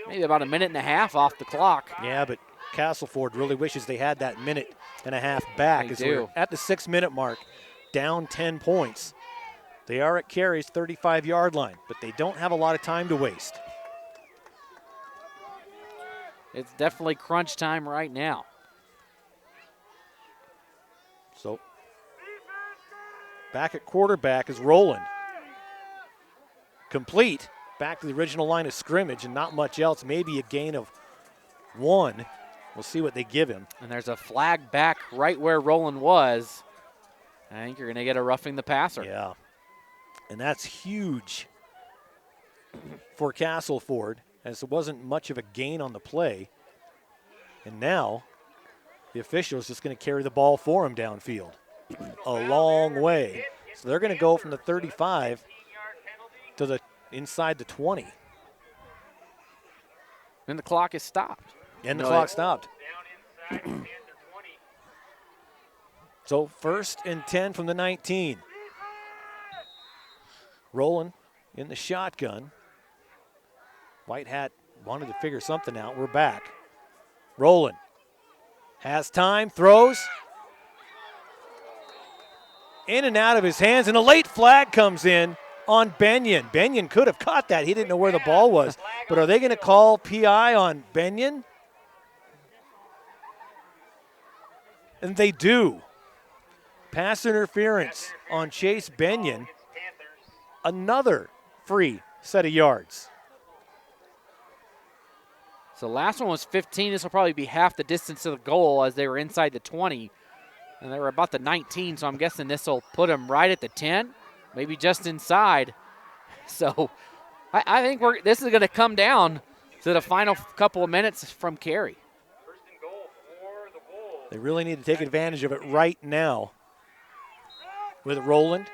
maybe about a minute and a half off the clock. Yeah, but Castleford really wishes they had that minute and a half back. They do. We're at the 6-minute mark, down 10 points. They are at Carey's 35-yard line, but they don't have a lot of time to waste. It's definitely crunch time right now. So back at quarterback is Roland. Complete. Back to the original line of scrimmage and not much else. Maybe a gain of 1. We'll see what they give him. And there's a flag back right where Roland was. I think you're going to get a roughing the passer. Yeah. And that's huge for Castleford, as it wasn't much of a gain on the play. And now the official is just going to carry the ball for him downfield a long way. So they're going to go from the 35 to the inside the 20. And the clock is stopped. And the clock stopped. So 1st and 10 from the 19. Roland in the shotgun. White Hat wanted to figure something out. We're back. Roland has time, throws. In and out of his hands, and a late flag comes in on Benyon. Benyon could have caught that. He didn't know where the ball was. But are they going to call PI on Benyon? And they do. Pass interference on Chase Benyon. Another free set of yards. So last one was 15. This will probably be half the distance to the goal as they were inside the 20. And they were about the 19, so I'm guessing this will put them right at the 10, maybe just inside. So I think this is going to come down to the final couple of minutes from Carey. They really need to take advantage of it right now. With Roland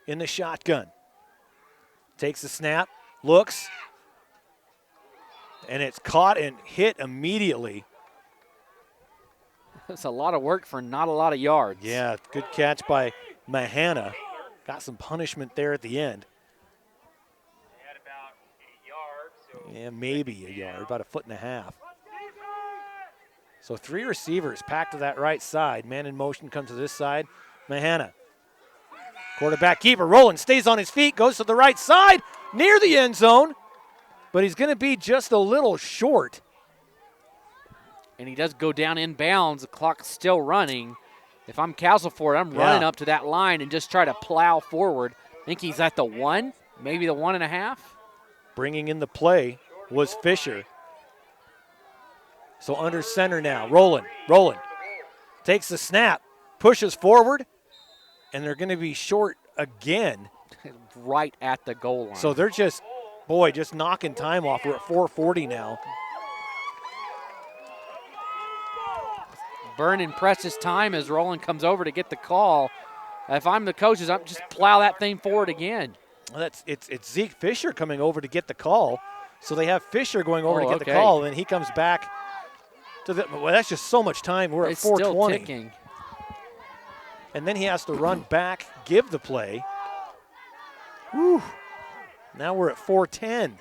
in the shotgun. Takes the snap, looks, and it's caught and hit immediately. That's a lot of work for not a lot of yards. Yeah, good catch by Mahana. Got some punishment there at the end. Yeah, maybe a yard, about 1.5 feet. So 3 receivers packed to that right side. Man in motion comes to this side. Mahana. Quarterback keeper. Roland stays on his feet, goes to the right side, near the end zone. But he's going to be just a little short. And he does go down in bounds. The clock's still running. If I'm Castleford, I'm running up to that line and just try to plow forward. I think he's at the 1, maybe the 1.5. Bringing in the play was Fisher. So under center now. Roland takes the snap, pushes forward, and they're going to be short again. Right at the goal line. So they're just knocking time off. We're at 4:40 now. Vernon presses time as Roland comes over to get the call. If I'm the coaches, I'm just plow that thing forward again. Well, it's Zeke Fisher coming over to get the call. So they have Fisher going over to get the call, and he comes back to the. Well, that's just so much time. We're at 4:20. Still ticking. And then he has to run back, give the play. Whew. Now we're at 4:10.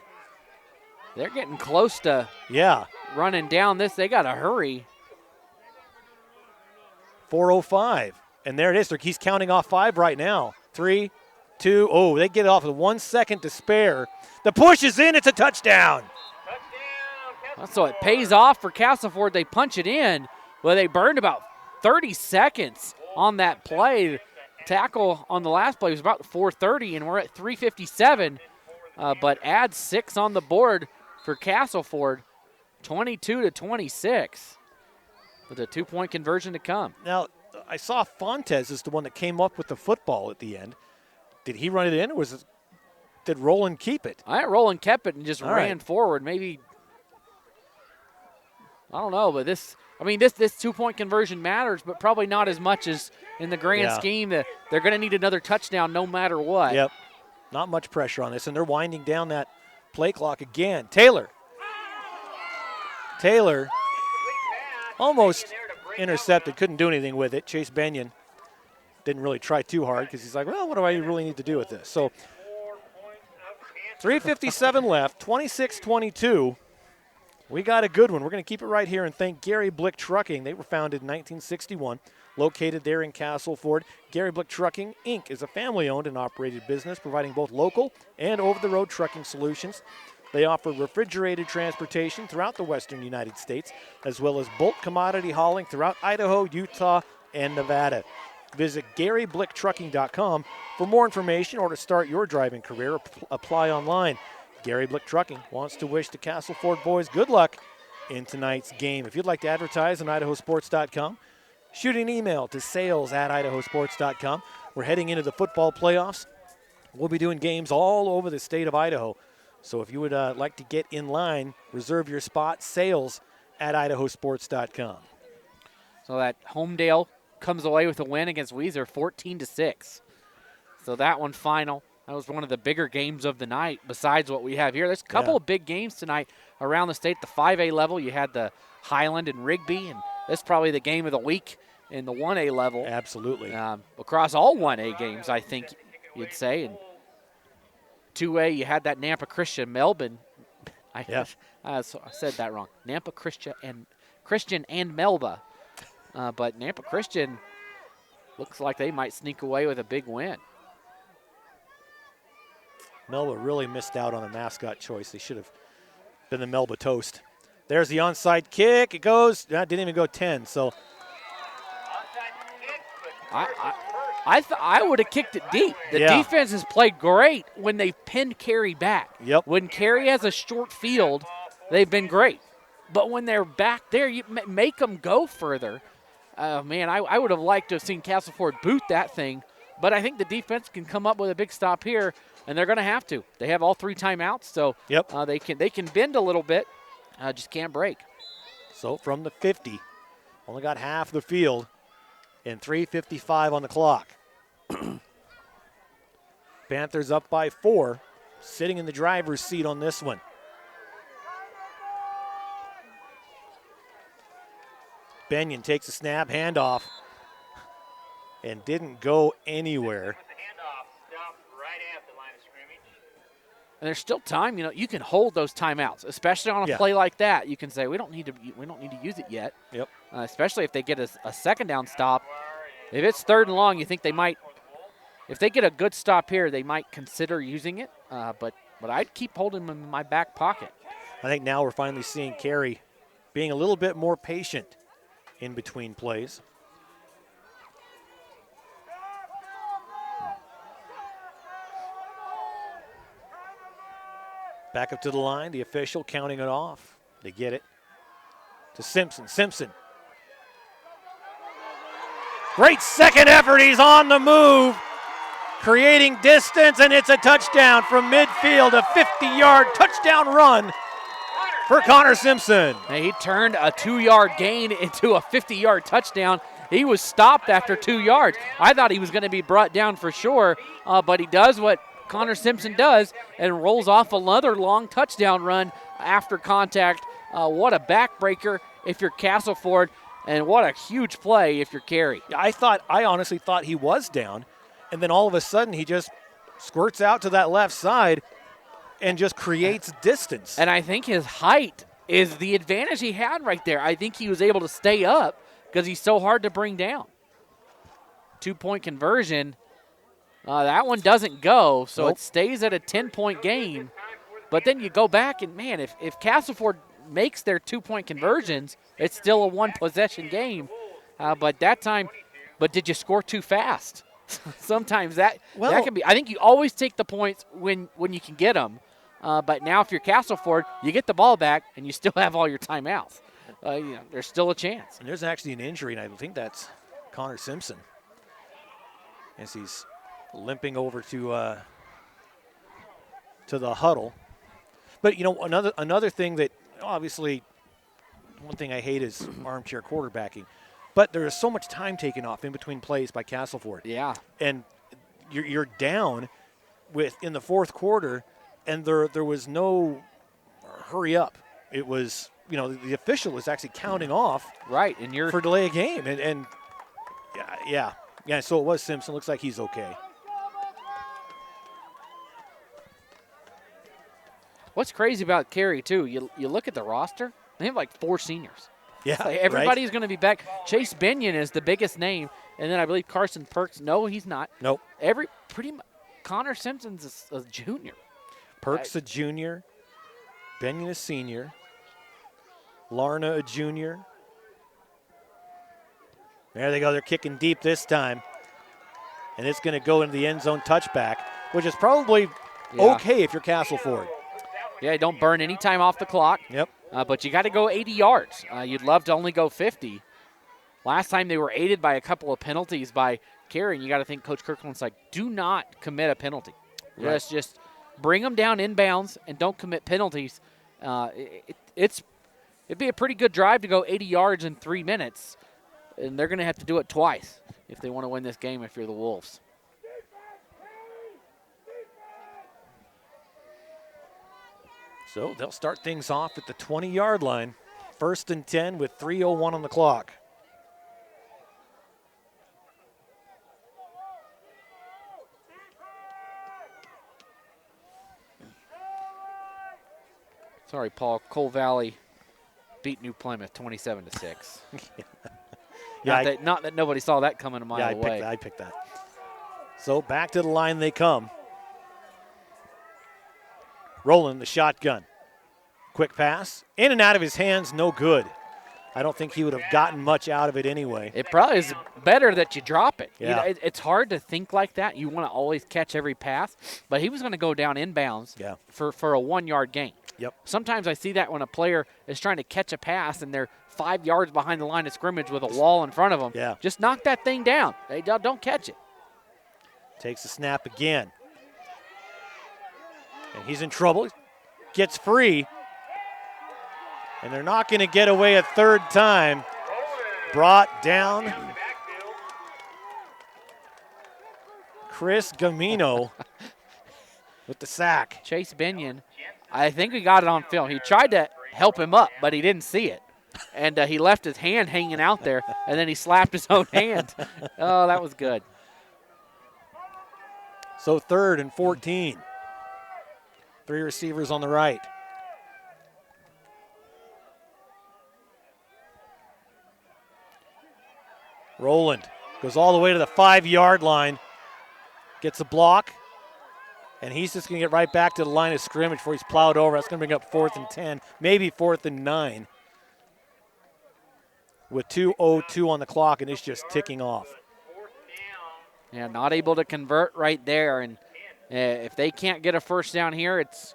They're getting close to running down this. They got to hurry. 4:05. And there it is. He's counting off 5 right now. 3, 2, oh, they get off with 1 second to spare. The push is in. It's a touchdown. So it pays off for Castleford. They punch it in. Well, they burned about 30 seconds on that play. Tackle on the last play was about 4:30, and we're at 3:57. But add 6 on the board for Castleford, 22-26, with a 2-point conversion to come. Now, I saw Fontes is the one that came up with the football at the end. Did he run it in, or did Roland keep it? I think Roland kept it and just ran forward. Maybe, I don't know, but this 2-point conversion matters, but probably not as much as in the grand scheme. That they're going to need another touchdown no matter what. Yep. Not much pressure on this, and they're winding down that play clock again. Taylor almost intercepted, couldn't do anything with it. Chase Benyon didn't really try too hard because he's like, well, what do I really need to do with this? So 3:57 left, 26-22. We got a good one. We're going to keep it right here and thank Gary Blick Trucking. They were founded in 1961, located there in Castleford. Gary Blick Trucking, Inc. is a family-owned and operated business providing both local and over-the-road trucking solutions. They offer refrigerated transportation throughout the western United States, as well as bulk commodity hauling throughout Idaho, Utah, and Nevada. Visit GaryBlickTrucking.com for more information or to start your driving career. Apply online. Gary Blick Trucking wants to wish the Castleford boys good luck in tonight's game. If you'd like to advertise on IdahoSports.com, shoot an email to sales@IdahoSports.com. We're heading into the football playoffs. We'll be doing games all over the state of Idaho. So if you would like to get in line, reserve your spot, sales@IdahoSports.com. So that Homedale comes away with a win against Weiser, 14-6. So that one final. That was one of the bigger games of the night besides what we have here. There's a couple of big games tonight around the state. The 5A level, you had the Highland and Rigby, and that's probably the game of the week in the 1A level. Absolutely. Across all 1A games, I think you'd say. And 2A, you had that Nampa Christian Melbourne. I said that wrong. Nampa Christian and Melba. But Nampa Christian looks like they might sneak away with a big win. Melba really missed out on a mascot choice. They should have been the Melba Toast. There's the onside kick. It goes. That didn't even go 10. So I would have kicked it deep. The defense has played great when they've pinned Carey back. Yep. When Carey has a short field, they've been great. But when they're back there, you make them go further. Man, I would have liked to have seen Castleford boot that thing. But I think the defense can come up with a big stop here, and they're going to have to. They have all 3 timeouts, so they can bend a little bit, just can't break. So from the 50, Only got half the field and 3:55 on the clock. Panthers up by 4, sitting in the driver's seat on this one. Benyon takes a snap, handoff, and didn't go anywhere. And there's still time. You can hold those timeouts, especially on a play like that. You can say we don't need to use it yet. Yep. Especially if they get a second down stop. If it's 3rd and long, you think they might. If they get a good stop here, they might consider using it. But I'd keep holding them in my back pocket. I think now we're finally seeing Carey being a little bit more patient in between plays. Back up to the line, the official counting it off. They get it to Simpson. Simpson. Great second effort. He's on the move, creating distance, and it's a touchdown from midfield, a 50-yard touchdown run for Connor Simpson. And he turned a 2-yard gain into a 50-yard touchdown. He was stopped after 2 yards. I thought he was going to be brought down for sure, but he does what Connor Simpson does and rolls off another long touchdown run after contact. What a backbreaker if you're Castleford, and what a huge play if you're Carey. I honestly thought he was down, and then all of a sudden he just squirts out to that left side and just creates distance. And I think his height is the advantage he had right there. I think he was able to stay up because he's so hard to bring down. 2-point conversion. That one doesn't go, so It stays at a 10-point game. But then you go back and, man, if Castleford makes their 2-point conversions, it's still a 1-possession game. But did you score too fast? Sometimes that can be. I think you always take the points when you can get them. But now if you're Castleford, you get the ball back and you still have all your timeouts. There's still a chance. And there's actually an injury, and I think that's Connor Simpson as he's limping over to the huddle. But another thing that obviously, one thing I hate is armchair quarterbacking, but there is so much time taken off in between plays by Castleford. Yeah, and you're down in the fourth quarter, and there was no hurry up. It was the official was actually counting off right, and you're for delay of game, and yeah. So it was Simpson. Looks like he's okay. What's crazy about Carey, too, you look at the roster, they have like 4 seniors. Yeah, everybody's going to be back. Chase Benyon is the biggest name, and then I believe Carson Perks. No, he's not. Nope. Connor Simpson's a junior. Perks a junior. Benyon a senior. Larna a junior. There they go. They're kicking deep this time. And it's going to go into the end zone touchback, which is probably okay if you're Castleford. Yeah, don't burn any time off the clock. Yep. But you got to go 80 yards. You'd love to only go 50. Last time they were aided by a couple of penalties by Carey, and you got to think Coach Kirkland's like, do not commit a penalty. Right. Just bring them down inbounds and don't commit penalties. It'd be a pretty good drive to go 80 yards in 3 minutes, and they're going to have to do it twice if they want to win this game if you're the Wolves. So they'll start things off at the 20-yard line. 1st and 10 with 3:01 on the clock. Sorry, Paul. Coal Valley beat New Plymouth 27-6. Not that nobody saw that coming a mile away. I picked that. So back to the line they come. Rolling the shotgun. Quick pass. In and out of his hands, no good. I don't think he would have gotten much out of it anyway. It probably is better that you drop it. Yeah. It's hard to think like that. You want to always catch every pass. But he was going to go down inbounds for a 1-yard gain. Yep. Sometimes I see that when a player is trying to catch a pass and they're 5 yards behind the line of scrimmage with a wall in front of them. Yeah. Just knock that thing down. Don't catch it. Takes the snap again. And he's in trouble. Gets free. And they're not going to get away a third time. brought down. Chris Gamino with the sack. Chase Binion, I think we got it on film. He tried to help him up, but he didn't see it. And he left his hand hanging out there, and then he slapped his own hand. Oh, that was good. So 3rd and 14. 3 receivers on the right. Rowland goes all the way to the 5-yard line. Gets a block. And he's just going to get right back to the line of scrimmage before he's plowed over. That's going to bring up 4th and 10, maybe 4th and 9. With 2:02 on the clock, and it's just ticking off. Yeah, not able to convert right there. And if they can't get a first down here, it's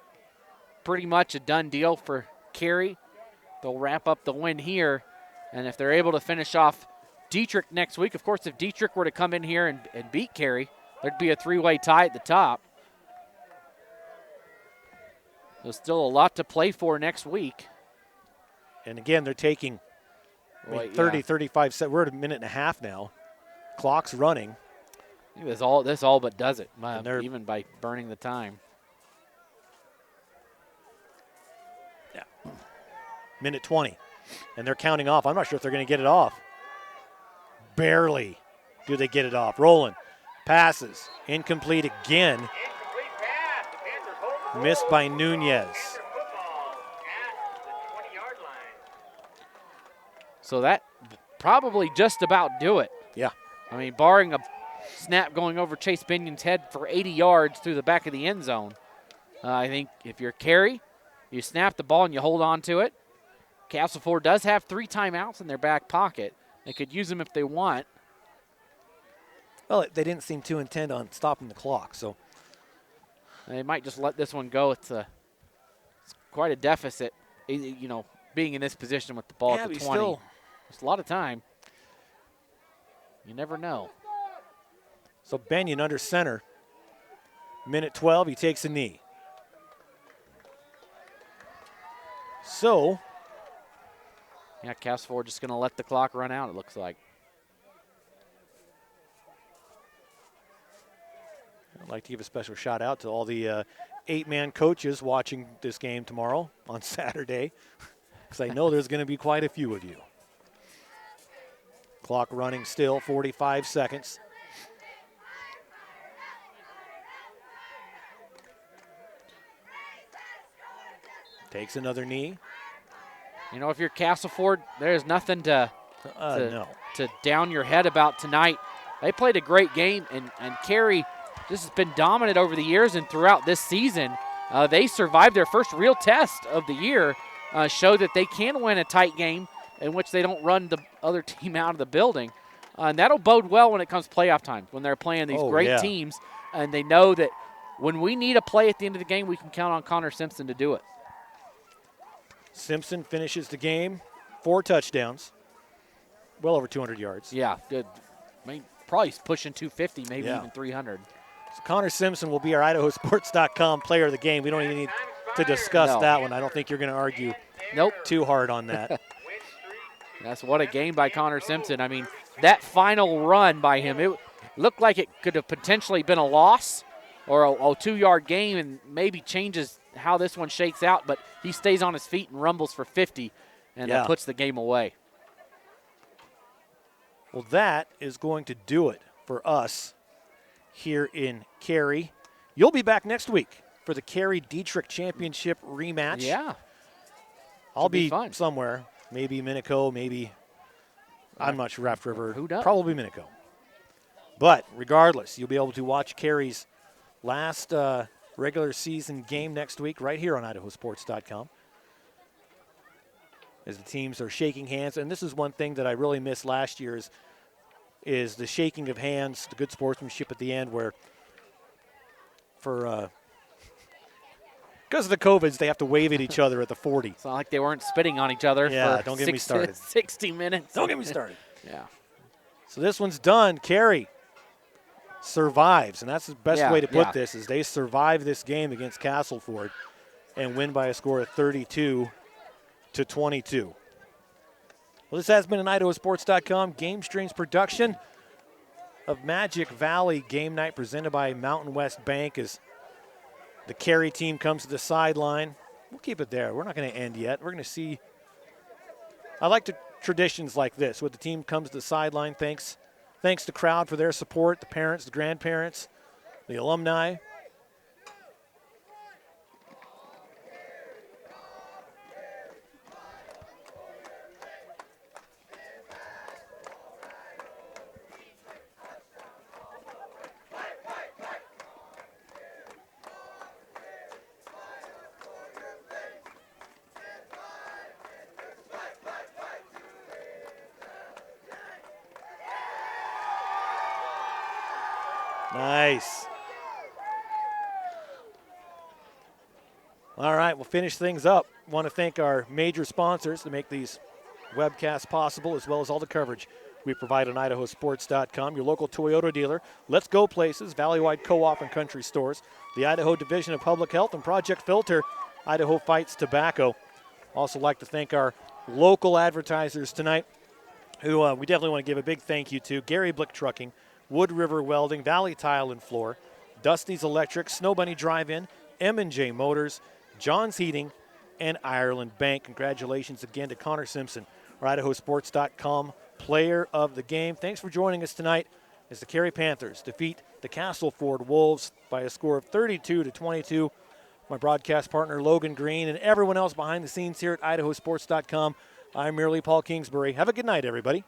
pretty much a done deal for Carey. They'll wrap up the win here. And if they're able to finish off Dietrich next week, of course, if Dietrich were to come in here and beat Carey, there'd be a 3-way tie at the top. There's still a lot to play for next week. And again, they're taking 30, 35 seconds. We're at a minute and a half now. Clock's running. I think this all but does it, even by burning the time. Yeah. Minute 20. And they're counting off. I'm not sure if they're going to get it off. Barely do they get it off. Rowland passes. Incomplete again. Missed by Nunez. So that probably just about do it. Yeah. I mean, barring a snap going over Chase Binion's head for 80 yards through the back of the end zone. I think if you're Carey, you snap the ball and you hold on to it. Castleford does have 3 timeouts in their back pocket. They could use them if they want. Well, they didn't seem too intent on stopping the clock, so. They might just let this one go. It's quite a deficit, being in this position with the ball at the 20. It's a lot of time. You never know. So Binion under center. Minute 12, he takes a knee. So. Yeah, Castleford just going to let the clock run out, it looks like. I'd like to give a special shout out to all the 8-man coaches watching this game tomorrow on Saturday, because I know there's going to be quite a few of you. Clock running still, 45 seconds. Takes another knee. If you're Castleford, there's nothing to down your head about tonight. They played a great game, and Carey just has been dominant over the years and throughout this season. They survived their first real test of the year, showed that they can win a tight game in which they don't run the other team out of the building. And that'll bode well when it comes playoff time, when they're playing these great teams, and they know that when we need a play at the end of the game, we can count on Connor Simpson to do it. Simpson finishes the game, 4 touchdowns, well over 200 yards. Yeah, good. I mean, probably pushing 250, maybe even 300. So Connor Simpson will be our IdahoSports.com player of the game. We don't even need to discuss that one. I don't think you're going to argue too hard on that. That's what a game by Connor Simpson. I mean, that final run by him, it looked like it could have potentially been a loss or a 2-yard game and maybe changes how this one shakes out, but he stays on his feet and rumbles for 50 and that puts the game away. Well, that is going to do it for us here in Carey. You'll be back next week for the Carey Dietrich Championship rematch. Yeah. I'll be somewhere. Maybe Minico, maybe, I'm not sure, Raft River. Who knows? Probably Minico. But regardless, you'll be able to watch Carey's last regular season game next week right here on IdahoSports.com. As the teams are shaking hands. And this is one thing that I really missed last year is the shaking of hands, the good sportsmanship at the end where because of the COVIDs, they have to wave at each other at the 40. It's not like they weren't spitting on each other for don't get me started. 60 minutes. Don't get me started. Yeah. So this one's done. Carey survives, and that's the best way to put this, is they survive this game against Castleford and win by a score of 32-22. Well, this has been an IdahoSports.com Game Streams production of Magic Valley Game Night presented by Mountain West Bank as the Carey team comes to the sideline. We'll keep it there. We're not going to end yet. We're going to see. I like traditions like this, where the team comes to the sideline. Thanks to crowd for their support, the parents, the grandparents, the alumni. Nice. All right, we'll finish things up. Want to thank our major sponsors to make these webcasts possible, as well as all the coverage we provide on IdahoSports.com, your local Toyota dealer. Let's Go Places, Valleywide Co-op and Country Stores, the Idaho Division of Public Health, and Project Filter, Idaho Fights Tobacco. Also like to thank our local advertisers tonight, who we definitely want to give a big thank you to. Gary Blick Trucking, Wood River Welding, Valley Tile and Floor, Dusty's Electric, Snow Bunny Drive-In, M&J Motors, John's Heating, and Ireland Bank. Congratulations again to Connor Simpson, our IdahoSports.com player of the game. Thanks for joining us tonight as the Carey Panthers defeat the Castleford Wolves by a score of 32-22. My broadcast partner Logan Green and everyone else behind the scenes here at IdahoSports.com. I'm merely Paul Kingsbury. Have a good night, everybody.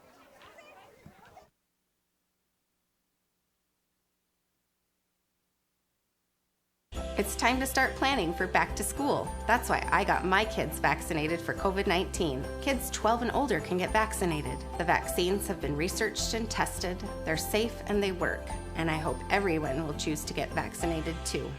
It's time to start planning for back to school. That's why I got my kids vaccinated for COVID-19. Kids 12 and older can get vaccinated. The vaccines have been researched and tested. They're safe and they work. And I hope everyone will choose to get vaccinated too.